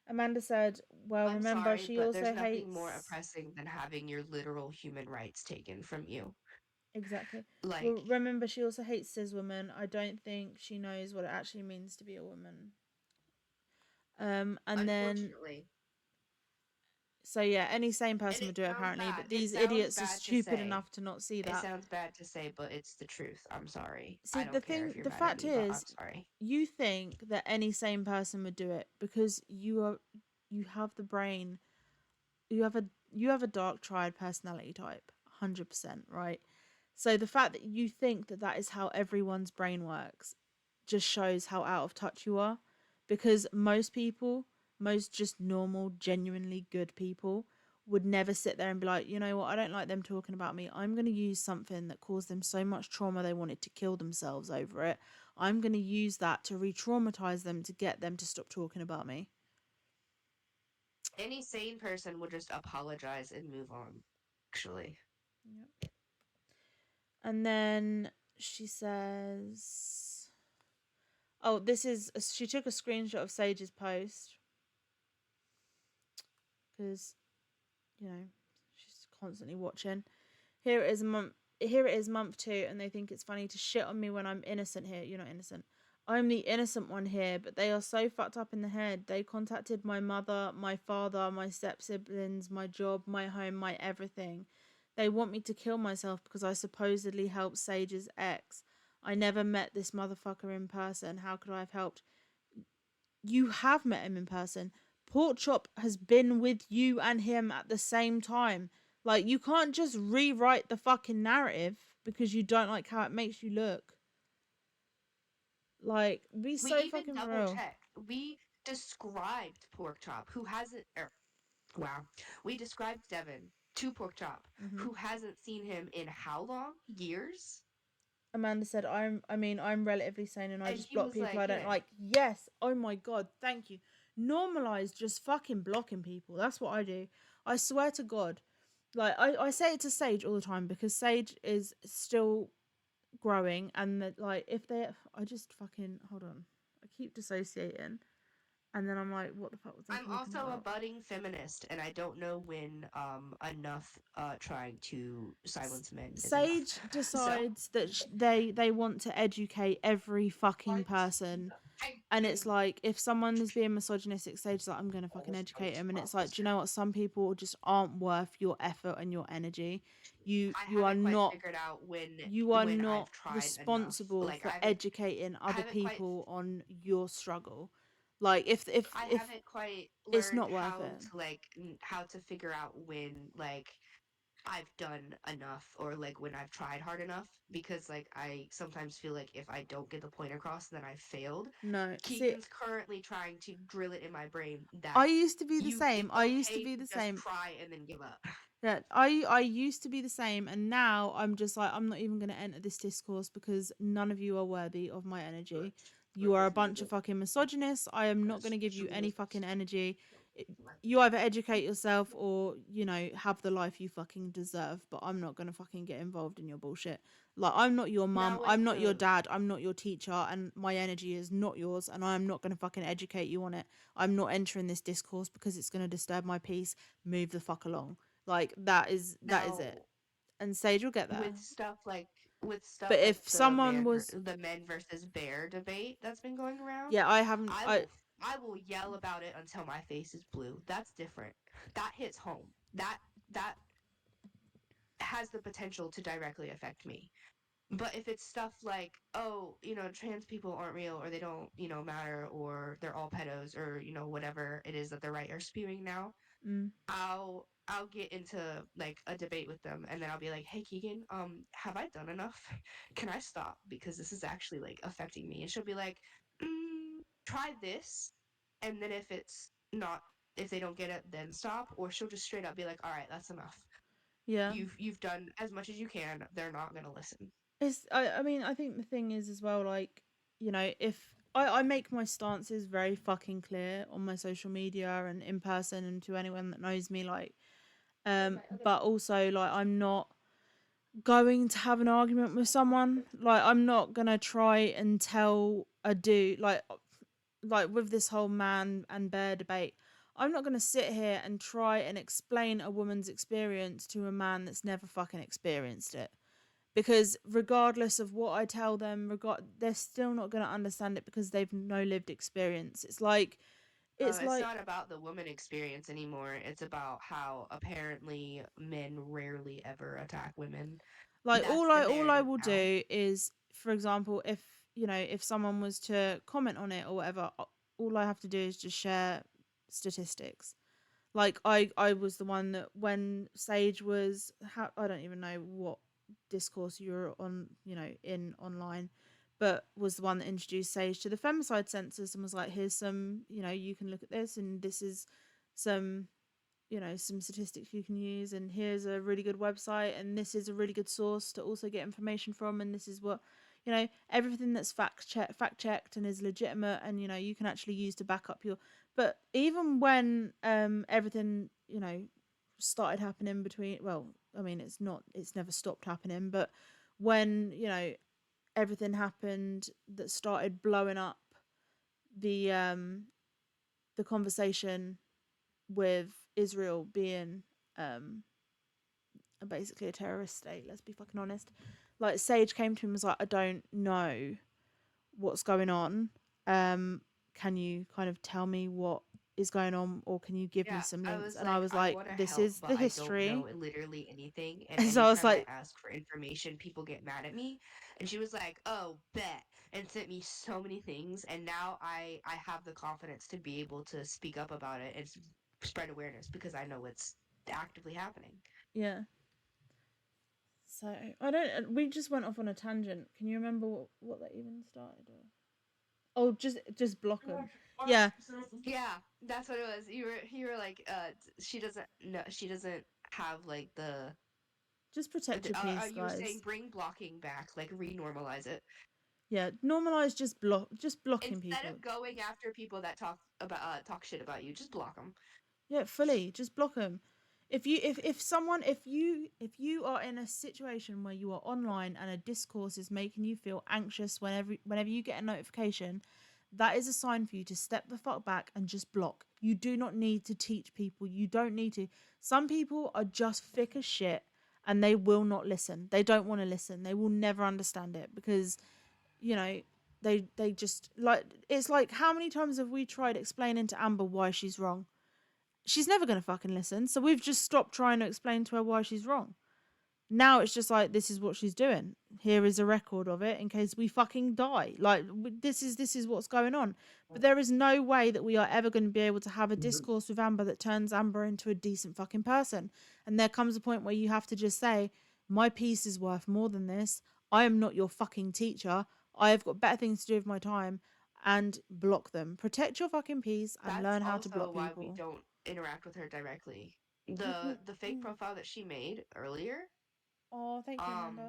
Amanda said, well, I'm remember, sorry, she but there's also nothing more hates. oppressing than having your literal human rights taken from you. Exactly. Like, well, remember, she also hates cis women. I don't think she knows what it actually means to be a woman. And then, so yeah, any sane person would do it apparently, but these idiots are stupid enough to not see that. It sounds bad to say, but it's the truth. I'm sorry. See, I don't care if you're the mad fact at me, but I'm is, sorry. you think that any sane person would do it because you have the brain, you have a dark triad personality type, 100%, right? So the fact that you think that that is how everyone's brain works just shows how out of touch you are, because most people, most just normal, genuinely good people would never sit there and be like, you know what, I don't like them talking about me. I'm going to use something that caused them so much trauma they wanted to kill themselves over it. I'm going to use that to re-traumatize them to get them to stop talking about me. Any sane person would just apologize and move on, actually. Yep. And then she says, oh, she took a screenshot of Sage's post because, she's constantly watching. Here it is month 2, and they think it's funny to shit on me when I'm innocent here. You're not innocent. I'm the innocent one here, but they are so fucked up in the head. They contacted my mother, my father, my step-siblings, my job, my home, my everything. They want me to kill myself because I supposedly helped Sage's ex. I never met this motherfucker in person. How could I have helped? You have met him in person. Pork Chop has been with you and him at the same time. Like, you can't just rewrite the fucking narrative. because you don't like how it makes you look. Like, be We so even fucking double real. checked. We described pork chop, who hasn't. Wow. We described Devin to pork chop, Hmm. who hasn't seen him in how long? Years? Amanda said, I'm relatively sane and I And just he block was people like, I don't yeah. like. Yes. Oh my God. Thank you. Normalize just fucking blocking people. That's what I do. I swear to God. Like, I say it to Sage all the time because Sage is still growing and that, like, if they, I just fucking, hold on. I keep dissociating. And then I'm like, what the fuck was I I'm talking also a about? budding feminist, and I don't know when enough trying to silence men is enough. Sage So decides that they want to educate every fucking person, and it's like, if someone is being misogynistic, Sage's like, I'm gonna fucking educate him, and it's like, do you know what? Some people just aren't worth your effort and your energy. You I you are haven't quite not figured out you are I've not tried enough. responsible Like for educating I other haven't quite people on your struggle. Like, if it's learned not worth it. how to figure out when I've done enough or like when I've tried hard enough because like I sometimes feel like if I don't get the point across then I failed. No, see, Keegan's currently trying to drill it in my brain I that used to be the you same. it's I used to okay be to the just same. try and then give up. That I used to be the same, and now I'm just like, I'm not even going to enter this discourse because none of you are worthy of my energy. You are a bunch of fucking misogynists. I am not going to give you any fucking energy. You either educate yourself or, have the life you fucking deserve, but I'm not going to fucking get involved in your bullshit. Like, I'm not your mum, Now with I'm not your the dad, I'm not your teacher, and my energy is not yours, and I'm not going to fucking educate you on it. I'm not entering this discourse because it's going to disturb my peace. Move the fuck along. Like, that is now it. And Sage will get there. with stuff like But like if someone was, the men versus bear debate that's been going around, yeah, I haven't, I I will I will yell about it until my face is blue. That's different. That hits home. That has the potential to directly affect me. But if it's stuff like, oh, trans people aren't real or they don't, matter or they're all pedos or, whatever it is that the right are spewing now, mm, I'll get into like a debate with them and then I'll be like, "Hey Keegan, have I done enough? Can I stop because this is actually like affecting me?" And she'll be like, "Try this." And then if they don't get it, then stop, or she'll just straight up be like, "All right, that's enough. yeah. You've done as much as you can. They're not going to listen." I mean, I think the thing is as well, like, if I make my stances very fucking clear on my social media and in person and to anyone that knows me, like, but also, like, I'm not going to have an argument with someone. Like, I'm not gonna try and tell a dude, like with this whole man and bear debate, I'm not going to sit here and try and explain a woman's experience to a man that's never fucking experienced it. Because regardless of what I tell them, they're still not going to understand it because they've no lived experience. It's It's like not about the woman experience anymore. It's about how apparently men rarely ever attack women. like That's all the I narrative will now. do is, for example, if someone was to comment on it or whatever, all I have to do is just share statistics. Like, I was the one that when Sage was, I don't even know what discourse you were on, in online, but was the one that introduced Sage to the femicide census and was like, here's some, you can look at this, and this is some, some statistics you can use, and here's a really good website, and this is a really good source to also get information from, and this is what, everything that's fact checked and is legitimate, and you can actually use to back up your. But even when everything, started happening between, well, I mean, it's never stopped happening, but when, everything happened that started blowing up the conversation with Israel being um basically a terrorist state, let's be fucking honest. Like, Sage came to him and was like, I don't know what's going on. Can you kind of tell me what is going on, or can you give me Yeah, some I links? was And I like, was I like, want to this help, is but the I don't know history. literally anything. And And so I was anytime I like, ask for information, people get mad at me. And she was like, "Oh, bet," and sent me so many things. And now I have the confidence to be able to speak up about it and spread awareness because I know it's actively happening. yeah. So I don't. We just went off on a tangent. Can you remember what that even started? Oh, just block them. Yeah. Yeah, that's what it was. You were like, she doesn't no, she doesn't have like the. Just protect your peace, You were saying guys. bring blocking back, like renormalize it. Yeah, normalize just blocking Instead people. of going after people that talk shit about you, just block them. Yeah, fully. Just block them. If you are in a situation where you are online and a discourse is making you feel anxious whenever you get a notification, that is a sign for you to step the fuck back and just block. You do not need to teach people. You don't need to. Some people are just thick as shit and they will not listen. They don't want to listen. They will never understand it because, you know, they just like it's like how many times have we tried explaining to Amber why she's wrong? She's never going to fucking listen. So we've just stopped trying to explain to her why she's wrong. Now it's just like, this is what she's doing. Here is a record of it in case we fucking die. Like, this is what's going on. But there is no way that we are ever going to be able to have a discourse with Amber that turns Amber into a decent fucking person. And there comes a point where you have to just say, my peace is worth more than this. I am not your fucking teacher. I have got better things to do with my time. And block them. Protect your fucking peace and That's learn how to also block why we people. don't interact with her directly. We, we, The fake profile that she made earlier, oh, thank you, Amanda.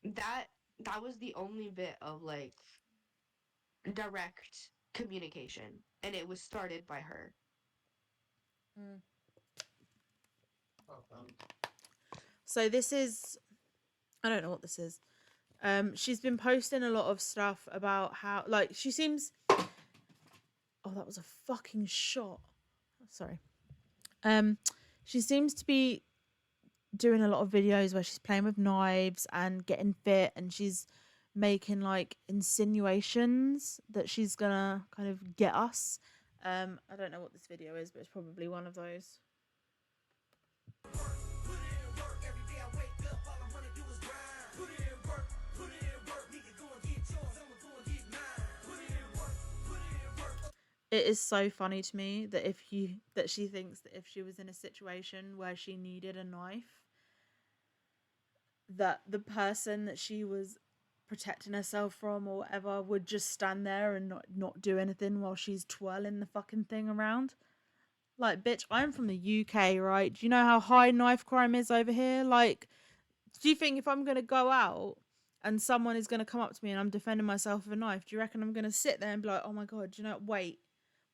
um, that that was the only bit of like direct communication, and it was started by her. So this is, I don't know what this is. She's been posting a lot of stuff about how, like, she seems. Oh, that was a fucking shot. Sorry. She seems to be doing a lot of videos where she's playing with knives and getting fit, and she's making like insinuations that she's gonna kind of get us. I don't know what this video is, but it's probably one of those. It is so funny to me that she thinks that if she was in a situation where she needed a knife, that the person that she was protecting herself from or whatever would just stand there and not do anything while she's twirling the fucking thing around. Like, bitch, I'm from the UK, right? Do you know how high knife crime is over here? Like, do you think if I'm going to go out and someone is going to come up to me and I'm defending myself with a knife, do you reckon I'm going to sit there and be like, oh my God, do you know, wait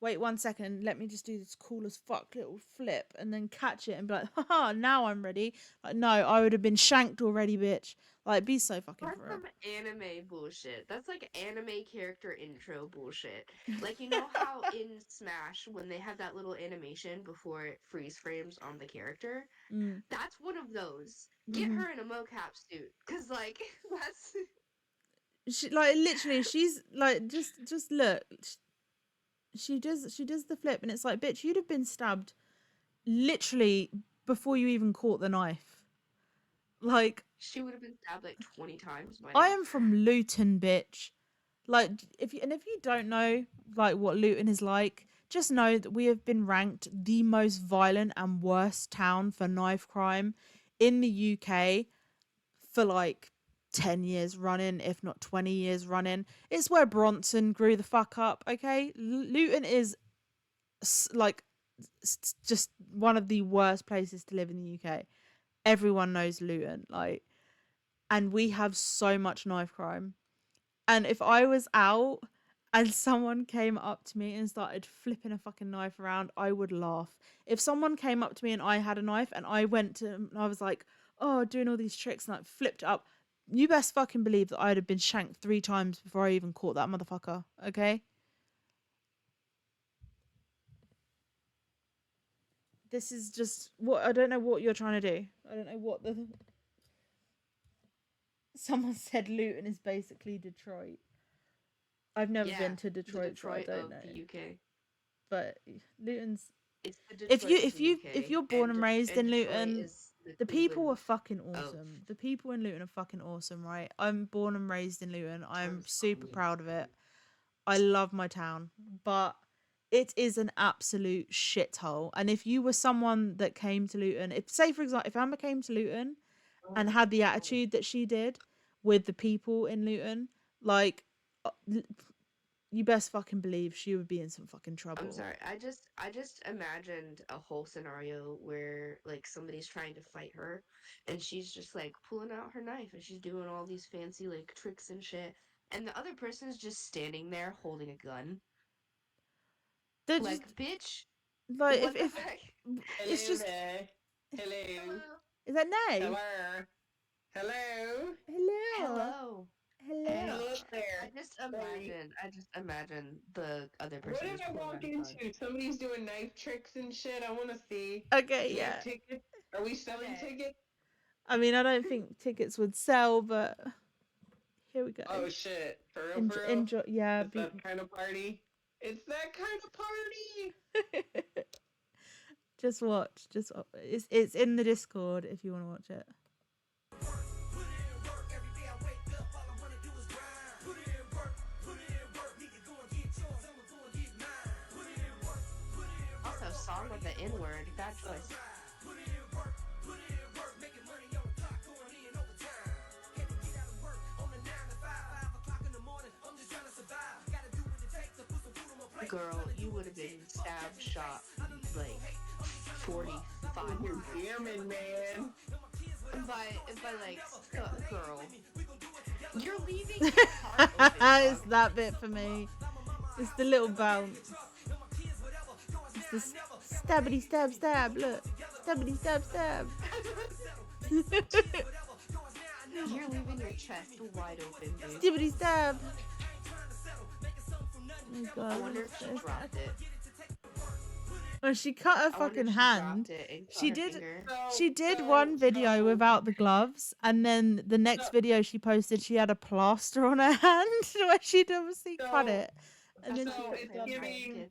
1 second, let me just do this cool as fuck little flip and then catch it and be like, haha, now I'm ready. Like, no, I would have been shanked already, bitch. Like, be so fucking That's for real. some anime bullshit. That's like anime character intro bullshit. Like, you know how in Smash, when they have that little animation before it freeze frames on the character? That's one of those. Get her in a mocap suit. Cause like, that's... She, like, literally, she's like, just look. She does the flip and it's like, bitch, you'd have been stabbed literally before you even caught the knife. Like, she would have been stabbed like 20 times by I now. am from Luton, bitch. Like, if you don't know like what Luton is like, just know that we have been ranked the most violent and worst town for knife crime in the UK for like 10 years running, if not 20 years running. It's where Bronson grew the fuck up, okay? Luton is like just one of the worst places to live in the UK. Everyone knows Luton, like, and we have so much knife crime. And if I was out and someone came up to me and started flipping a fucking knife around, I would laugh. If someone came up to me and I had a knife and I went to and I was like, oh, doing all these tricks and like flipped up, you best fucking believe that I'd have been shanked 3 times before I even caught that motherfucker, okay? This is just what I don't know what you're trying to do. I don't know what the someone said Luton is basically Detroit. I've never been to Detroit, so I don't know. The UK. But Luton's It's the Detroit if you're born and raised in Luton, the people are fucking of- awesome. The people in Luton are fucking awesome, right? I'm born and raised in Luton. I'm super proud of it. I love my town, but it is an absolute shithole. And if you were someone that came to Luton, if say for example, if Amber came to Luton and had the attitude that she did with the people in Luton, like, you best fucking believe she would be in some fucking trouble. I'm sorry. I just imagined a whole scenario where like somebody's trying to fight her and she's just like pulling out her knife and she's doing all these fancy like tricks and shit and the other person's just standing there holding a gun. They're Like, just bitch, like what the if fuck? it's Hello just there. Hello. is that Nay? Hello. Hello. Hello. Hello. Hello. Hello there. I just imagine the other What person did just I pulling walk out a gun. into? Somebody's doing knife tricks and shit. I want to see. Okay, Do we yeah. have tickets? Are we selling Okay. tickets? I mean, I don't think tickets would sell, but here we go. Oh shit! For real? Enjoy, For real? enjoy, yeah. It's that kind of party. It's that kind of party. Just watch. It's in the Discord if you want to watch it. Also, song with the N word. Bad choice. Girl, you would have been stabbed, shot, like 45 You're jamming, man. by like girl. You're leaving your heart open. It's that bit for me. It's the little bounce. It's the stabbity stab stab. Look, stabbity stab stab. You're leaving your chest wide open, dude. Stabbity stab. Oh God, I wonder if she dropped it. Oh, she cut her fucking hand. She did one video without the gloves, and then the next video she posted, she had a plaster on her hand where she'd obviously cut it. And then she it's giving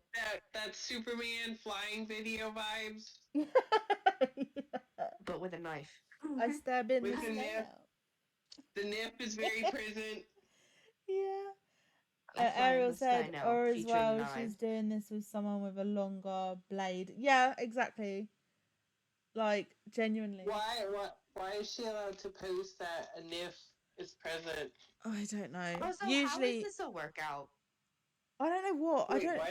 that Superman flying video vibes. But with a knife. I stab in With the the snail. nip. The nip is very present. Yeah. Fly in Ariel the Sky said, Now, or as featuring well, knives. she's doing this with someone with a longer blade. Yeah, exactly. Like, genuinely. Why is she allowed to post that a nif is present? Oh, I don't know. Also, Usually, how is this a workout? I don't know what. Wait, I don't. what?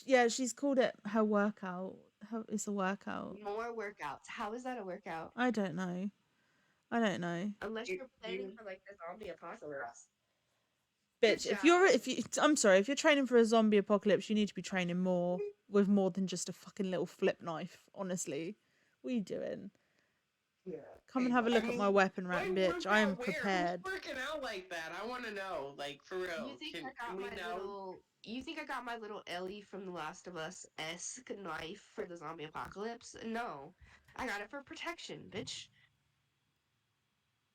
Yeah, she's called it her workout. It's a workout. More workouts. How is that a workout? I don't know. Unless you're planning for like the zombie apocalypse. Bitch, I'm sorry, if you're training for a zombie apocalypse, you need to be training more with more than just a fucking little flip knife. Honestly, what are you doing? Yeah. Come and have a look at my weapon rack, bitch. I am prepared. Who's working out like that? I want to know, like, for real. You think I got my little Ellie from The Last of Us-esque knife for the zombie apocalypse? No, I got it for protection, bitch.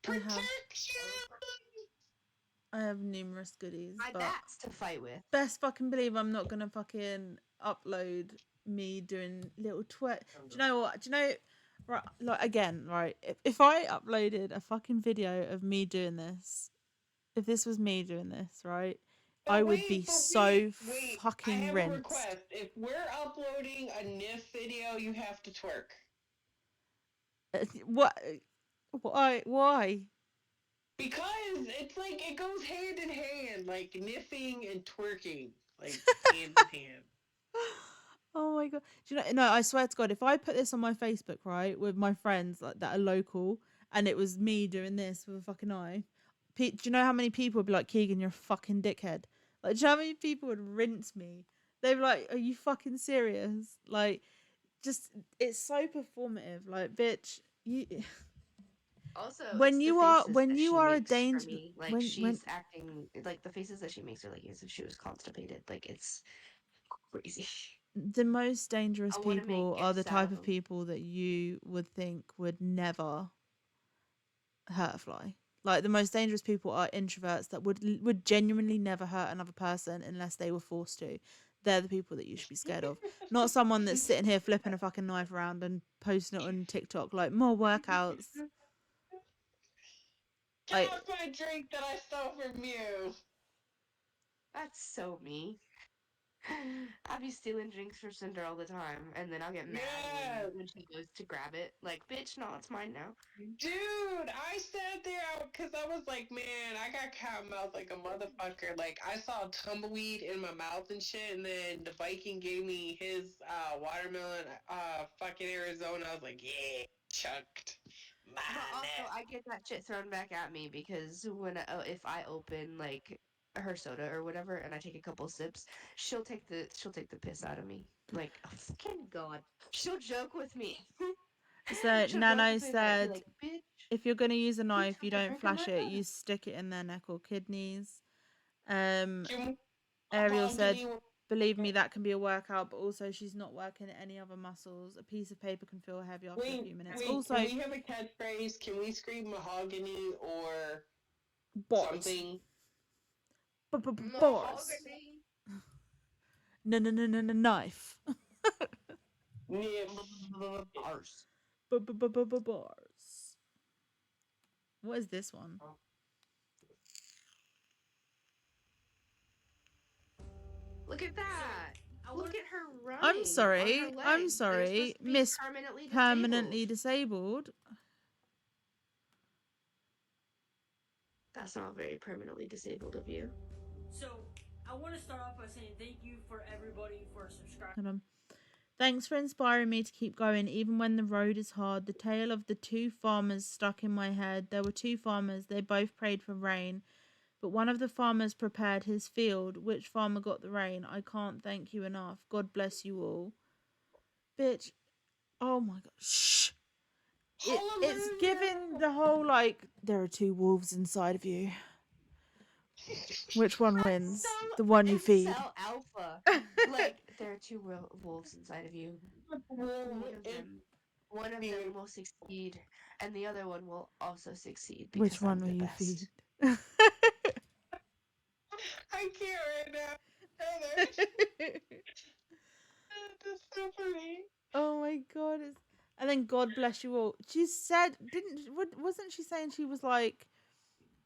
Protection. I have numerous goodies. My bats to fight with. Best fucking believe I'm not gonna fucking upload me doing little twerk. Do you know what? Right, like again, right? If I uploaded a fucking video of me doing this, if this was me doing this, right, I would be so fucking I have rinsed. a request. If we're uploading a NIF video, you have to twerk. What? Why? Because it's like it goes hand in hand, like niffing and twerking, like hand in hand. Oh my God. Do you know, no, I swear to God, if I put this on my Facebook, right, with my friends like that are local, and it was me doing this with a fucking knife, do you know how many people would be like, Keegan, you're a fucking dickhead? Like, do you know how many people would rinse me? They'd be like, are you fucking serious? Like, just, it's so performative. Like, bitch, you... Also, when you are a danger, like she's acting like the faces that she makes are like as if she was constipated. Like it's crazy. The most dangerous people are the type of people that you would think would never hurt a fly. Like the most dangerous people are introverts that would genuinely never hurt another person unless they were forced to. They're the people that you should be scared of. Not someone that's sitting here flipping a fucking knife around and posting it on TikTok like more workouts. Get off my drink that I stole from you. That's so me. I'll be stealing drinks for Cinder all the time, and then I'll get mad Yeah, when she goes to grab it. Like, bitch, no, it's mine now. dude, I sat there because I was like, man, I got cotton mouth like a motherfucker. Like, I saw tumbleweed in my mouth and shit, and then the Viking gave me his watermelon, fucking Arizona. I was like, yeah, chucked. But also, I get that shit thrown back at me because if I open like her soda or whatever and I take a couple sips, she'll take the piss out of me. Like, oh, fucking god, she'll joke with me. So She'll joke Nano with me and be said, like, "Bitch, if you're going to use a you knife, you took a don't drink of my flash it. soda." You stick it in their neck or kidneys. Um, Can Ariel said, mahogany. believe me, that can be a workout, but also she's not working any other muscles. A piece of paper can feel heavy after a few minutes. Wait, Also, can we have a catchphrase? Can we scream mahogany or boys. something? Boys. Mahogany. No, no, no, no, no, knife. Niff. Bars. Bars. What is this one? Look at that. Look at her running I'm on her sorry. I'm legs. They're sorry. supposed to be Miss permanently disabled. disabled. That's not very permanently disabled of you. So, I want to start off by saying thank you for everybody for subscribing. Hold on. Thanks for inspiring me to keep going even when the road is hard. The tale of the two farmers stuck in my head. There were two farmers. They both prayed for rain. But one of the farmers prepared his field. Which farmer got the rain? I can't thank you enough. God bless you all. Bitch. Oh my god. Shh. It's giving the whole like, there are two wolves inside of you. Which one wins? So The one you feed. incel alpha. Like, there are two wolves inside of you. One of them will succeed, and the other one will also succeed because Which one I'm will the you best. feed? I can't right now. That's so funny. Oh my god! And then God bless you all. She said, wasn't she saying she was like?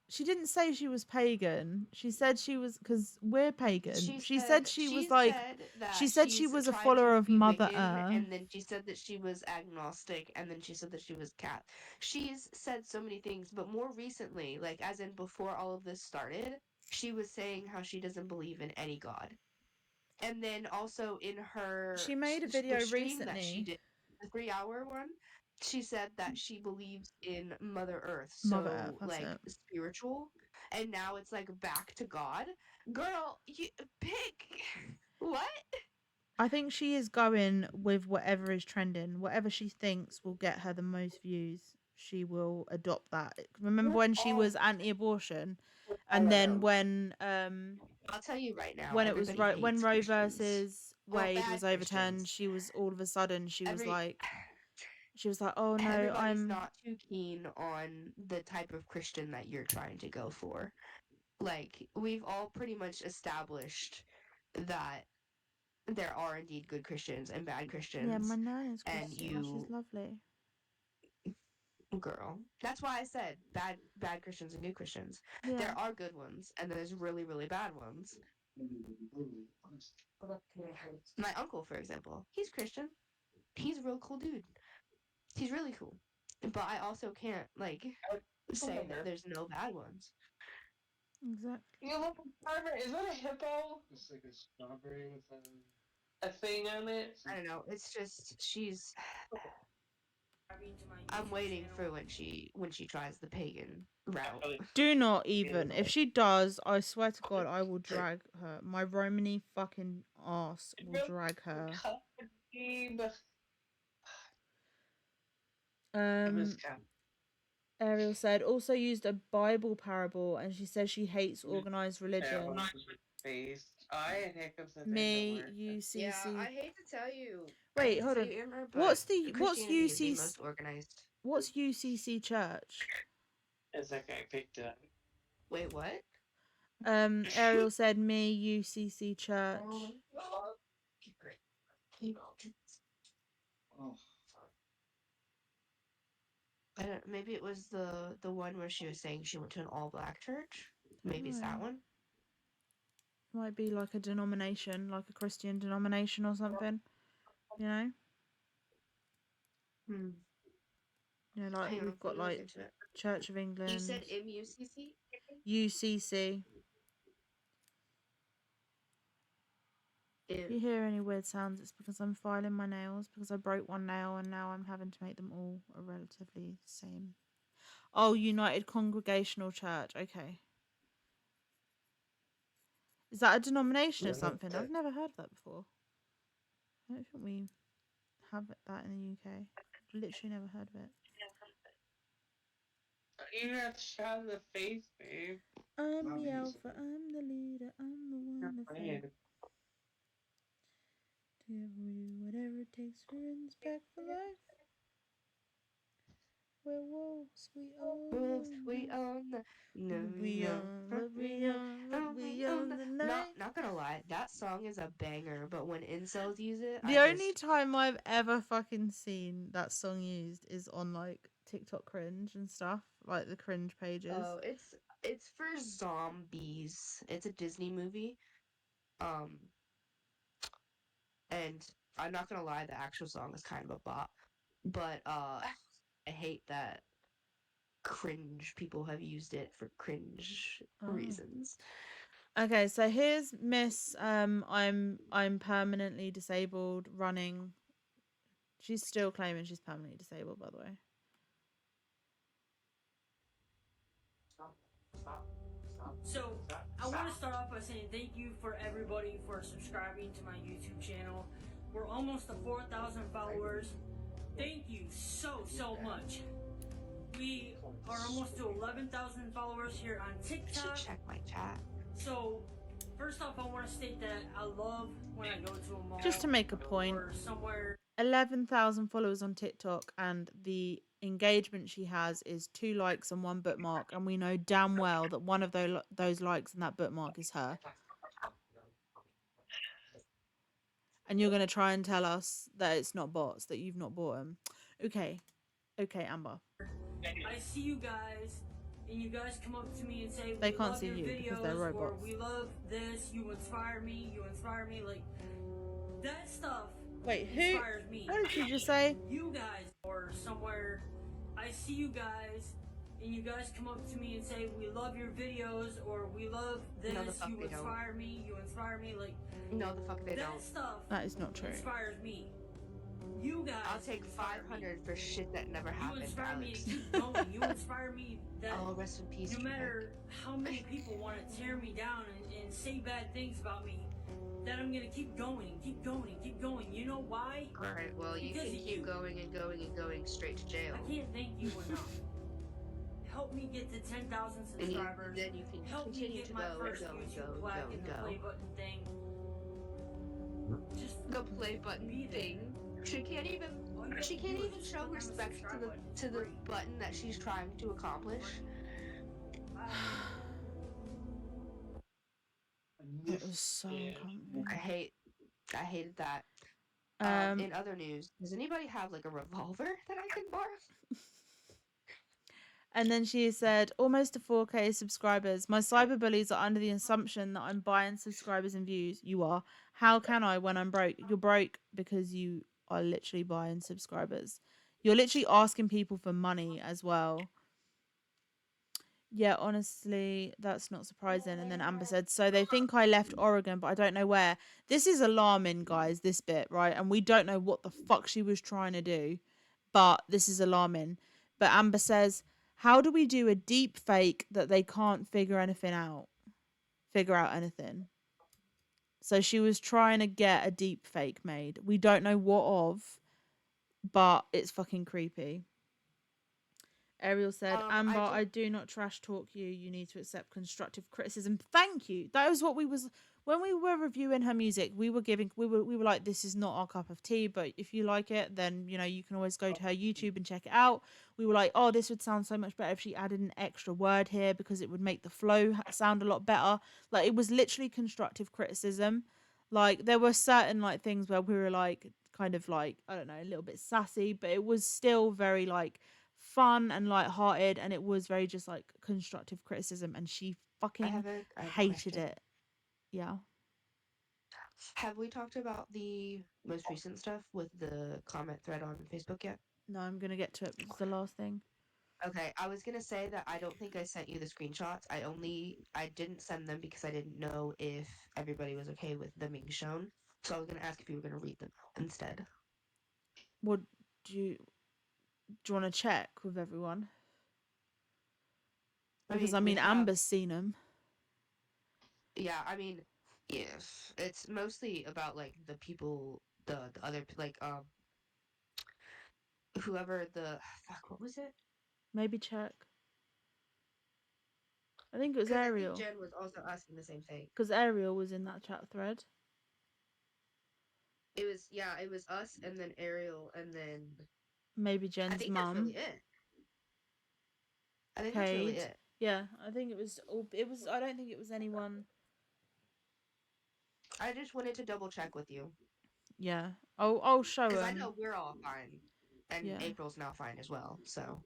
She didn't say she was pagan. She said she was because we're pagan. She said she was like. She said she was a tried follower to of be Mother Wiccan, Earth. and then she said that she was agnostic, and then she said that she was cat. She's said so many things, but more recently, like as in before all of this started, she was saying how she doesn't believe in any god. And then also in her She made a the video stream that she recently. did, the 3 hour one, she said that she believes in Mother Earth, Mother Earth, so that's like it. spiritual, and now it's like back to God. Girl, you pick what? I think she is going with whatever is trending. Whatever she thinks will get her the most views, she will adopt that. Remember when she was anti-abortion, and then I'll tell you right now, when it was everybody When hates Roe Christians. versus Well, Wade bad was overturned, Christians. she was all of a sudden she was Every like, oh no, everybody's I'm not too keen on the type of Christian that you're trying to go for. Like, we've all pretty much established that there are indeed good Christians and bad yeah, Christians, my nan is and Christian. She's you, lovely. girl. That's why I said bad Christians and good Christians. Yeah, There are good ones, and there's really, really bad ones. My uncle, for example, he's Christian. He's a real cool dude. He's really cool. But I also can't, like, say that there's no bad ones. exactly. You look, Carver, is that a hippo? It's like a strawberry with a thing on it. I don't know. It's just, she's. To my I'm YouTube waiting channel. for when she tries the pagan route. Do not even. If she does, I swear to God, I will drag her. My Romany fucking ass will drag her. Um, Ariel said also used a Bible parable, and she says she hates organized religion. Me, Yeah, UCC. I hate to tell you. Wait, hold on. Amber, but What's Christianity is the UCC? most organized. What's UCC Church? As that guy picked up. Wait, what? Ariel said me, UCC Church. I don't. Maybe it was the one where she was saying she went to an all black church. Maybe it's that one. Might be like a denomination, like a Christian denomination or something. You know? Hmm. You know, like Hang on, we've let got me look like into it. Church of You England, said MUCC? UCC. If you hear any weird sounds, it's because I'm filing my nails because I broke one nail and now I'm having to make them all a relatively same. Oh, United Congregational Church. Okay. Is that a denomination or something? I've never heard of that before. I don't think we have that in the UK. I've literally never heard of it. You got shot in the face, babe. I'm the alpha, I'm the leader, I'm the wonderful. Together we do whatever it takes for respect for life. We're wolves, we own the we own the night. Not gonna lie, that song is a banger, but when incels use it, The only time I've ever fucking seen that song used is on like TikTok cringe and stuff, like the cringe pages. Oh, it's for zombies. It's a Disney movie. And I'm not gonna lie, the actual song is kind of a bop. But I hate that cringe people have used it for cringe reasons. Okay, so here's Miss I'm permanently disabled running. She's still claiming she's permanently disabled, by the way. So, I want to start off by saying thank you for everybody for subscribing to my YouTube channel. We're almost to 4,000 followers. Thank you so much. We are almost to 11,000 followers here on I should TikTok. check my chat. So, first off, I want to state that I love when I go to a mall. Just to make a point, or somewhere. 11,000 followers on TikTok, and the engagement she has is 2 likes and 1 bookmark, and we know damn well that one of those likes and that bookmark is her. And you're going to try and tell us that it's not bots, that you've not bought them. Okay, Amber. I see you guys, and you guys come up to me and say, They we can't love see your you videos, because they're robots. or we love this, you inspire me, like, that stuff. Wait, who? Inspires me. What did she just say? You guys, or somewhere, I see you guys, and you guys come up to me and say, we love your videos, or we love this, you inspire me, like, no, the fuck they that don't. stuff. That is not true. Inspires me. You guys. I'll take 500 for shit that never happened. You inspire Alex. me to keep going. You inspire me that oh, rest in peace. no matter how many people want to tear me down and say bad things about me, that I'm gonna keep going. You know why? Alright, well, you can keep going and going and going straight to jail. I can't thank you enough. Help me get to 10,000 subscribers. Then you can help continue me get to my go first and go and YouTube go and plaque go and and the go. play button thing. Just the play button thing. She can't even show respect to the button that she's trying to accomplish. It was so uncomfortable. I hated that. In other news, does anybody have like a revolver that I can borrow? And then she said, almost to 4K subscribers. My cyberbullies are under the assumption that I'm buying subscribers and views. You are. How can I when I'm broke? You're broke because you are literally buying subscribers. You're literally asking people for money as well. Yeah, honestly, that's not surprising. And then Amber said, so they think I left Oregon, but I don't know where. This is alarming, guys, this bit, right? And we don't know what the fuck she was trying to do, but this is alarming. But Amber says, how do we do a deep fake that they can't figure out anything? So she was trying to get a deep fake made. We don't know what of, but it's fucking creepy. Ariel said, Amber, I do not trash talk you. You need to accept constructive criticism. Thank you. That was what we was when we were reviewing her music. We were like, this is not our cup of tea, but if you like it, then you can always go to her YouTube and check it out. We were like, oh, this would sound so much better if she added an extra word here because it would make the flow sound a lot better. Like, it was literally constructive criticism. Like, there were certain like things where we were like, kind of like, I don't know, a little bit sassy, but it was still very like fun and light-hearted, and it was very just like constructive criticism, and she fucking hated it. Yeah. Have we talked about the most recent stuff with the comment thread on Facebook yet? No, I'm gonna get to it. It's the last thing. Okay, I was gonna say that I don't think I sent you the screenshots. I didn't send them because I didn't know if everybody was okay with them being shown. So I was gonna ask if you were gonna read them instead. What do you want to check with everyone? Because we have, Amber's seen them. yeah, yes, it's mostly about like the people, the other like whoever the fuck, what was it? Maybe check. I think it was Because I think Ariel. Jen was also asking the same thing. Because Ariel was in that chat thread. It was us and then Ariel and then Maybe I Jen's think that's really mum. it. I think that's really it. Yeah, I think it was. It was. I don't think it was anyone. I just wanted to double check with you Yeah. I'll show because I him. know we're all fine, and Yeah. April's now fine as well. So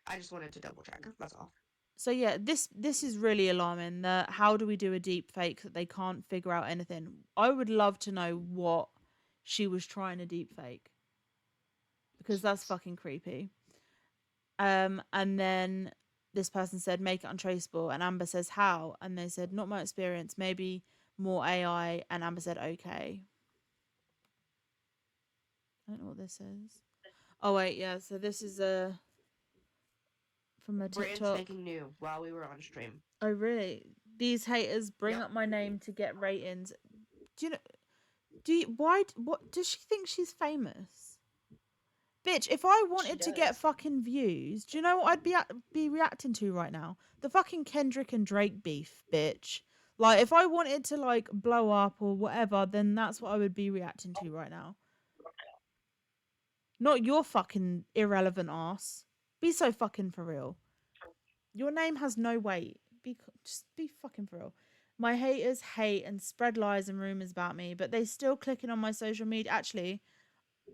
I just wanted to double check. That's all. So yeah, this is really alarming. That how do we do a deep fake that they can't figure out anything? I would love to know what she was trying to deep fake, because that's fucking creepy. And then this person said make it untraceable, and Amber says how, and they said not my experience, maybe more AI, and Amber said okay. I don't know what this is. Oh wait, yeah. So this is from a Brand TikTok. spanking new while we were on stream. Oh really? These haters bring up my name to get ratings. Do you know? What does she think she's famous? Bitch, if I wanted to get fucking views, do you know what I'd be reacting to right now? The fucking Kendrick and Drake beef, bitch. Like, if I wanted to, like, blow up or whatever, then that's what I would be reacting to right now. Not your fucking irrelevant ass. Be so fucking for real. Your name has no weight. Just be fucking for real. My haters hate and spread lies and rumors about me, but they still clicking on my social media. Actually,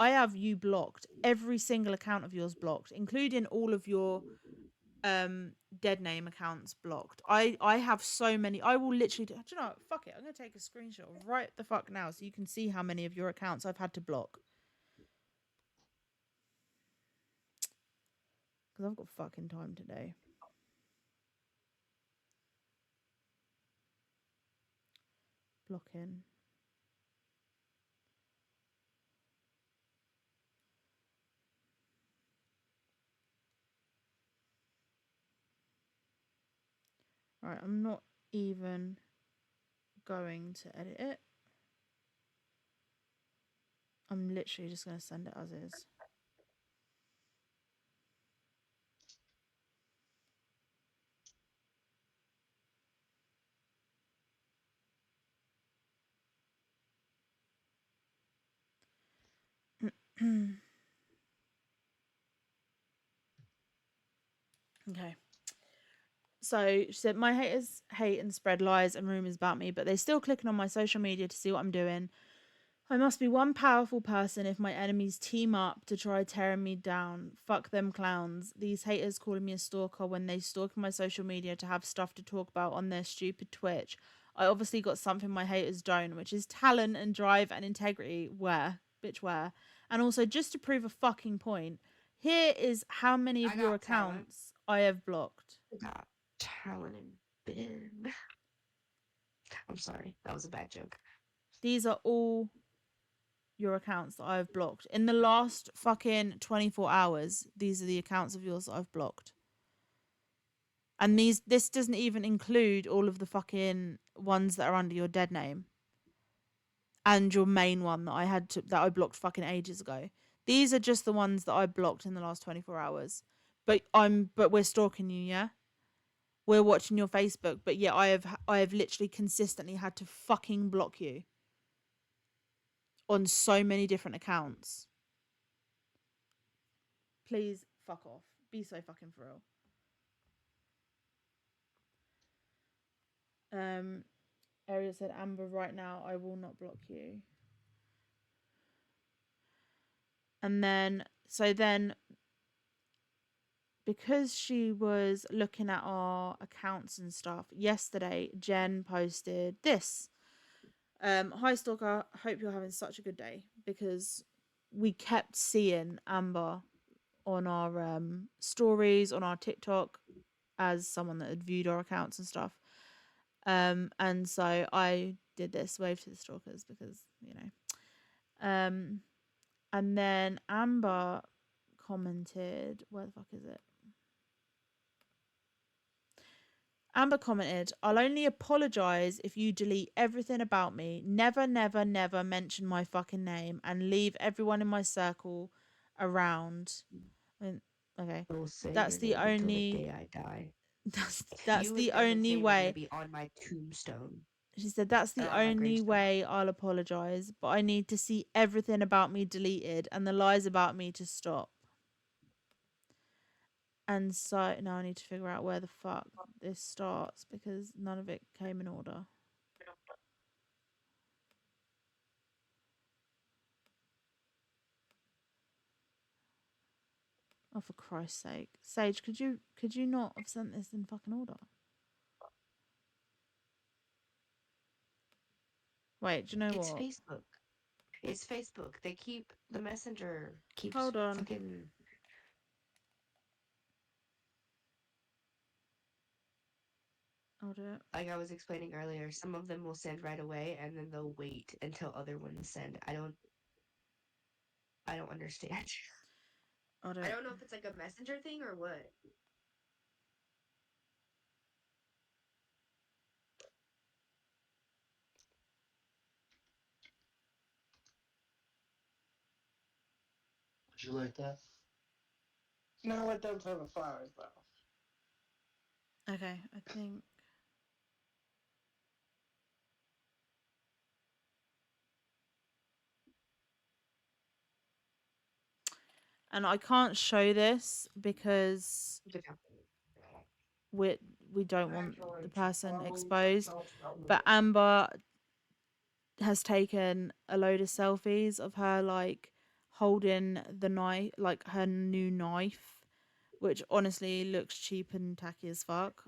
I have you blocked. Every single account of yours blocked, including all of your dead name accounts blocked. I have so many. I will literally do you know what? Fuck it. I'm gonna take a screenshot right the fuck now so you can see how many of your accounts I've had to block. Because I've got fucking time today. Blocking. Right, I'm not even going to edit it. I'm literally just going to send it as is. Okay. So she said, my haters hate and spread lies and rumors about me, but they're still clicking on my social media to see what I'm doing. I must be one powerful person if my enemies team up to try tearing me down. Fuck them clowns. These haters calling me a stalker when they stalk my social media to have stuff to talk about on their stupid Twitch. I obviously got something my haters don't, which is talent and drive and integrity. Where? Bitch, where? And also, just to prove a fucking point, here is how many of your accounts I have blocked. I got talent and bin. I'm sorry. That was a bad joke. These are all your accounts that I've blocked. In the last fucking 24 hours, these are the accounts of yours that I've blocked. And this doesn't even include all of the fucking ones that are under your dead name. And your main one that I blocked fucking ages ago. These are just the ones that I blocked in the last 24 hours. But we're stalking you, yeah? We're watching your Facebook, but yeah, I have literally consistently had to fucking block you on so many different accounts. Please fuck off. Be so fucking for real. Ariel said, Amber, right now I will not block you. And then because she was looking at our accounts and stuff, yesterday Jen posted this. Hi Stalker, hope you're having such a good day, because we kept seeing Amber on our stories on our TikTok as someone that had viewed our accounts and stuff. And so I did this wave to the stalkers because, you know. And then Amber commented, where the fuck is it? Amber commented, I'll only apologise if you delete everything about me. Never, never, never mention my fucking name and leave everyone in my circle around. Okay. Will say That's your the name until the only day I die. that's You the and Devin's only name are gonna way. be on my tombstone. She said that's the On my only gravestone. way I'll apologise, but I need to see everything about me deleted and the lies about me to stop. And so now I need to figure out where the fuck this starts because none of it came in order. Oh, for Christ's sake, Sage, could you not have sent this in fucking order? Wait, do you know It's what? Facebook. It's Facebook. They keep the messenger keeps Hold on. fucking I'll do it. like I was explaining earlier. Some of them will send right away, and then they'll wait until other ones send. I don't understand. I'll do I it. don't know if it's like a messenger thing or what. Would you like that? Not with them type of flowers though. Okay, I think. And I can't show this because we don't want the person exposed. But Amber has taken a load of selfies of her like holding the knife, like her new knife, which honestly looks cheap and tacky as fuck.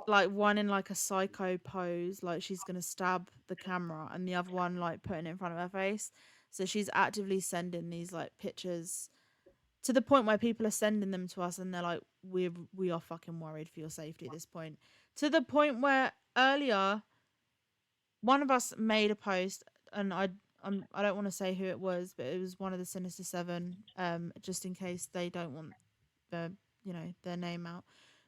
Like one in like a psycho pose, like she's gonna stab the camera, and the other one like putting it in front of her face. So she's actively sending these like pictures to the point where people are sending them to us, and they're like, we are fucking worried for your safety at this point. To the point where earlier, one of us made a post, and I don't want to say who it was, but it was one of the Sinister Seven, just in case they don't want their their name out.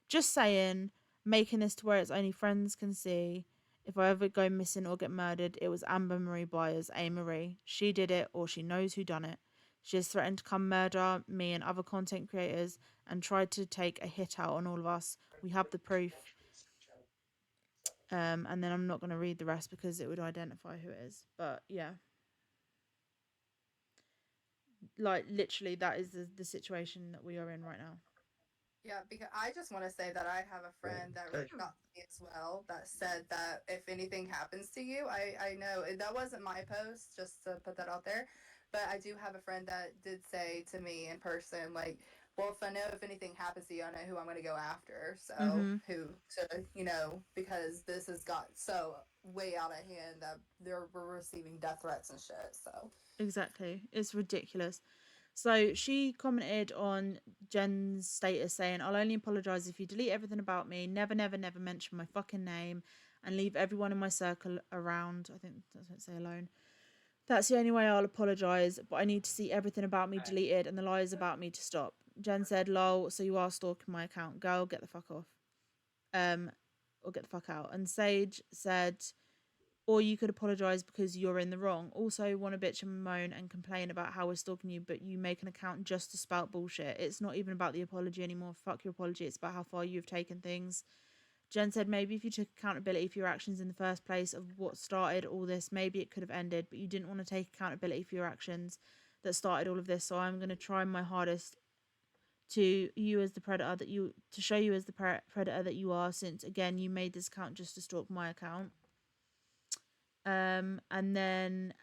Just saying, making this to where it's only friends can see. If I ever go missing or get murdered, it was Amber Marie Byers, A. Marie. She did it, or she knows who done it. She has threatened to come murder me and other content creators and tried to take a hit out on all of us. We have the proof. And then I'm not going to read the rest because it would identify who it is. But yeah. Like, literally, that is the situation that we are in right now. Yeah, because I just want to say that I have a friend that reached out to me as well that said that if anything happens to you, I know that wasn't my post, just to put that out there, but I do have a friend that did say to me in person, like, well, if I know if anything happens to you, I know who I'm going to go after. So, because this has got so way out of hand that we're receiving death threats and shit. So, exactly. It's ridiculous. So she commented on Jen's status saying, I'll only apologise if you delete everything about me, never, never, never mention my fucking name, and leave everyone in my circle around. I think that's what I say alone. That's the only way I'll apologise, but I need to see everything about me deleted and the lies about me to stop. Jen said, lol, so you are stalking my account. Girl, get the fuck off. Or get the fuck out. And Sage said, or you could apologise because you're in the wrong. Also, want to bitch and moan and complain about how we're stalking you, but you make an account just to spout bullshit. It's not even about the apology anymore. Fuck your apology. It's about how far you've taken things. Jen said maybe if you took accountability for your actions in the first place of what started all this, maybe it could have ended, but you didn't want to take accountability for your actions that started all of this. So I'm going to try my hardest to you as the predator that you to show you as the predator that you are, since again you made this account just to stalk my account. And then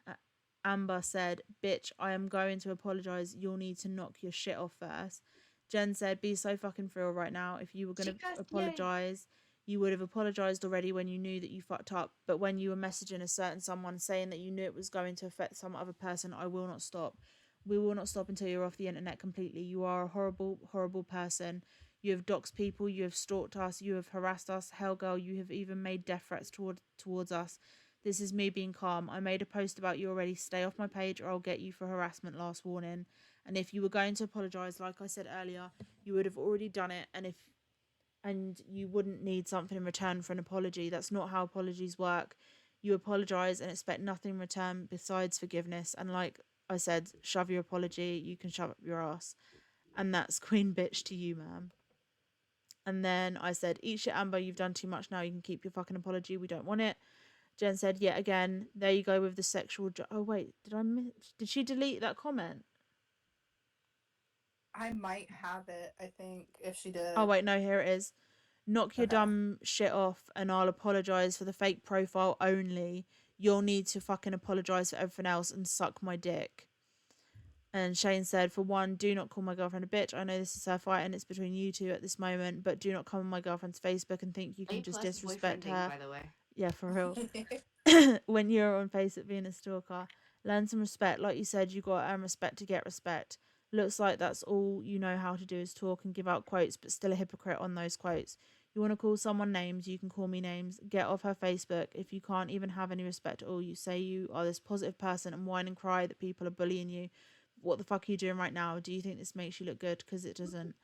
Amber said, bitch, I am going to apologise. You'll need to knock your shit off first. Jen said, be so fucking for real right now. If you were going to apologise, you would have apologized already when you knew that you fucked up. But when you were messaging a certain someone saying that you knew it was going to affect some other person, I will not stop. We will not stop until you're off the internet completely. You are a horrible, horrible person. You have doxed people, you have stalked us, you have harassed us. Hell, girl, you have even made death threats towards us. This is me being calm. I made a post about you already. Stay off my page or I'll get you for harassment. Last warning. And if you were going to apologise, like I said earlier, you would have already done it. And you wouldn't need something in return for an apology. That's not how apologies work. You apologise and expect nothing in return besides forgiveness. And like I said, shove your apology, you can shove up your ass. And that's queen bitch to you, ma'am. And then I said, eat shit, Amber, you've done too much now. You can keep your fucking apology. We don't want it. Jen said, yet again, there you go with the sexual... Oh, wait, did she delete that comment? I might have it, I think, if she did. Oh, wait, no, here it is. Knock your dumb shit off and I'll apologise for the fake profile only. You'll need to fucking apologise for everything else and suck my dick. And Shane said, for one, do not call my girlfriend a bitch. I know this is her fight and it's between you two at this moment, but do not come on my girlfriend's Facebook and think you can just disrespect her. By the way. Yeah, for real. When you're on Facebook being a stalker, learn some respect. Like you said, you got to earn respect to get respect. Looks like that's all you know how to do is talk and give out quotes, but still a hypocrite on those quotes. You want to call someone names, you can call me names. Get off her Facebook. If you can't even have any respect at all, you say you are this positive person and whine and cry that people are bullying you. What the fuck are you doing right now? Do you think this makes you look good? Because it doesn't.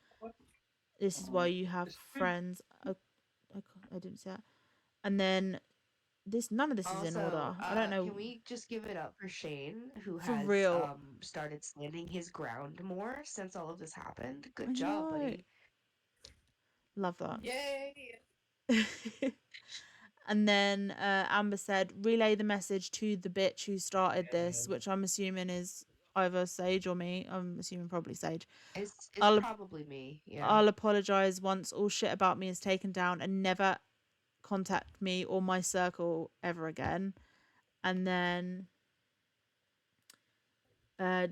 This is why you have friends. I didn't say that. And then none of this Also, is in order. I don't know. Can we just give it up for Shane, who For has real. started standing his ground more since all of this happened? Good I job, know. buddy. Love that. Yay! And then Amber said, relay the message to the bitch who started this, which I'm assuming is either Sage or me. I'm assuming probably Sage. It's probably me. Yeah. I'll apologize once all shit about me is taken down and never contact me or my circle ever again. And then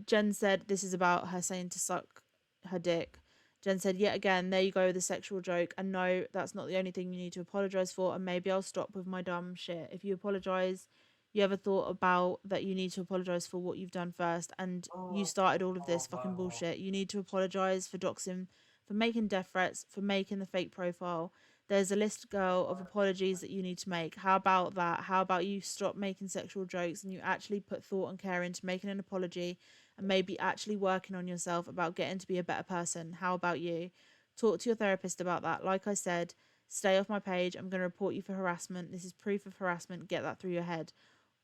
Jen said this is about her saying to suck her dick. Jen said, yet again, there you go with the sexual joke. And no, that's not the only thing you need to apologise for. And maybe I'll stop with my dumb shit. If you apologise, you ever thought about that you need to apologise for what you've done first. And you started all of this fucking bullshit. You need to apologise for doxing, for making death threats, for making the fake profile. There's a list, girl, of apologies that you need to make. How about that? How about you stop making sexual jokes and you actually put thought and care into making an apology and maybe actually working on yourself about getting to be a better person? How about you? Talk to your therapist about that. Like I said, stay off my page. I'm going to report you for harassment. This is proof of harassment. Get that through your head.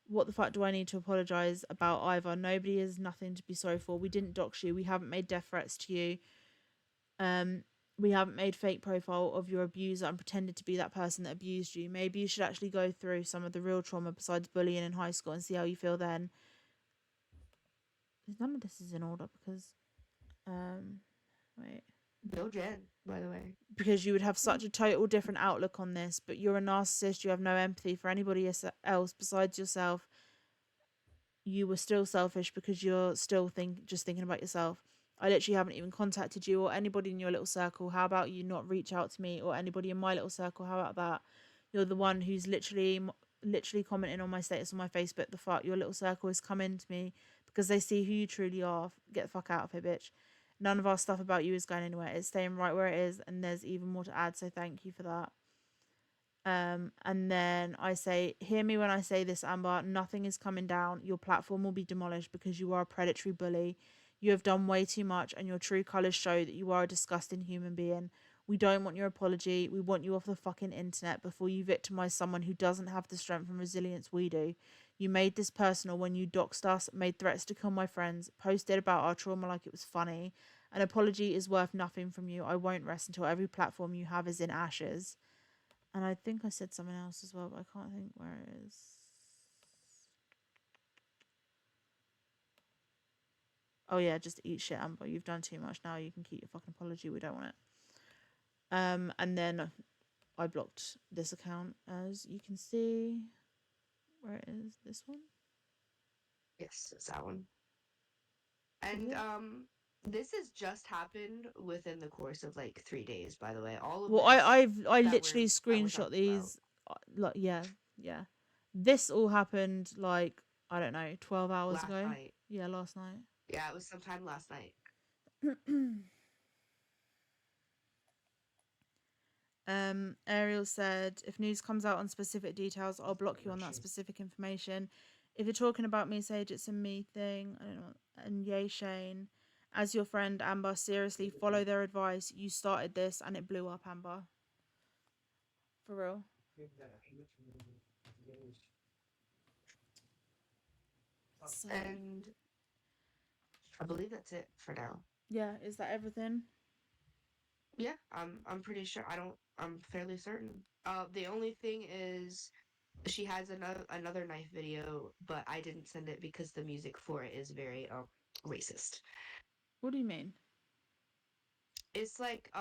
What the fuck do I need to apologise about either? Nobody is nothing to be sorry for. We didn't dox you. We haven't made death threats to you. We haven't made fake profile of your abuser and pretended to be that person that abused you. Maybe you should actually go through some of the real trauma besides bullying in high school and see how you feel then. None of this is in order because, wait. No Jen, by the way. Because you would have such a total different outlook on this, but you're a narcissist. You have no empathy for anybody else besides yourself. You were still selfish because you're still just thinking about yourself. I literally haven't even contacted you or anybody in your little circle. How about you not reach out to me or anybody in my little circle? How about that? You're the one who's literally commenting on my status on my Facebook. The fuck, your little circle is coming to me because they see who you truly are. Get the fuck out of here, bitch. None of our stuff about you is going anywhere. It's staying right where it is, and there's even more to add. So thank you for that. And then I say, hear me when I say this, Amber. Nothing is coming down. Your platform will be demolished because you are a predatory bully. You have done way too much, and your true colours show that you are a disgusting human being. We don't want your apology. We want you off the fucking internet before you victimise someone who doesn't have the strength and resilience we do. You made this personal when you doxed us, made threats to kill my friends, posted about our trauma like it was funny. An apology is worth nothing from you. I won't rest until every platform you have is in ashes. And I think I said something else as well, but I can't think where it is. Oh yeah, just eat shit, Amber. You've done too much now. You can keep your fucking apology. We don't want it. And then I blocked this account, as you can see. Where is this one? Yes, it's that one. And This has just happened within the course of like 3 days, by the way. All of Well, this I that literally we're screenshot talking about these. Like yeah, yeah. This all happened like I don't know, 12 hours last ago. night. Yeah, last night. Yeah, it was sometime last night. Ariel said, if news comes out on specific details, I'll block you on that specific information. If you're talking about me, Sage, it's a me thing. I don't know. And yay, Shane. As your friend, Amber, seriously, follow their advice. You started this and it blew up, Amber. For real. So, And I believe that's it for now. yeah, is that everything? Yeah, I'm pretty sure. I'm fairly certain. The only thing is she has another knife video, but I didn't send it because the music for it is very racist. What do you mean? It's like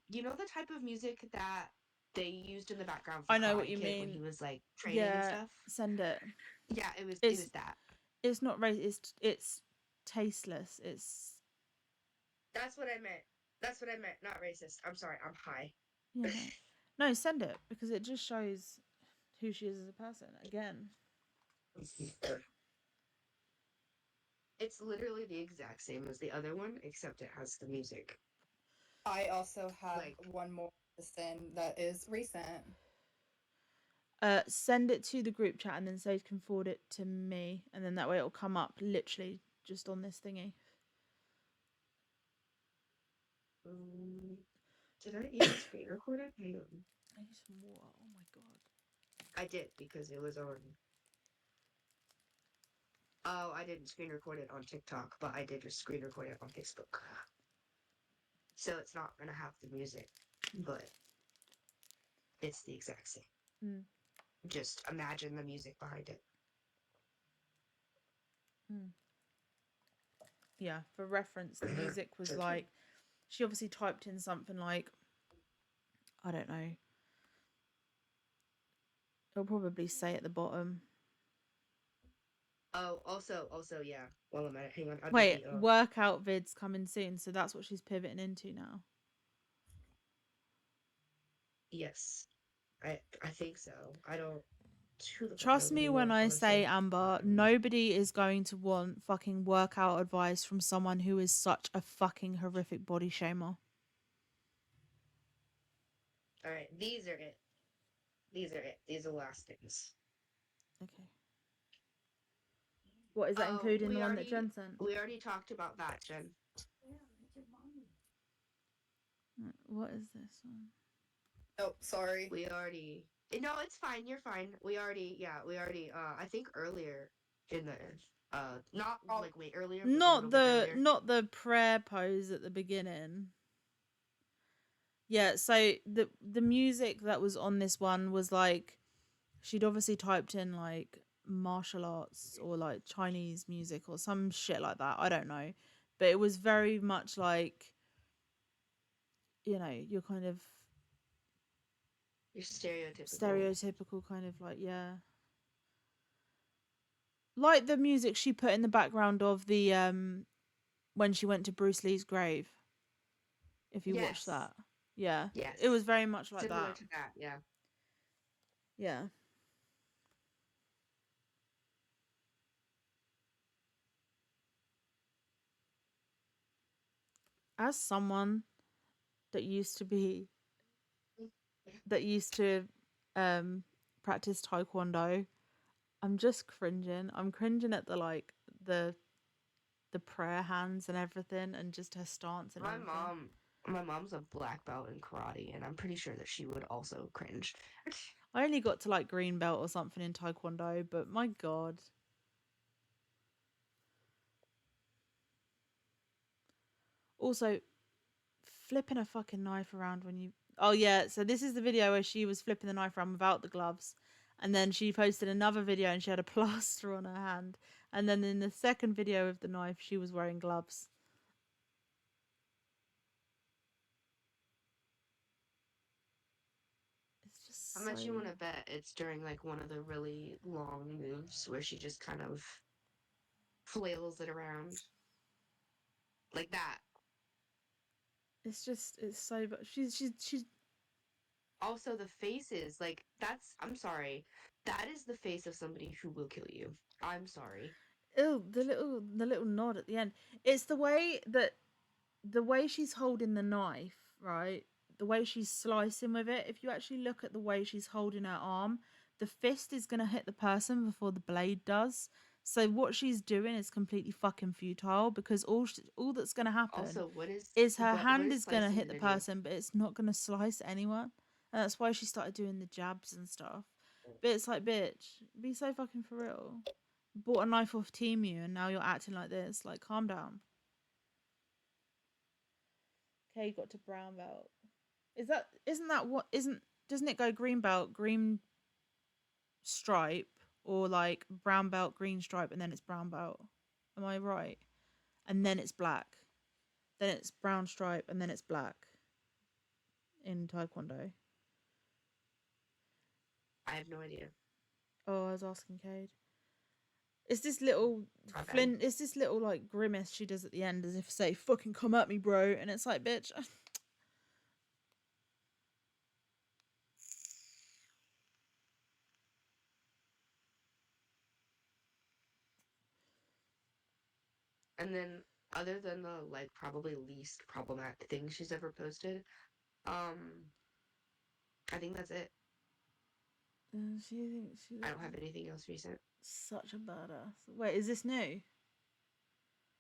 you know the type of music that they used in the background for I know what Karate you Kid when mean. he was like training and Yeah, stuff. send it. Yeah, it It's was that. it's not racist. It's tasteless. It's That's what I meant. That's what I meant. Not racist. I'm sorry. I'm high. yeah no send it because it just shows who she is as a person again. It's literally the exact same as the other one, except it has the music. I also have Like, one more to send that is recent. Send it to the group chat and then Sage can forward it to me, and then that way it'll come up literally just on this thingy. Did I even screen record it? Hang on. I need some water. Oh my god. I did because it was on. Oh, I didn't screen record it on TikTok, but I did just screen record it on Facebook. So it's not gonna have the music, but it's the exact same. Mm. Just imagine the music behind it. Mm. Yeah, for reference, the music was like she obviously typed in something like I don't know. It'll probably say at the bottom. Oh, also, yeah. Well, a minute, hang on. I'll Wait, get the. workout vids coming soon, so that's what she's pivoting into now. Yes, I think so. I don't. Trust me when I say, Amber, nobody is going to want fucking workout advice from someone who is such a fucking horrific body shamer. All right, these are it. These are it. These are the last things. Okay. What is that including the one that Jen sent? We already talked about that, Jen. What is this one? Oh, sorry. We already. No, it's fine. You're fine. We already. Yeah, we already. I think earlier in the. Not like way earlier. But Not the prayer pose at the beginning. Yeah, so the music that was on this one was like she'd obviously typed in like martial arts or like Chinese music or some shit like that. I don't know. But it was very much like you're kind of you're stereotypical. Stereotypical kind of like, yeah. Like the music she put in the background of the when she went to Bruce Lee's grave. If you watch that. Yeah. Yes. It was very much like similar that. to that, yeah. Yeah. As someone that used to practice taekwondo, I'm just cringing. I'm cringing at the prayer hands and everything and just her stance and everything. My mom's a black belt in karate, and I'm pretty sure that she would also cringe. I only got to like green belt or something in taekwondo, but my god. Also, flipping a fucking knife around when you. Oh yeah, so this is the video where she was flipping the knife around without the gloves, and then she posted another video and she had a plaster on her hand, and then in the second video of the knife she was wearing gloves. It's just How much you want to bet it's during like one of the really long moves where she just kind of flails it around? like that. It's so. But she's. Also, the faces, like I'm sorry, that is the face of somebody who will kill you. I'm sorry. Oh, the little nod at the end. It's the way she's holding the knife, right? The way she's slicing with it. If you actually look at the way she's holding her arm, the fist is gonna hit the person before the blade does. So what she's doing is completely fucking futile because all that's gonna happen Also, is her what hand is is gonna slicing hit the gonna do? person, but it's not gonna slice anyone. And that's why she started doing the jabs and stuff. But it's like, bitch, be so fucking for real. Bought a knife off Temu and now you're acting like this. Like, calm down. Okay, you got to brown belt. Doesn't it go green belt, green stripe, or like brown belt, green stripe, and then it's brown belt? Am I right? And then it's black. Then it's brown stripe, and then it's black in Taekwondo. I have no idea. Oh, I was asking Cade. It's this little It's this little like grimace she does at the end, as if to say "fucking come at me, bro," and it's like, bitch. And then, other than the like probably least problematic thing she's ever posted, I think that's it. I don't have anything else recent. Such a badass. Wait, is this new?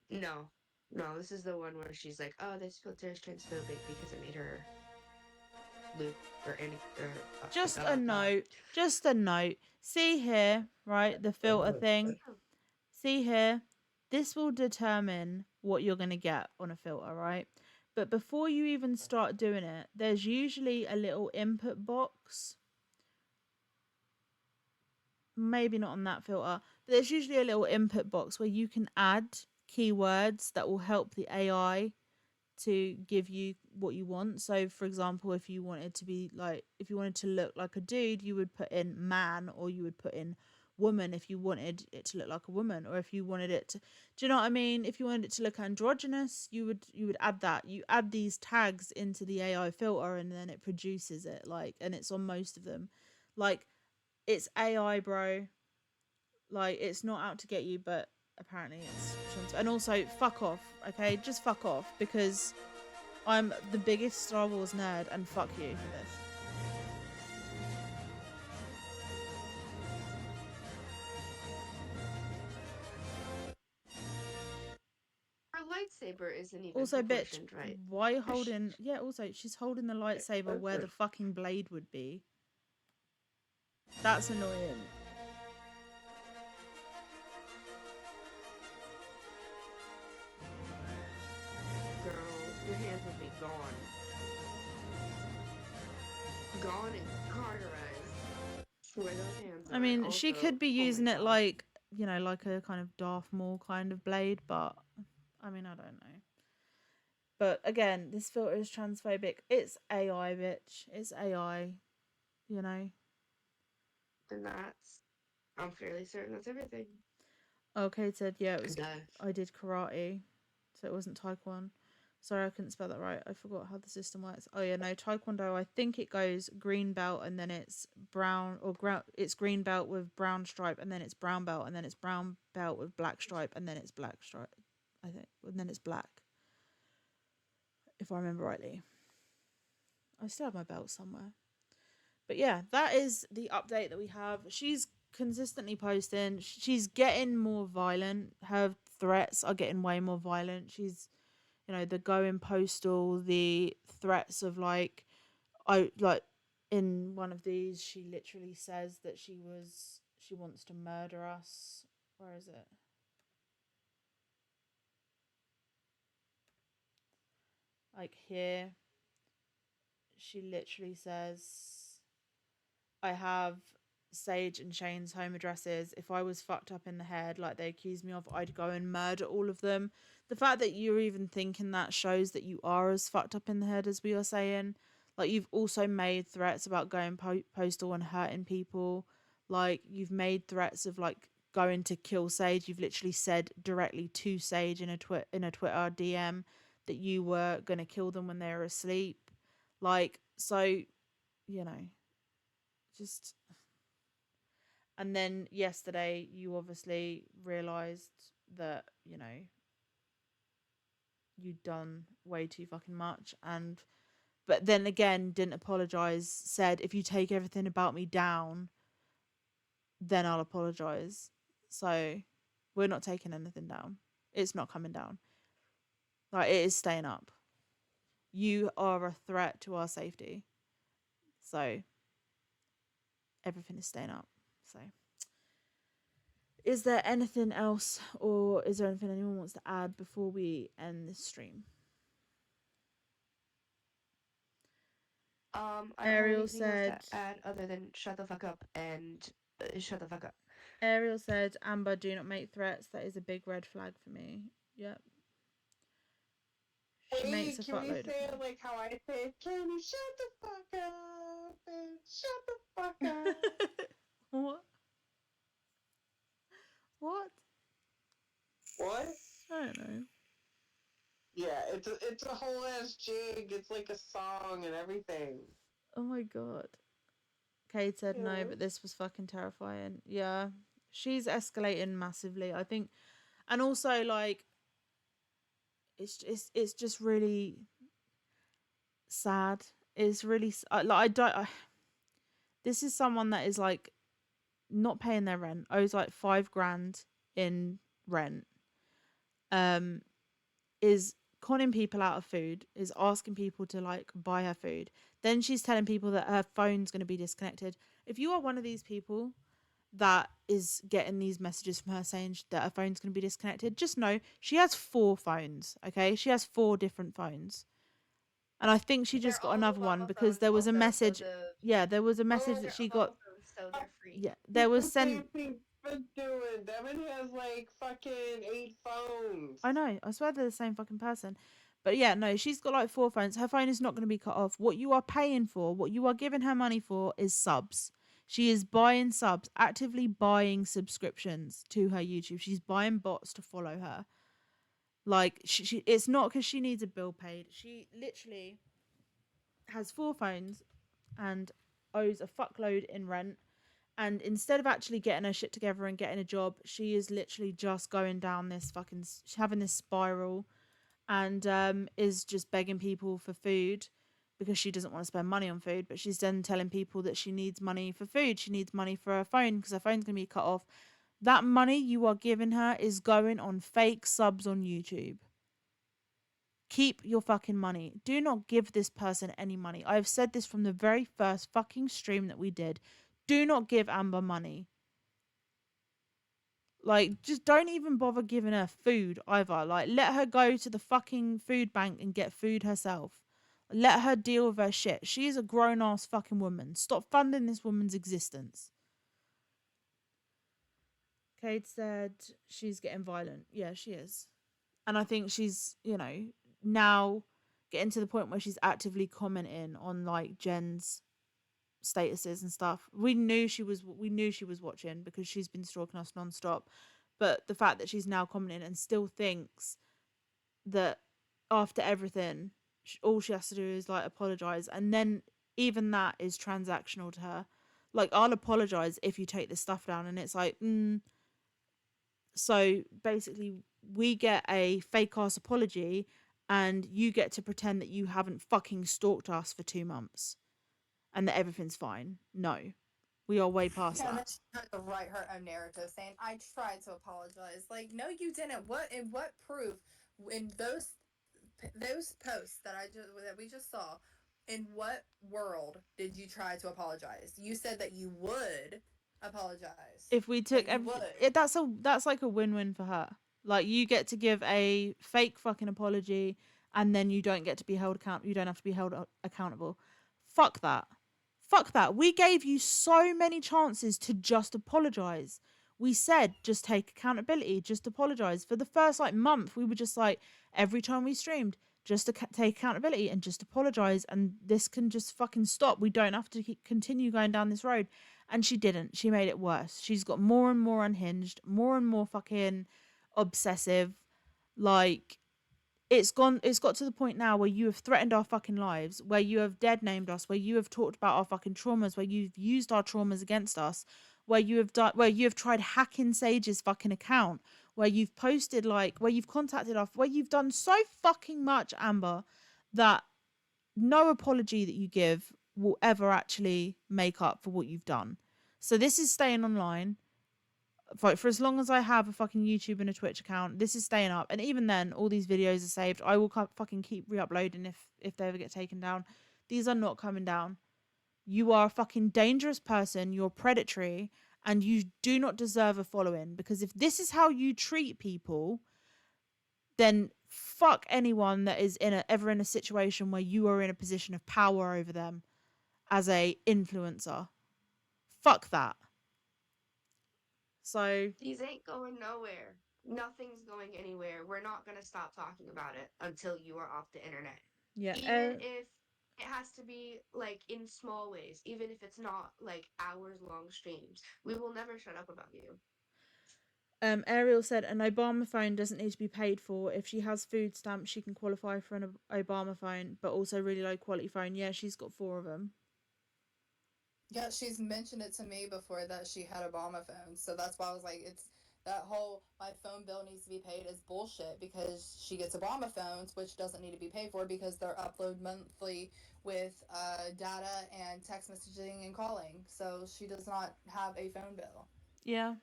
No, no, this is the one where she's like, "Oh, this filter is transphobic because it made her loop or any Just a note. Just a note. See here, right? The filter thing. See here. This will determine what you're going to get on a filter, right? But before you even start doing it, there's usually a little input box. Maybe not on that filter, but there's usually a little input box where you can add keywords that will help the AI to give you what you want. So for example, if you wanted to look like a dude, you would put in man, or you would put in woman if you wanted it to look like a woman, or if you wanted it to, do you know what I mean, if you wanted it to look androgynous, you would add that. You add these tags into the AI filter and then it produces it, like, and it's on most of them. Like, it's AI, bro. Like, it's not out to get you, but apparently it's. And also, fuck off, okay? Just fuck off, because I'm the biggest Star Wars nerd, and fuck you for this. Her lightsaber isn't even Also, bitch, proportioned right. why you holding? Yeah, also, she's holding the lightsaber where the fucking blade would be. That's annoying. Girl, your hands would be gone. Gone and cauterized. Where those hands I mean, are. she Also, could be oh my using it God. like, like a kind of Darth Maul kind of blade, but I mean, I don't know. But again, this filter is transphobic. It's AI, bitch. It's AI, you know. And I'm fairly certain that's everything. Okay, said, yeah, it was. Duh. I did karate, so it wasn't taekwondo. Sorry, I couldn't spell that right. I forgot how the system works. Oh yeah, no, taekwondo. I think it goes green belt and then it's brown, or it's green belt with brown stripe, and then it's brown belt, and then it's brown belt with black stripe, and then it's black stripe. I think, and then it's black. If I remember rightly. I still have my belt somewhere. But yeah, that is the update that we have. She's consistently posting. She's getting more violent. Her threats are getting way more violent. She's, the going postal, the threats of like in one of these, she literally says that she wants to murder us. Where is it? Like here, she literally says, I have Sage and Shane's home addresses. If I was fucked up in the head like they accuse me of, I'd go and murder all of them. The fact that you're even thinking that shows that you are as fucked up in the head as we are saying. Like, you've also made threats about going postal and hurting people. Like, you've made threats of like going to kill Sage. You've literally said directly to Sage in a Twitter DM that you were going to kill them when they were asleep. Like, so, you know, just. And then yesterday, you obviously realised that, you know, you'd done way too fucking much. But then again, didn't apologise, said, if you take everything about me down, then I'll apologise. So, we're not taking anything down. It's not coming down. Like, it is staying up. You are a threat to our safety. So, everything is staying up. So, is there anything else, or is there anything anyone wants to add before we end this stream? I don't Ariel have anything else said, to add other than shut the fuck up and shut the fuck up. Ariel said, Amber, do not make threats. That is a big red flag for me. Yep. She makes a Can we fuckload say of it like how I say it? Can you shut the fuck up? And shut the fuck up. What? What? What? I don't know. Yeah, it's a whole ass jig. It's like a song and everything. Oh my god. Kate said no, Yeah. but this was fucking terrifying. Yeah. She's escalating massively, I think. And also, like, it's just really sad. It's really like, I don't. This is someone that is like not paying their rent, owes like $5,000 in rent, is conning people out of food, is asking people to like buy her food. Then she's telling people that her phone's going to be disconnected. If you are one of these people that is getting these messages from her saying that her phone's going to be disconnected, just know she has 4 phones. Okay, she has 4 different phones, and I think she just got another one because there was a message. Yeah, there was a message that she got. So they're free. Yeah, there was Same sent. thing Devin doing. Devin has like fucking 8 phones. I know. I swear they're the same fucking person. But yeah, no, she's got like 4 phones. Her phone is not going to be cut off. What you are paying for, what you are giving her money for, is subs. She is buying subs, actively buying subscriptions to her YouTube. She's buying bots to follow her. Like, she it's not because she needs a bill paid. She literally has 4 phones and owes a fuckload in rent. And instead of actually getting her shit together and getting a job, she is literally just going down this fucking, having this spiral, and is just begging people for food because she doesn't want to spend money on food. But she's then telling people that she needs money for food. She needs money for her phone because her phone's going to be cut off. That money you are giving her is going on fake subs on YouTube. Keep your fucking money. Do not give this person any money. I have said this from the very first fucking stream that we did. Do not give Amber money. Like, just don't even bother giving her food either. Like, let her go to the fucking food bank and get food herself. Let her deal with her shit. She is a grown-ass fucking woman. Stop funding this woman's existence. Cade said she's getting violent. Yeah, she is. And I think she's, you know, now getting to the point where she's actively commenting on, like, Jen's statuses and stuff. We knew she was watching because she's been stalking us non-stop. But the fact that she's now commenting and still thinks that after everything, all she has to do is, like, apologize, and then even that is transactional to her. Like, I'll apologize if you take this stuff down, and it's like, so basically we get a fake ass apology and you get to pretend that you haven't fucking stalked us for 2 months and that everything's fine. No, we are way past Yeah, that. she's trying to write her own narrative saying, I tried to apologize. Like, no, you didn't. What proof in those posts that we just saw, in what world did you try to apologize? You said that you would apologize. If we took that's like a win-win for her. Like, you get to give a fake fucking apology and then you don't get to be held accountable. You don't have to be held accountable. Fuck that. Fuck that. We gave you so many chances to just apologize. We said just take accountability, just apologize. For the first like month, we were just like, every time we streamed, just to take accountability and just apologize, and this can just fucking stop. We don't have to continue going down this road. And she didn't. She made it worse. She's got more and more unhinged, more and more fucking obsessive. Like, it's got to the point now where you have threatened our fucking lives, where you have dead named us, where you have talked about our fucking traumas, where you've used our traumas against us, where you have tried hacking Sage's fucking account, where you've posted, like, where you've contacted us, where you've done so fucking much, Amber, that no apology that you give will ever actually make up for what you've done. So this is staying online for as long as I have a fucking YouTube and a Twitch account. This is staying up, and even then, all these videos are saved. I will fucking keep re-uploading if they ever get taken down. These are not coming down. You are a fucking dangerous person. You're predatory, and you do not deserve a following. Because if this is how you treat people, then fuck anyone that is ever in a situation where you are in a position of power over them as a influencer. Fuck that. So These ain't going nowhere. Nothing's going anywhere. We're not going to stop talking about it until you are off the internet. yeah, Even if it has to be like in small ways, even if it's not like hours long streams, we will never shut up about you. Ariel said an Obama phone doesn't need to be paid for. If she has food stamps, she can qualify for an Obama phone, but also really low quality phone. Yeah, she's got 4 of them. Yeah, she's mentioned it to me before that she had Obama phones. So that's why I was like, it's that whole my phone bill needs to be paid is bullshit because she gets Obama phones, which doesn't need to be paid for because they're upload monthly with data and text messaging and calling. So she does not have a phone bill. Yeah.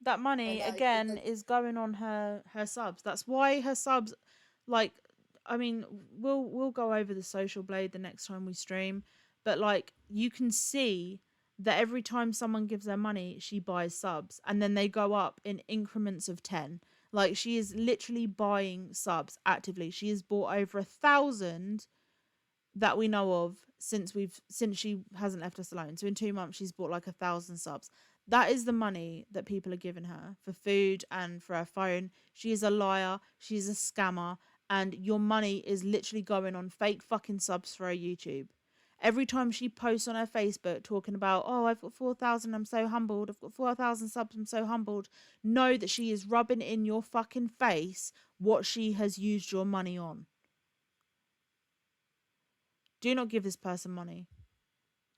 That And money again is going on her subs. That's why her subs, like, I mean, we'll go over the Social Blade the next time we stream, but like you can see that every time someone gives her money, she buys subs, and then they go up in increments of 10. Like, she is literally buying subs actively. She has bought over 1,000 that we know of since she hasn't left us alone. So in 2 months, she's bought like 1,000 subs. That is the money that people are giving her for food and for her phone. She is a liar. She's a scammer. And your money is literally going on fake fucking subs for her YouTube. Every time she posts on her Facebook talking about, oh, I've got 4,000, I'm so humbled. I've got 4,000 subs, I'm so humbled. Know that she is rubbing in your fucking face what she has used your money on. Do not give this person money.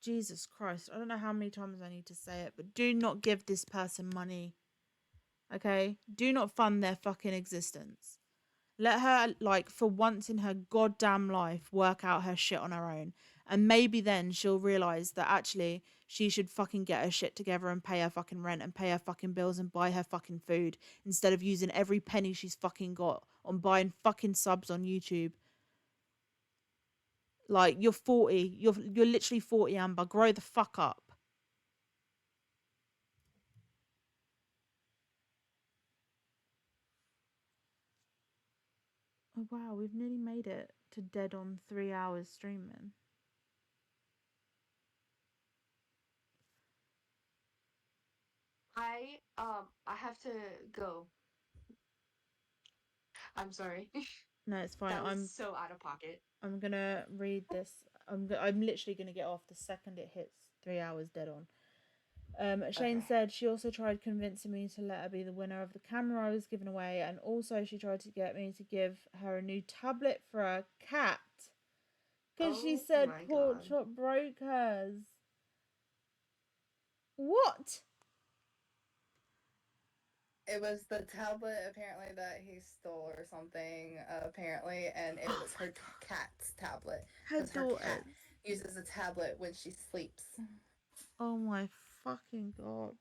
Jesus Christ. I don't know how many times I need to say it, but do not give this person money. Okay? Do not fund their fucking existence. Let her, like, for once in her goddamn life, work out her shit on her own. And maybe then she'll realise that actually she should fucking get her shit together and pay her fucking rent and pay her fucking bills and buy her fucking food instead of using every penny she's fucking got on buying fucking subs on YouTube. Like, you're 40. You're literally 40, Amber. Grow the fuck up. Oh wow, we've nearly made it to dead on 3 hours streaming. I have to go. I'm sorry. No, it's fine. That was so out of pocket. I'm gonna read this. I'm literally gonna get off the second it hits 3 hours dead on. Shane said she also tried convincing me to let her be the winner of the camera I was giving away, and also she tried to get me to give her a new tablet for a cat because she said Porkchop broke hers. What? It was the tablet apparently that he stole or something, apparently, and it was her cat's tablet. Her Her cat uses a tablet when she sleeps. Oh my fucking god.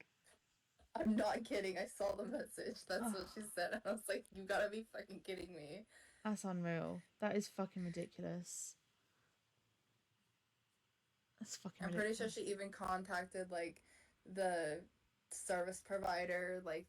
I'm not kidding. I saw the message. That's what she said. And I was like, you gotta be fucking kidding me. That's unreal. That is fucking ridiculous. That's fucking ridiculous. I'm pretty sure she even contacted, like, the service provider, like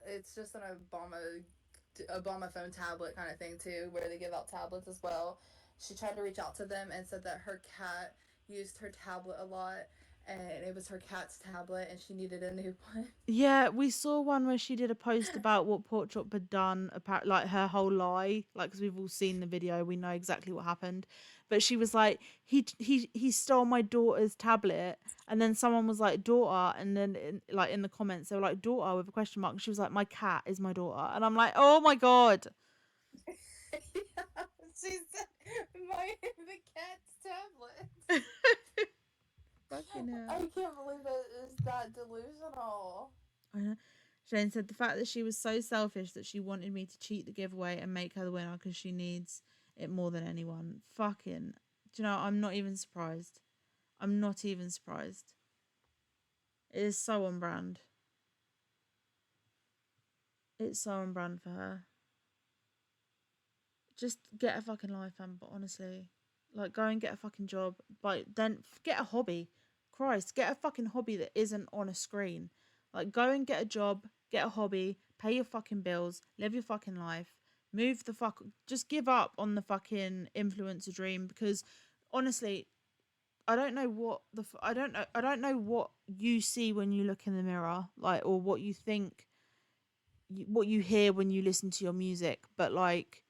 it's just an Obama phone tablet kind of thing too, where they give out tablets as well. She tried to reach out to them and said that her cat used her tablet a lot and it was her cat's tablet, and she needed a new one. Yeah, we saw one where she did a post about what Pork Chop had done, like her whole lie, like because we've all seen the video, we know exactly what happened. But she was like, he stole my daughter's tablet, and then someone was like, daughter, and then in the comments they were like, daughter with a question mark. And she was like, my cat is my daughter, and I'm like, oh my god. Yeah, she said the cat's tablet. Fucking hell. I can't believe it is that delusional. I know. Shane said the fact that she was so selfish that she wanted me to cheat the giveaway and make her the winner because she needs it more than anyone. Fucking. Do you know, I'm not even surprised. I'm not even surprised. It is so on brand. It's so on brand for her. Just get a fucking life, man, but honestly. Like, go and get a fucking job. Like, then get a hobby. Christ, get a fucking hobby that isn't on a screen. Like, go and get a job, get a hobby, pay your fucking bills, live your fucking life, move the fuck. Just give up on the fucking influencer dream because, honestly, I don't know what I don't know what you see when you look in the mirror, like, or what you think, what you hear when you listen to your music, but like,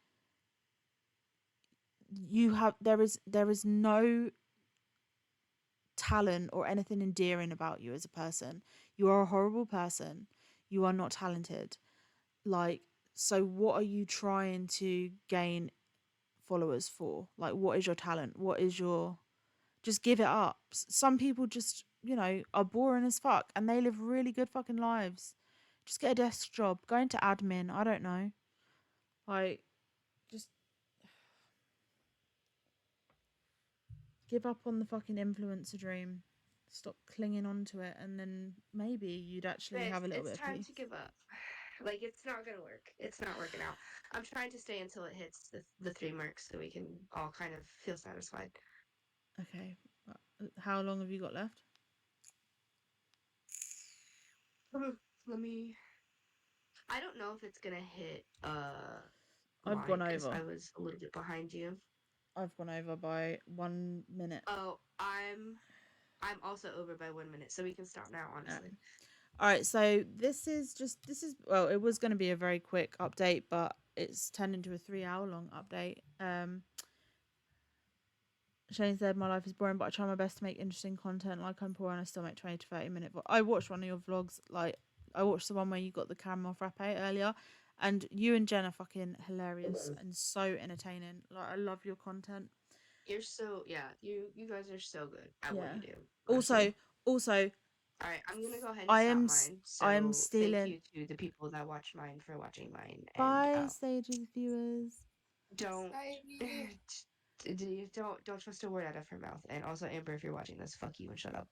there is no talent or anything endearing about you as a person. You are a horrible person. You are not talented. Like, so what are you trying to gain followers for? Like, what is your talent? What is your, just give it up. Some people just, are boring as fuck and they live really good fucking lives. Just get a desk job, go into admin, I don't know. Like, just give up on the fucking influencer dream. Stop clinging on to it, and then maybe you'd actually have a little bit of peace. It's time to give up. Like, it's not gonna work. It's not working out. I'm trying to stay until it hits the 3 marks so we can all kind of feel satisfied. Okay. How long have you got left? Let me. I don't know if it's gonna hit. I've gone over. I was a little bit behind you. I've gone over by 1 minute. Oh, I'm also over by 1 minute, so we can stop now. Honestly. All right. So this is well, it was going to be a very quick update, but it's turned into a 3-hour long update. Shane said, my life is boring, but I try my best to make interesting content. Like, I'm poor and I still make 20 to 30 minute. I watched one of your vlogs. Like, I watched the one where you got the caramel frappe earlier. And you and Jen are fucking hilarious and so entertaining. Like, I love your content. You're so, you guys are so good at what you do. Honestly. Also, all right, I'm gonna go ahead and stop mine. So I am stealing. Thank you to the people that watch mine for watching mine. Bye, Stages viewers. Don't trust a word out of her mouth. And also, Amber, if you're watching this, fuck you and shut up.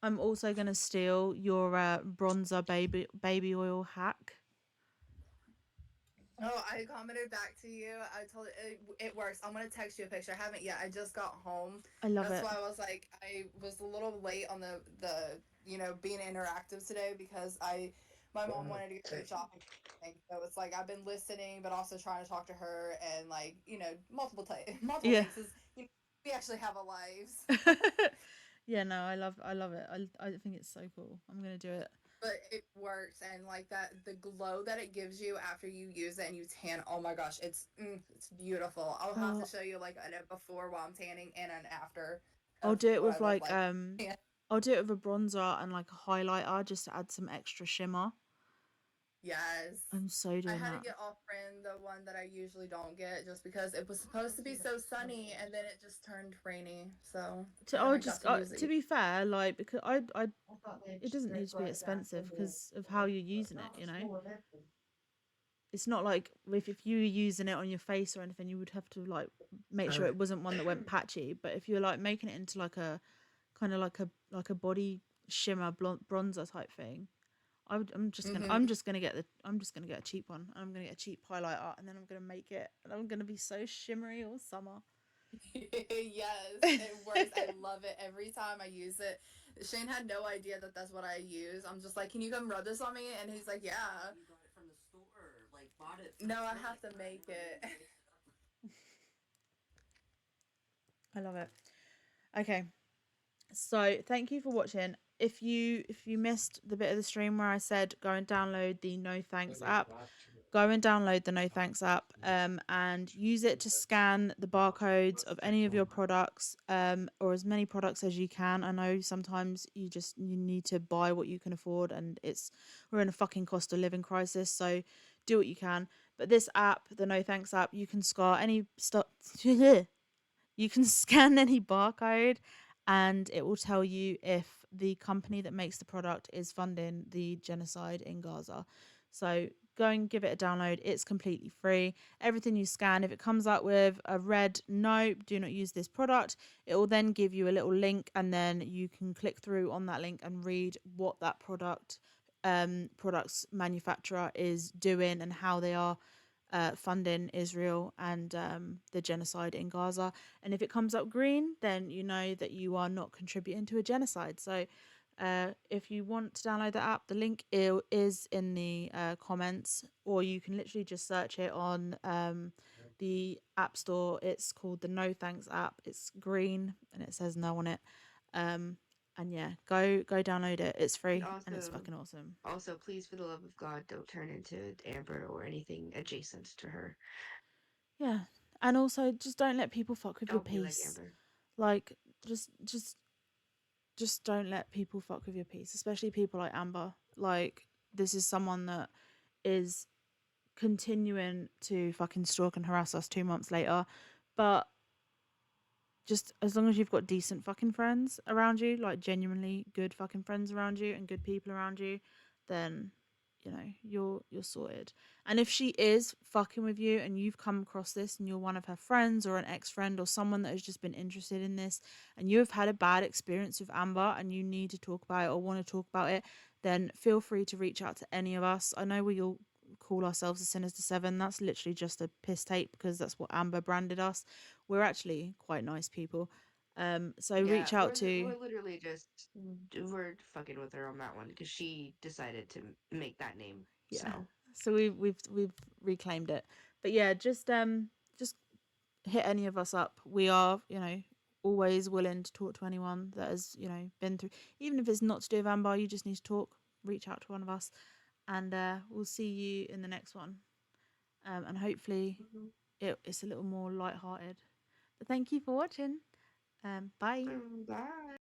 I'm also gonna steal your bronzer baby oil hack. Oh, I commented back to you. I told it works. I'm gonna text you a picture. I haven't yet. I just got home. I love That's it. why I was like, I was a little late on the being interactive today because my mom wanted to go shopping. So it's like I've been listening, but also trying to talk to her and like multiple things. We actually have a lives. Yeah, no, I love it. I think it's so cool. I'm gonna do it. But it works, and like that, the glow that it gives you after you use it and you tan. Oh my gosh, it's beautiful. I'll have to show you like a before while I'm tanning and an after. I'll do it with I'll do it with a bronzer and like a highlighter just to add some extra shimmer. Yes. I'm so doing that. I had to get off brand the one that I usually don't get just because it was supposed to be so sunny and then it just turned rainy. So to be fair, like, because I it doesn't need to be expensive because of how you're using it, It's not like if you were using it on your face or anything, you would have to like make sure it wasn't one that went patchy. But if you're like making it into like a kind of like a body shimmer bronzer type thing, I'm just gonna get a cheap one. I'm gonna get a cheap highlighter, and then I'm gonna make it, and I'm gonna be so shimmery all summer. Yes, it works. I love it every time I use it. Shane had no idea that that's what I use. I'm just like, can you come rub this on me? And he's like, yeah. You got it from the store, or like bought it? No, I have to make it. I love it. Okay, So thank you for watching. If you missed the bit of the stream where I said go and download the No Thanks app, go and download the No Thanks app, and use it to scan the barcodes of any of your products, or as many products as you can. I know sometimes you need to buy what you can afford, and we're in a fucking cost of living crisis, so do what you can. But this app, the No Thanks app, you can scar any stuff. You can scan any barcode and it will tell you if the company that makes the product is funding the genocide in Gaza. So go and give it a download. It's completely free. Everything you scan, if it comes up with a red no, do not use this product, it will then give you a little link and then you can click through on that link and read what that product's manufacturer is doing and how they are funding Israel and the genocide in Gaza. And if it comes up green, then you know that you are not contributing to a genocide. So if you want to download the app, the link is in the comments, or you can literally just search it on the App Store. It's called the No Thanks app. It's green and it says no on it. And yeah, go download it. It's free and it's fucking awesome. Also, please, for the love of God, don't turn into Amber or anything adjacent to her. Yeah. And also just don't let people fuck with your Don't be like peace. Amber. Like just don't let people fuck with your peace, especially people like Amber. Like this is someone that is continuing to fucking stalk and harass us 2 months later. But just as long as you've got decent fucking friends around you, like genuinely good fucking friends around you and good people around you, then you know you're sorted. And if she is fucking with you and you've come across this and you're one of her friends or an ex-friend or someone that has just been interested in this and you have had a bad experience with Amber and you need to talk about it or want to talk about it, then feel free to reach out to any of us. I know we all call ourselves the Sinister Seven. That's literally just a piss take because that's what Amber branded us. We're actually quite nice people. So Yeah, reach out to we're literally just we're fucking with her on that one because she decided to make that name. yeah. So So we've reclaimed it. But yeah, just hit any of us up. We are, always willing to talk to anyone that has, been through, even if it's not to do with Amber, you just need to talk, reach out to one of us. And we'll see you in the next one. And hopefully it's a little more lighthearted. But thank you for watching. Bye. bye.